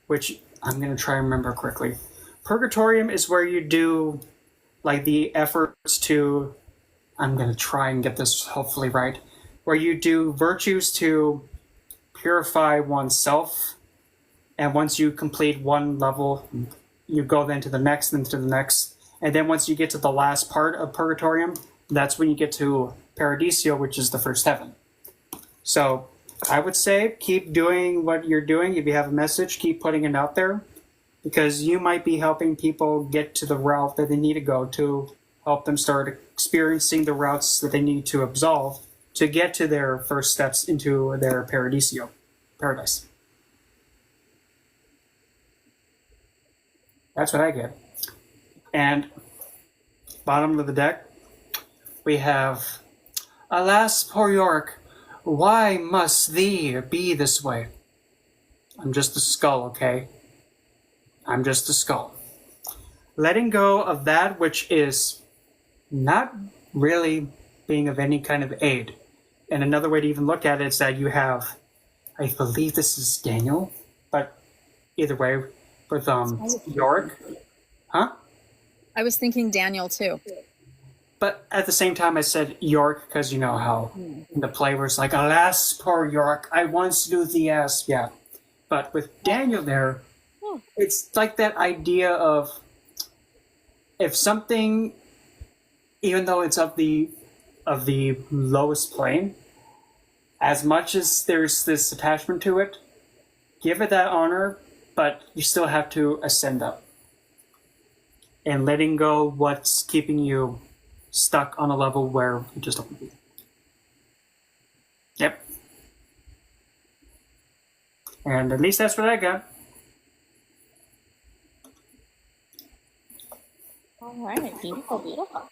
which I'm going to try and remember quickly. Purgatorium is where you do, like, the efforts to, I'm going to try and get this hopefully right, where you do virtues to purify oneself. And once you complete one level, you go then to the next, then to the next. And then once you get to the last part of Purgatorium, that's when you get to Paradiso, which is the first heaven. So I would say keep doing what you're doing. If you have a message, keep putting it out there. Because you might be helping people get to the route that they need to go to, help them start experiencing the routes that they need to absolve to get to their first steps into their paradise. That's what I get. And bottom of the deck, we have, alas, poor York, why must thee be this way? I'm just a skull, okay? I'm just a skull. Letting go of that which is not really being of any kind of aid. And another way to even look at it is that you have, I believe this is Daniel, but either way, with York. Huh? I was thinking Daniel too. But at the same time, I said York because you know how in the play where it's like, alas, poor York, I once knew thee as, yeah. But with Daniel there, it's like that idea of if something, even though it's of the lowest plane, as much as there's this attachment to it, give it that honor, but you still have to ascend up. And letting go what's keeping you stuck on a level where you just don't want to be. Yep. And at least that's what I got. All right, beautiful, beautiful.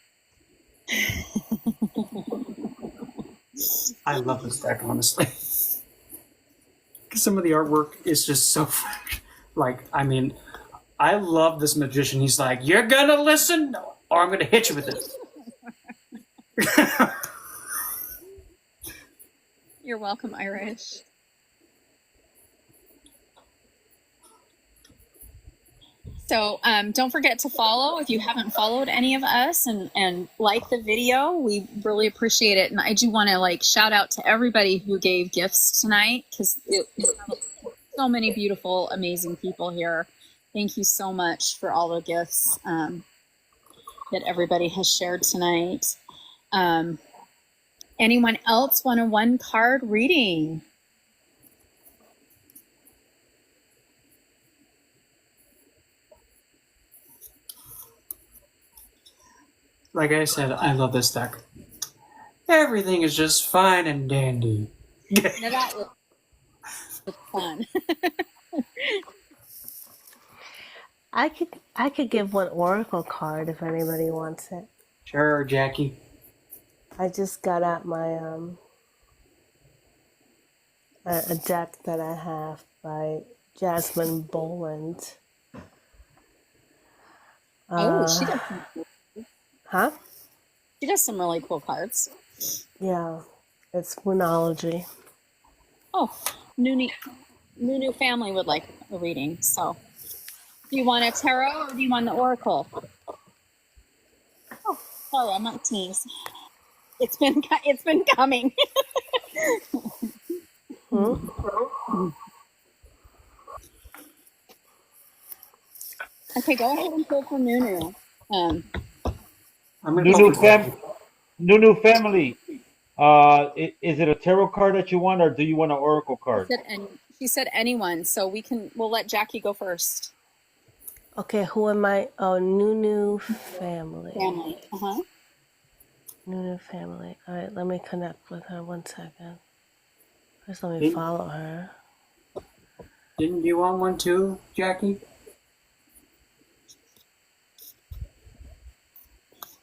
I love this deck, honestly. Because some of the artwork is just so like, I mean, I love this magician. He's like, you're gonna listen or I'm gonna hit you with it. You're welcome, Irish. So don't forget to follow if you haven't followed any of us, and like the video. We really appreciate it. And I do want to shout out to everybody who gave gifts tonight, because so many beautiful, amazing people here. Thank you so much for all the gifts that everybody has shared tonight. Anyone else want a one card reading? Like I said, I love this deck. Everything is just fine and dandy. Now that was fun. I could give one oracle card if anybody wants it. Sure, Jackie. I just got out my a deck that I have by Jasmine Boland. She does. Huh? She does some really cool cards. Yeah, it's Moonology. Oh, Nunu family would like a reading. So, do you want a tarot or do you want the oracle? Oh, sorry, I'm not tease. It's been coming. Okay, go ahead and pull for Nunu. Nunu family. Is it a tarot card that you want, or do you want an oracle card? She said anyone, so we'll let Jackie go first. Okay, who am I? Oh, Nunu family. Nunu family. All right, let me connect with her 1 second. First, let me follow her. Didn't you want one too, Jackie?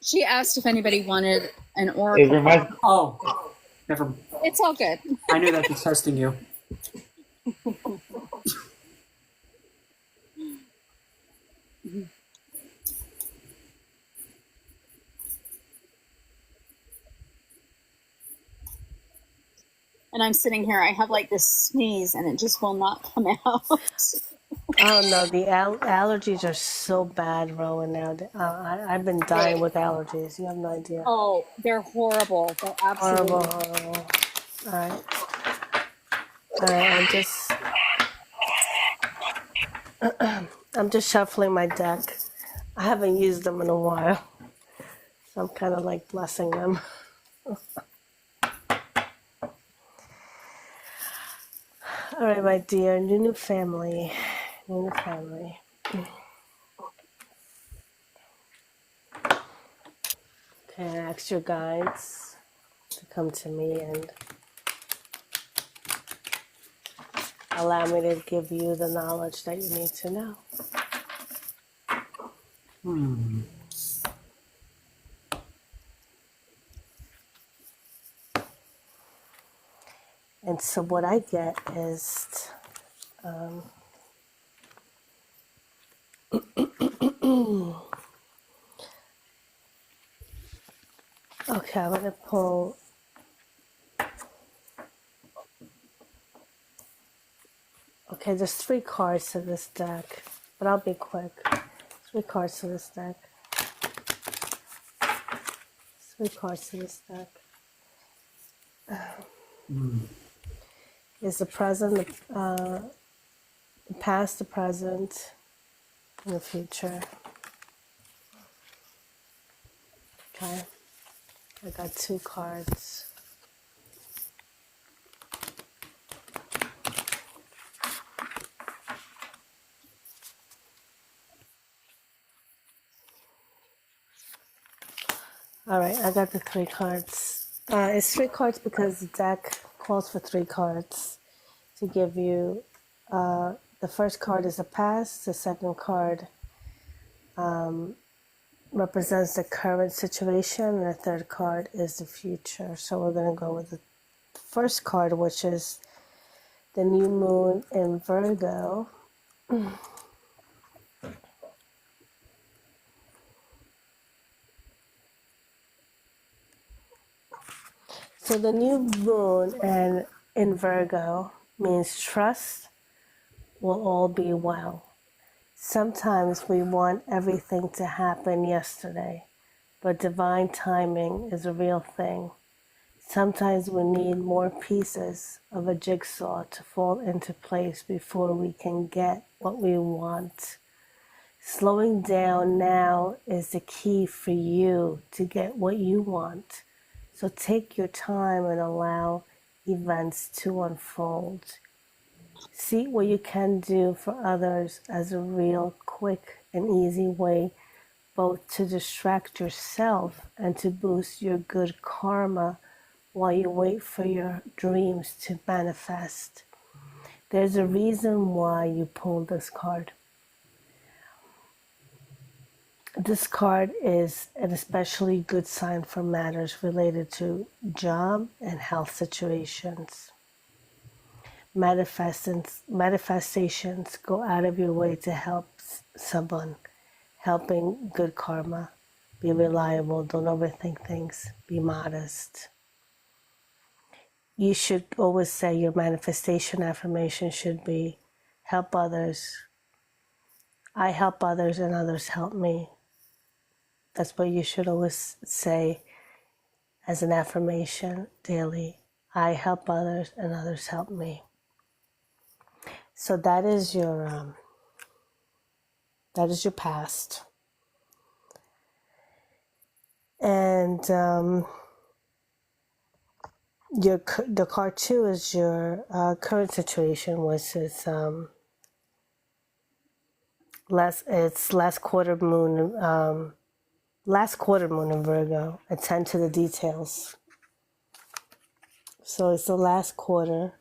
She asked if anybody wanted an oracle. Oh, never. It's all good. I knew that was testing you. And I'm sitting here. I have this sneeze, and it just will not come out. Oh no, the allergies are so bad, Rowan. Now I've been dying with allergies. You have no idea. Oh, they're horrible. They're absolutely horrible. All right. I'm just shuffling my deck. I haven't used them in a while, so I'm kind of blessing them. All right, my dear Nunu family. Nunu family. Okay, I asked your guides to come to me and allow me to give you the knowledge that you need to know. And so what I get is, okay, I'm going to pull, okay, there's 3 cards to this deck, but I'll be quick. 3 cards to this deck. 3 cards to this deck. Is the present, the past, the present, and the future. Okay, I got 2 cards. All right, I got the 3 cards. It's 3 cards because the deck calls for 3 cards to give you. The first card is the past. The second card represents the current situation. And the third card is the future. So we're going to go with the first card, which is the new moon in Virgo. So the new moon and in Virgo means trust will all be well. Sometimes we want everything to happen yesterday, but divine timing is a real thing. Sometimes we need more pieces of a jigsaw to fall into place before we can get what we want. Slowing down now is the key for you to get what you want. So take your time and allow events to unfold. See what you can do for others as a real quick and easy way both to distract yourself and to boost your good karma while you wait for your dreams to manifest. There's a reason why you pulled this card. This card is an especially good sign for matters related to job and health situations. Manifestations go out of your way to help someone. Helping good karma. Be reliable. Don't overthink things. Be modest. You should always say your manifestation affirmation should be help others. I help others and others help me. That's what you should always say as an affirmation daily. I help others and others help me. So that is your past. And the card 2 is your current situation, which is last quarter moon in Virgo. Attend to the details. So it's the last quarter.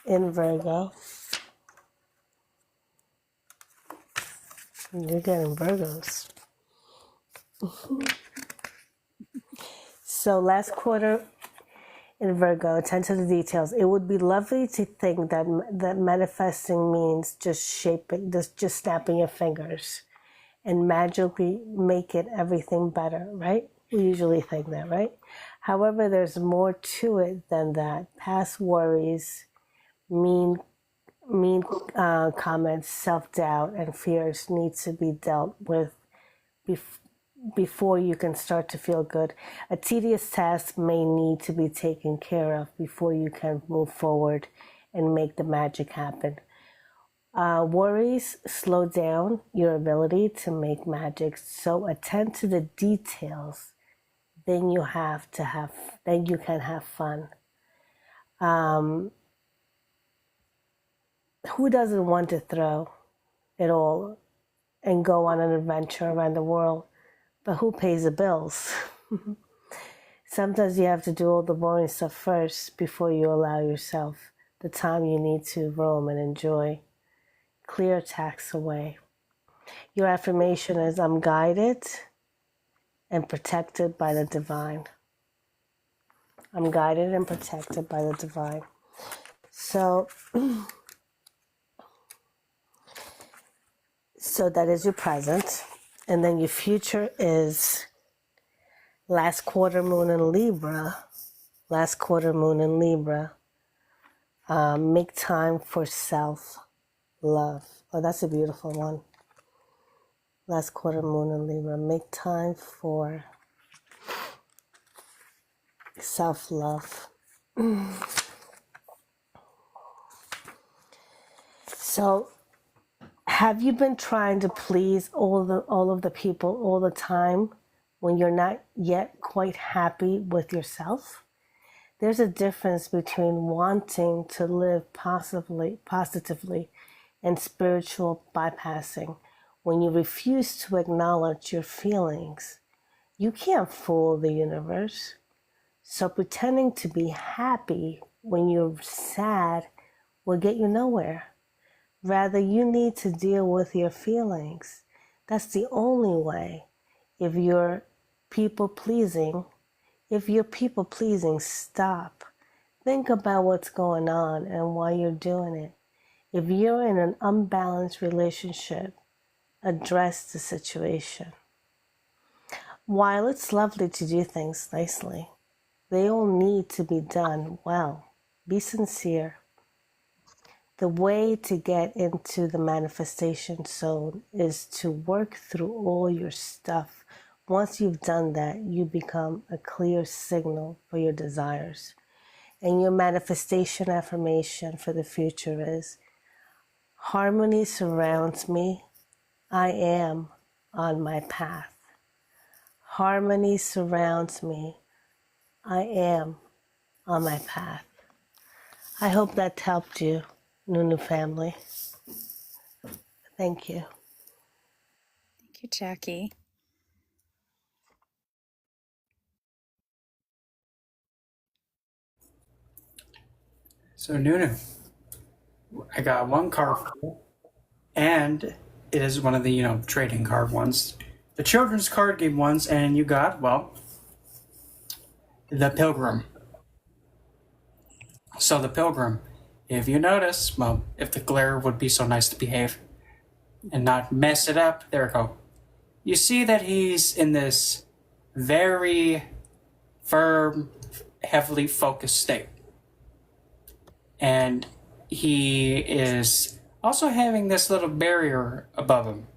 In Virgo. You're getting Virgos. So last quarter in Virgo, attend to the details. It would be lovely to think that manifesting means just snapping your fingers and magically make it everything better, right? We usually think that, right? However, there's more to it than that. Past worries, mean comments, self-doubt, and fears need to be dealt with before you can start to feel good. A tedious task may need to be taken care of before you can move forward and make the magic happen. Worries slow down your ability to make magic, so attend to the details. Then you can have fun. Who doesn't want to throw it all and go on an adventure around the world? But who pays the bills? Sometimes you have to do all the boring stuff first before you allow yourself the time you need to roam and enjoy. Clear attacks away. Your affirmation is, I'm guided and protected by the divine. I'm guided and protected by the divine. So that is your present. And then your future is last quarter moon in Libra. Last quarter moon in Libra. Make time for self-love. Oh, that's a beautiful one. Last quarter moon in Libra. Make time for self-love. So have you been trying to please all of the people all the time when you're not yet quite happy with yourself? There's a difference between wanting to live positively and spiritual bypassing. When you refuse to acknowledge your feelings, you can't fool the universe. So pretending to be happy when you're sad will get you nowhere. Rather, you need to deal with your feelings. That's the only way. If you're people pleasing, stop. Think about what's going on and why you're doing it. If you're in an unbalanced relationship, address the situation. While it's lovely to do things nicely, they all need to be done well. Be sincere. The way to get into the manifestation zone is to work through all your stuff. Once you've done that, you become a clear signal for your desires. And your manifestation affirmation for the future is, harmony surrounds me. I am on my path. Harmony surrounds me. I am on my path. I hope that helped you, Nunu family. Thank you. Thank you, Jackie. So Nunu, I got one card, and it is one of the trading card ones, the children's card game ones, and you got the Pilgrim. So the Pilgrim, if you notice, if the glare would be so nice to behave and not mess it up, there we go. You see that he's in this very firm, heavily focused state. And he is also having this little barrier above him.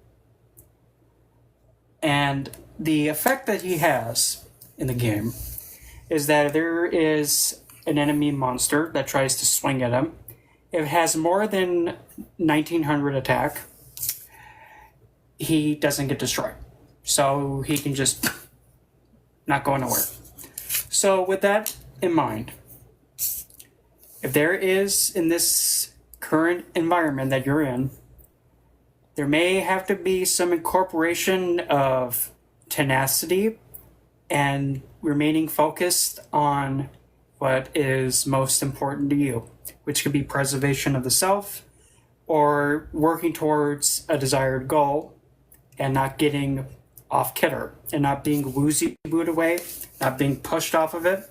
And the effect that he has in the game is that there is an enemy monster that tries to swing at him. If it has more than 1900 attack, he doesn't get destroyed. So he can just not go nowhere. So with that in mind, if there is, in this current environment that you're in, there may have to be some incorporation of tenacity and remaining focused on what is most important to you, which could be preservation of the self or working towards a desired goal and not getting off kilter and not being woozy-booed away, not being pushed off of it.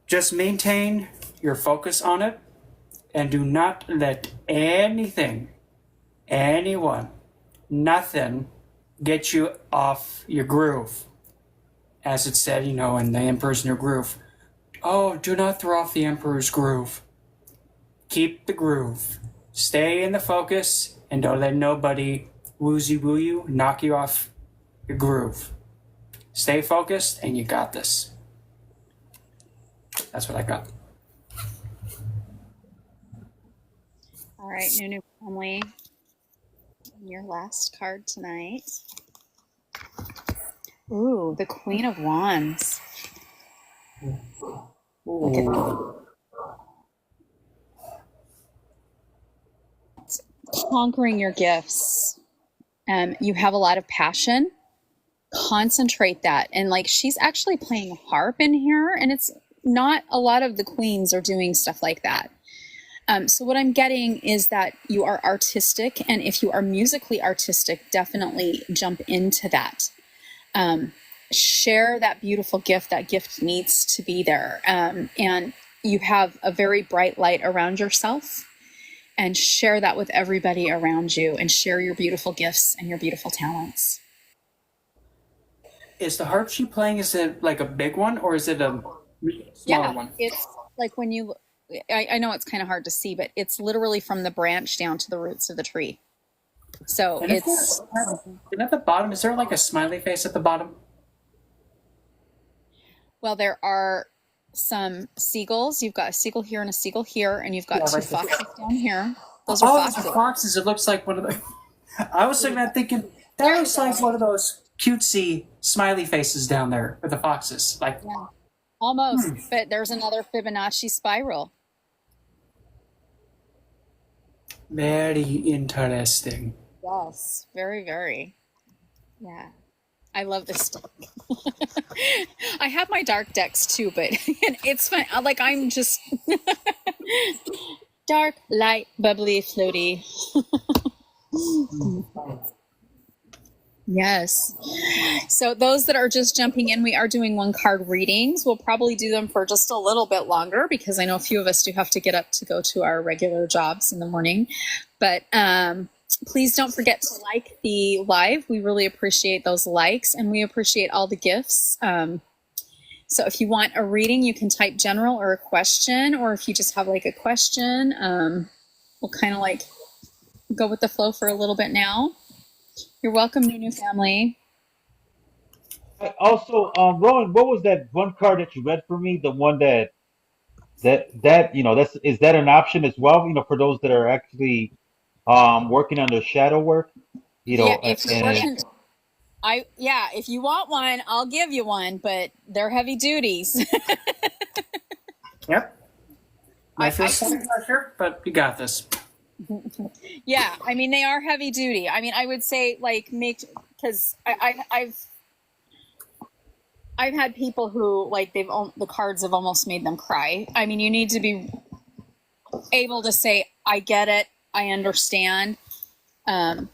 Just maintain your focus on it and do not let anything, anyone, nothing get you off your groove. As it said, in the Emperor's New Groove. Oh, do not throw off the Emperor's groove. Keep the groove. Stay in the focus and don't let nobody woozy-woo you, knock you off your groove. Stay focused and you got this. That's what I got. All right, Nunu family, your last card tonight. Ooh, the Queen of Wands. Look at that. Conquering your gifts. You have a lot of passion. Concentrate that. And she's actually playing a harp in here, and it's not a lot of the queens are doing stuff like that. So what I'm getting is that you are artistic, and if you are musically artistic, definitely jump into that. share that beautiful gift. That gift needs to be there. And you have a very bright light around yourself, and share that with everybody around you, and share your beautiful gifts and your beautiful talents. Is the harp she playing, is it like a big one or is it a smaller one? It's like when you, I know it's kind of hard to see, but it's literally from the branch down to the roots of the tree. So And it's... and at the bottom, is there like a smiley face at the bottom? Well, there are some seagulls. You've got a seagull here and a seagull here, and you've got two foxes down here. Those are foxes. Those are foxes. It looks like one of the... I was sitting there thinking, that looks like one of those cutesy smiley faces down there with the foxes. Like, yeah, almost. But there's another Fibonacci spiral. very interesting. Yes, very, very. Yeah. I love this deck. I have my dark decks too, but it's fun. Like, I'm just dark, light, bubbly, floaty. Yes. So those that are just jumping in, we are doing 1-card readings. We'll probably do them for just a little bit longer because I know a few of us do have to get up to go to our regular jobs in the morning. But please don't forget to like the live. We really appreciate those likes, and we appreciate all the gifts. So if you want a reading, you can type general or a question, or if you just have like a question, we'll kind of like go with the flow for a little bit now. You're welcome, new family. Also, Rowan, what was that one card that you read for me? The one that you know, is that an option as well? You know, for those that are actually working on their shadow work. You know, yeah, if you're working, if you want one, I'll give you one, but they're heavy duties. Yep. I feel some pressure, but you got this. Yeah, I mean, they are heavy duty. I mean, I would say like because I've had people who like the cards have almost made them cry. I mean, you need to be able to say, I get it, I understand. And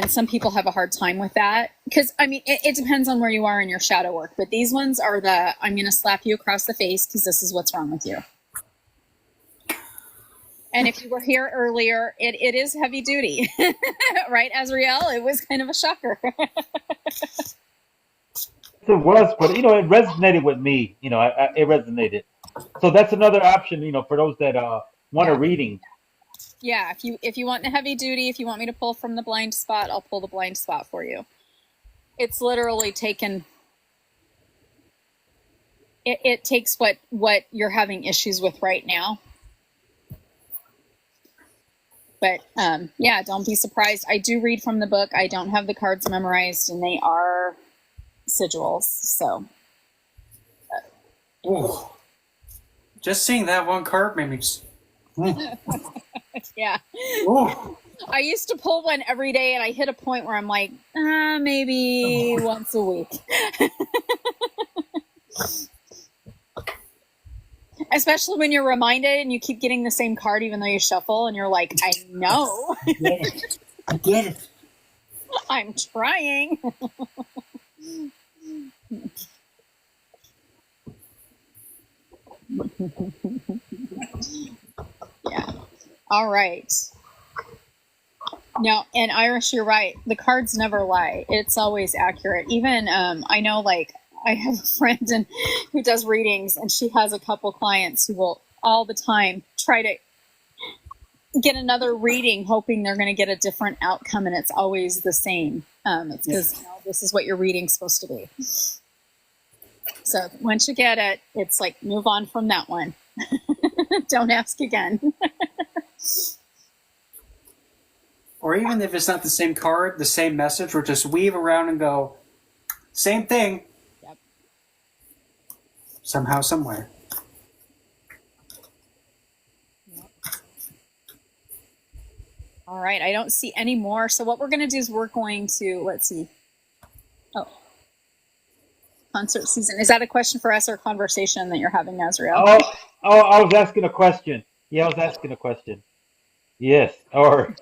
some people have a hard time with that because I mean, it depends on where you are in your shadow work, but these ones are I'm going to slap you across the face because this is what's wrong with you. And if you were here earlier, it is heavy duty, right, Azriel? It was kind of a shocker. It was, but you know, it resonated with me. You know, it resonated. So that's another option. You know, for those that want a reading. Yeah, if you want the heavy duty, if you want me to pull from the blind spot, I'll pull the blind spot for you. It's literally taken. It takes what you're having issues with right now. But yeah, don't be surprised. I do read from the book. I don't have the cards memorized, and they are sigils. So, Ooh. Just seeing that one card made me. Yeah. Ooh. I used to pull one every day, and I hit a point where I'm like, maybe once a week. Especially when you're reminded and you keep getting the same card even though you shuffle, and you're like, I know. I get it. I'm trying. Yeah. All right. No, and Irish, you're right. The cards never lie. It's always accurate. Even I know, like, I have a friend who does readings, and she has a couple clients who will all the time try to get another reading, hoping they're going to get a different outcome, and it's always the same. It's because this is what your reading's supposed to be. So once you get it, it's like, move on from that one. Don't ask again. Or even if it's not the same card, the same message, or just weave around and go, same thing. Yep. Somehow, somewhere. Yep. All right, I don't see any more. So what we're going to do is we're going to, let's see. Oh. Concert season. Is that a question for us or a conversation that you're having, Nazriel? Oh, I was asking a question. Yeah, I was asking a question. Yes, or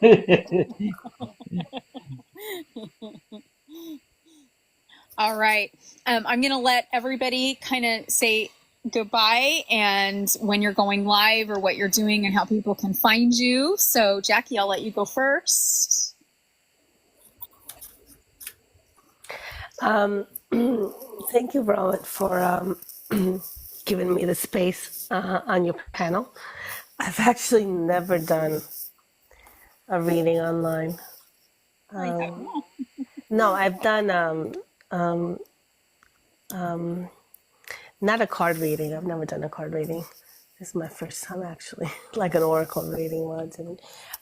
All right. I'm going to let everybody kind of say goodbye and when you're going live or what you're doing and how people can find you. So, Jackie, I'll let you go first. Thank you, Rowan, for giving me the space on your panel. I've actually never done a reading online. No, I've done not a card reading. I've never done a card reading. This is my first time actually, like an oracle reading once.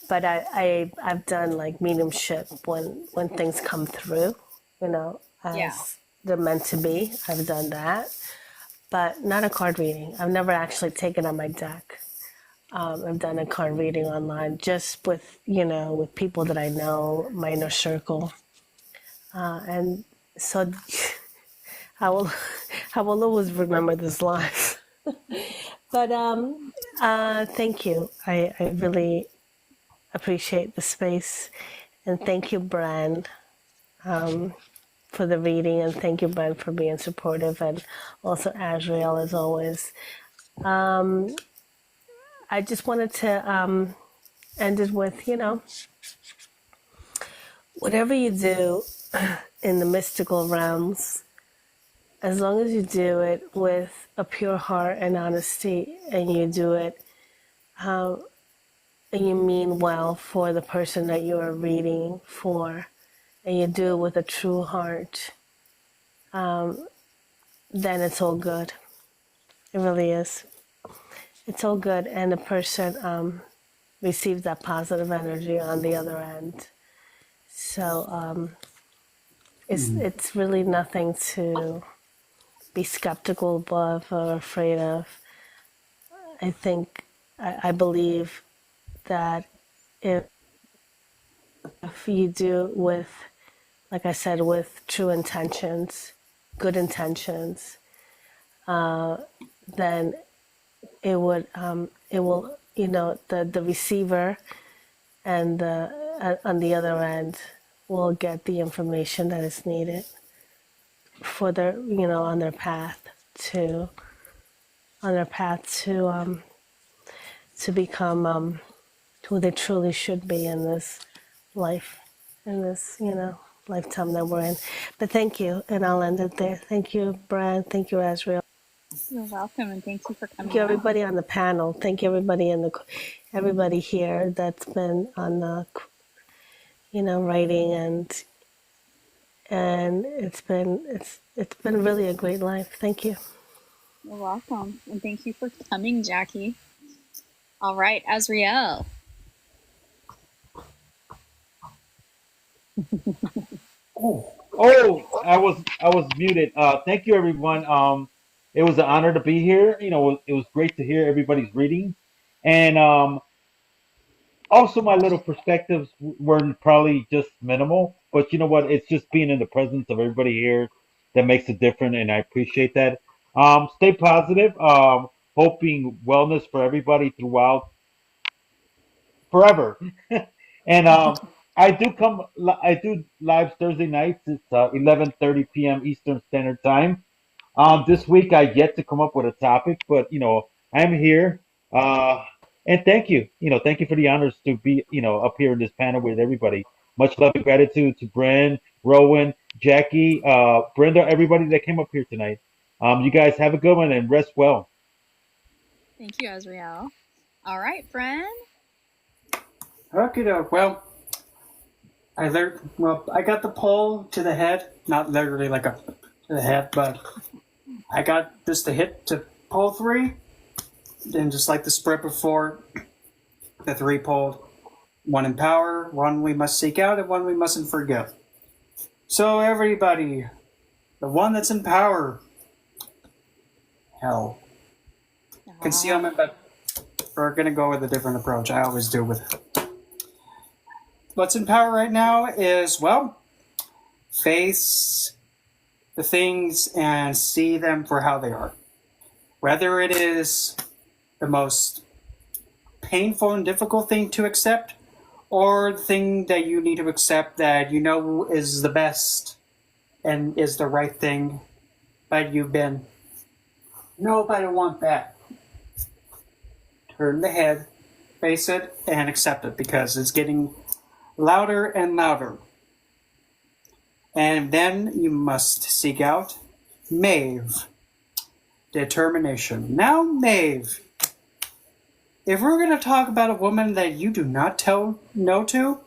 But I've done like mediumship when things come through, as they're meant to be. I've done that, but not a card reading. I've never actually taken on my deck. I've done a card reading online just with people that I know, my inner circle, and so I will always remember this live. But thank you. I really appreciate the space, and thank you, Bran, for the reading, and thank you, Bran, for being supportive, and also Azrael as always. I just wanted to end it with, whatever you do in the mystical realms, as long as you do it with a pure heart and honesty, and you do it and you mean well for the person that you are reading for, and you do it with a true heart, then it's all good. It really is. It's all good, and the person receives that positive energy on the other end. So it's really nothing to be skeptical of or afraid of. I believe that if you do with, like I said, with true intentions, good intentions, then it will, the receiver and on the other end will get the information that is needed for their, on their path to become who they truly should be in this life, in this, lifetime that we're in. But thank you, and I'll end it there. Thank you, Brian. Thank you, Azrael. You're welcome, and thank you for coming. Thank you, everybody on the panel. Thank you, everybody here that's been on the, writing, and it's been really a great life. Thank you. You're welcome, and thank you for coming, Jackie. All right, Azrael. I was muted. Thank you, everyone. It was an honor to be here. It was great to hear everybody's reading, and also my little perspectives were probably just minimal. But you know what? It's just being in the presence of everybody here that makes it different, and I appreciate that. Stay positive. Hoping wellness for everybody throughout forever. And I do live Thursday nights. It's 11:30 p.m. Eastern Standard Time. This week I yet to come up with a topic, but I'm here. And thank you for the honors to be up here in this panel with everybody. Much love and gratitude to Bren, Rowan, Jackie, Brenda, everybody that came up here tonight. You guys have a good one and rest well. Thank you, Azrael. All right, Bren. Okay, well, I got the pole to the head, not literally like to the head, but I got just a hit to pole 3, and just like the spread before, the 3 pulled. 1 in power, 1 we must seek out, and 1 we mustn't forget. So everybody, the 1 that's in power, hell, concealment, but we're gonna go with a different approach. I always do with it. What's in power right now is, face the things and see them for how they are. Whether it is the most painful and difficult thing to accept, or the thing that you need to accept that is the best and is the right thing, but you've been, nope, I don't want that. Turn the head, face it, and accept it, because it's getting louder and louder. And then you must seek out Maeve. Determination. Now, Maeve, if we're going to talk about a woman that you do not tell no to,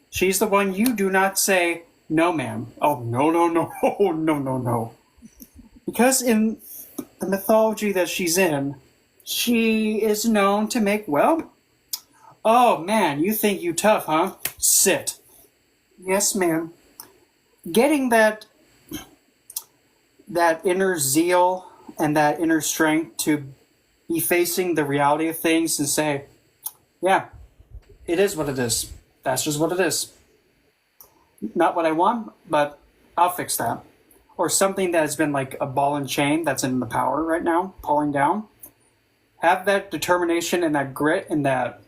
she's the one you do not say, no, ma'am. Oh, no, no, no, no, no, no. Because in the mythology that she's in, she is known to make, well, oh, man, you think you tough, huh? Sit. Yes, ma'am. Getting that inner zeal and that inner strength to be facing the reality of things and say, yeah, it is what it is. That's just what it is. Not what I want, but I'll fix that. Or something that has been like a ball and chain that's in the power right now, pulling down. Have that determination and that grit and that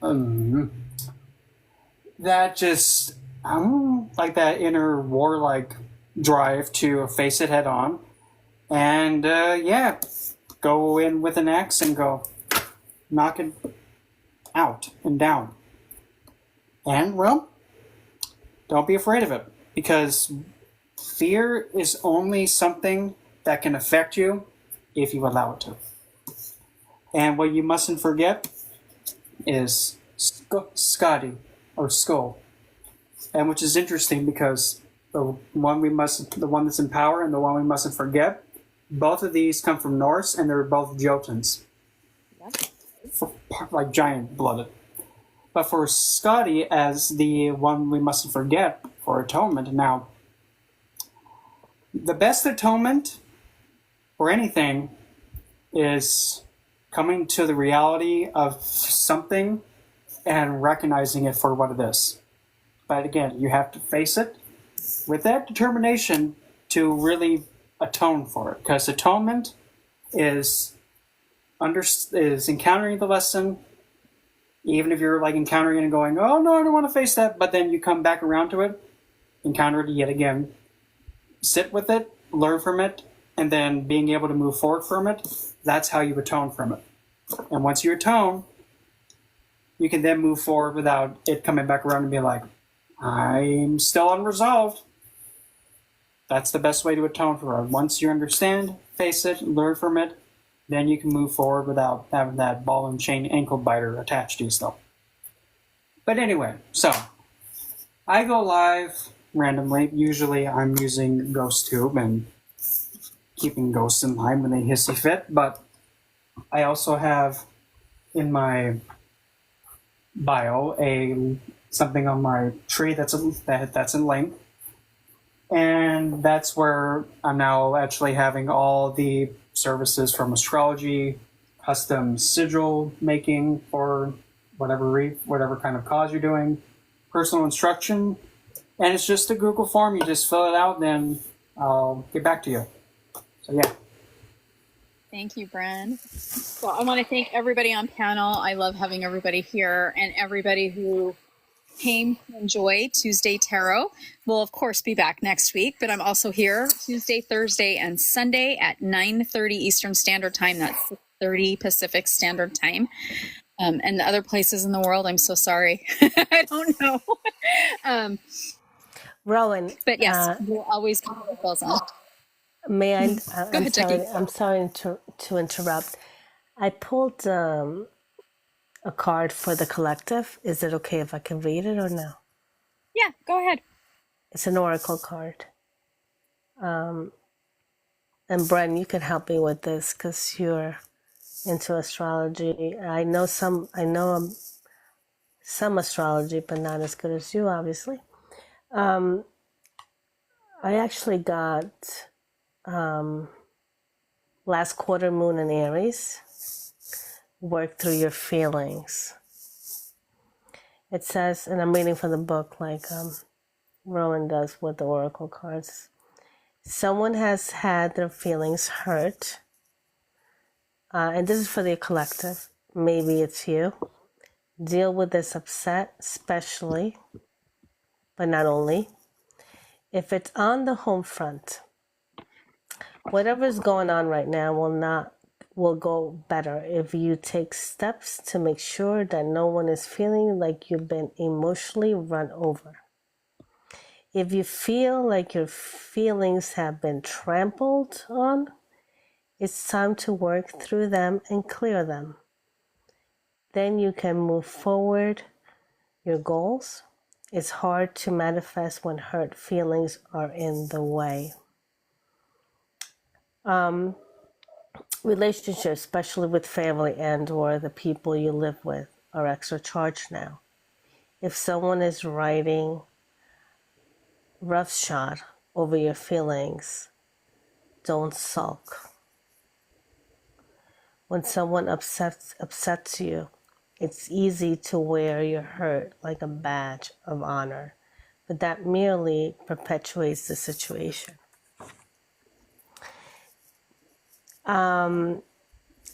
just like that inner warlike drive to face it head on. And go in with an axe and go knock it out and down. And, well, don't be afraid of it, because fear is only something that can affect you if you allow it to. And what you mustn't forget is Scotty, or Skull. And which is interesting, because the one that's in power and the one we mustn't forget, both of these come from Norse, and they're both Jotuns. Like giant-blooded. But for Scotty, as the one we mustn't forget for atonement, now, the best atonement for anything is coming to the reality of something and recognizing it for what it is. But again, you have to face it with that determination to really atone for it, because atonement is encountering the lesson, even if you're like encountering it and going, oh no, I don't want to face that, but then you come back around to it, encounter it yet again, sit with it, learn from it, and then being able to move forward from it. That's how you atone from it. And once you atone, you can then move forward without it coming back around and be like, I'm still unresolved. That's the best way to atone for it. Once you understand, face it, learn from it, then you can move forward without having that ball and chain ankle biter attached to you still. But anyway, so I go live randomly. Usually I'm using GhostTube and keeping ghosts in line when they hissy fit, but I also have in my bio something on my tree that's in link. And that's where I'm now actually having all the services from astrology, custom sigil making for whatever kind of cause you're doing, personal instruction, and it's just a Google form. You just fill it out, then I'll get back to you. So yeah. Thank you, Bren. Well, I want to thank everybody on panel. I love having everybody here, and everybody who came to enjoy Tuesday Tarot. We'll, of course, be back next week, but I'm also here Tuesday, Thursday, and Sunday at 9:30 Eastern Standard Time. That's 6:30 Pacific Standard Time. And the other places in the world, I'm so sorry. I don't know. Rowan. But yes, we'll always keep the bells on. May I? Go ahead, Jackie. I'm sorry to interrupt. I pulled a card for the collective. Is it okay if I can read it or no? Yeah, go ahead. It's an oracle card. And Bren, you can help me with this because you're into astrology. I know some astrology, but not as good as you, obviously. I actually got last quarter moon in Aries. Work through your feelings. It says, and I'm reading from the book like Rowan does with the oracle cards. Someone has had their feelings hurt. And this is for the collective. Maybe it's you. Deal with this upset, especially, but not only. If it's on the home front, whatever's going on right now will go better if you take steps to make sure that no one is feeling like you've been emotionally run over. If you feel like your feelings have been trampled on, it's time to work through them and clear them. Then you can move forward your goals. It's hard to manifest when hurt feelings are in the way. Relationships, especially with family and or the people you live with, are extra charged now. If someone is writing roughshod over your feelings, don't sulk. When someone upsets you, it's easy to wear your hurt like a badge of honor, but that merely perpetuates the situation.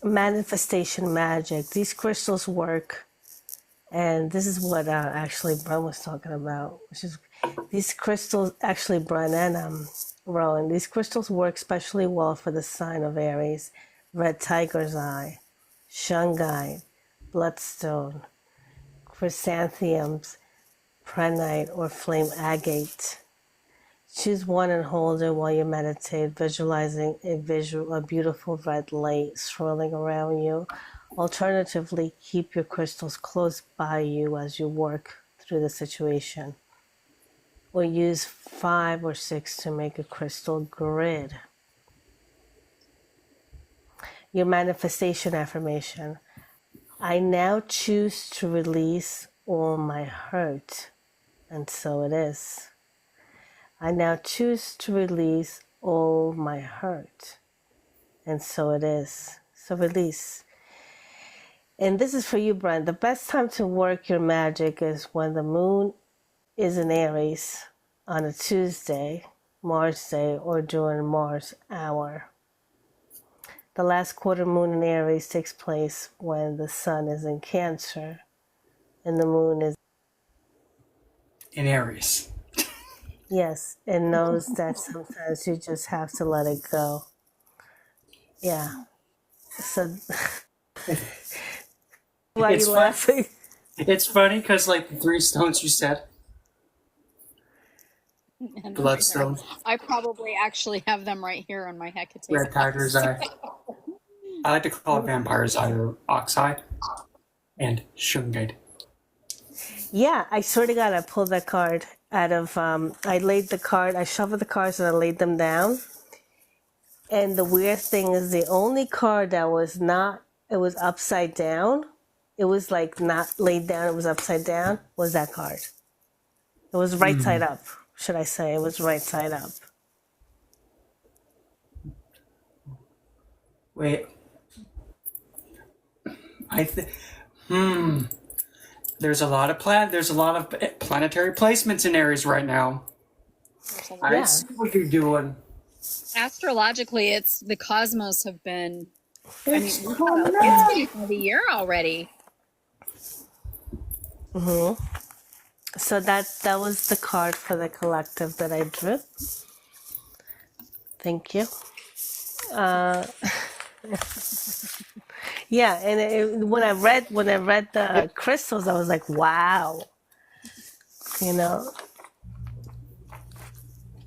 Manifestation magic. These crystals work, and this is what actually Bren was talking about, which is these crystals, actually Bren and Rowan, these crystals work especially well for the sign of Aries: red tiger's eye, shungite, bloodstone, chrysanthemums, prehnite, or flame agate. Choose one and hold it while you meditate, visualizing a beautiful red light swirling around you. Alternatively, keep your crystals close by you as you work through the situation. Or use 5 or 6 to make a crystal grid. Your manifestation affirmation. I now choose to release all my hurt, and so it is. I now choose to release all my hurt, and so it is. So release. And this is for you, Brent. The best time to work your magic is when the moon is in Aries on a Tuesday, Mars Day, or during Mars hour. The last quarter moon in Aries takes place when the sun is in Cancer and the moon is in Aries. Yes, it knows that sometimes you just have to let it go. Yeah. So why are you laughing? It's funny because like the 3 stones you said. Bloodstone. I probably actually have them right here on my Hecate. Red tiger's eye. I like to call it vampire's eye or oxeye. And shungite. Yeah, I swear to God, I pulled that card out of, I shuffled the cards and I laid them down. And the weird thing is the only card that was not, it was upside down. It was like not laid down, it was upside down, was that card. It was right side up, should I say. It was right side up. Wait. There's a lot of planetary placements in Aries right now. I see what you're doing. Astrologically, it's the cosmos have been. It's been the year already. Mm-hmm. So that was the card for the collective that I drew. Thank you. Yeah, and when I read the crystals, I was like, wow. You know,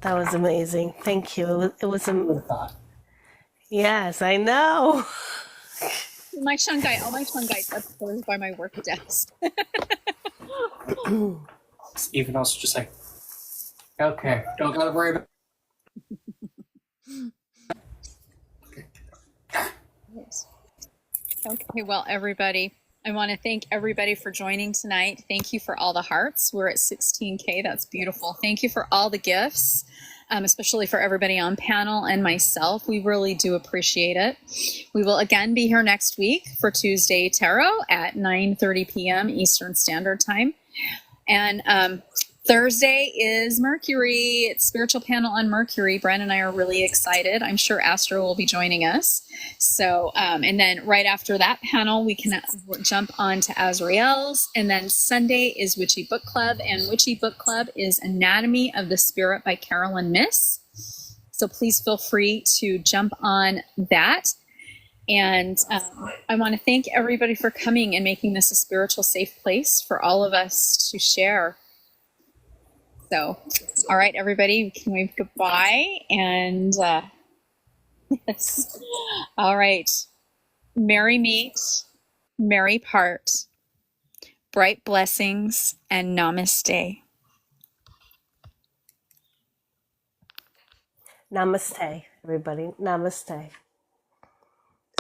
that was amazing. Thank you. It was yes, I know. All my shungite upstairs by my work desk. Even also just like, okay, don't gotta worry about. Okay, well, everybody, I want to thank everybody for joining tonight. Thank you for all the hearts. We're at 16K. That's beautiful. Thank you for all the gifts, especially for everybody on panel and myself. We really do appreciate it. We will again be here next week for Tuesday Tarot at 9:30 p.m. Eastern Standard Time. And Thursday is Mercury. It's spiritual panel on Mercury. Bren and I are really excited. I'm sure Astro will be joining us. So, and then right after that panel, we can jump on to Azrael's. And then Sunday is Witchy Book Club. And Witchy Book Club is Anatomy of the Spirit by Carolyn Miss. So please feel free to jump on that. And I want to thank everybody for coming and making this a spiritual safe place for all of us to share. So, all right, everybody, we can wave goodbye. And yes. All right. Merry meet, merry part, bright blessings, and namaste. Namaste, everybody. Namaste.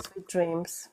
Sweet dreams.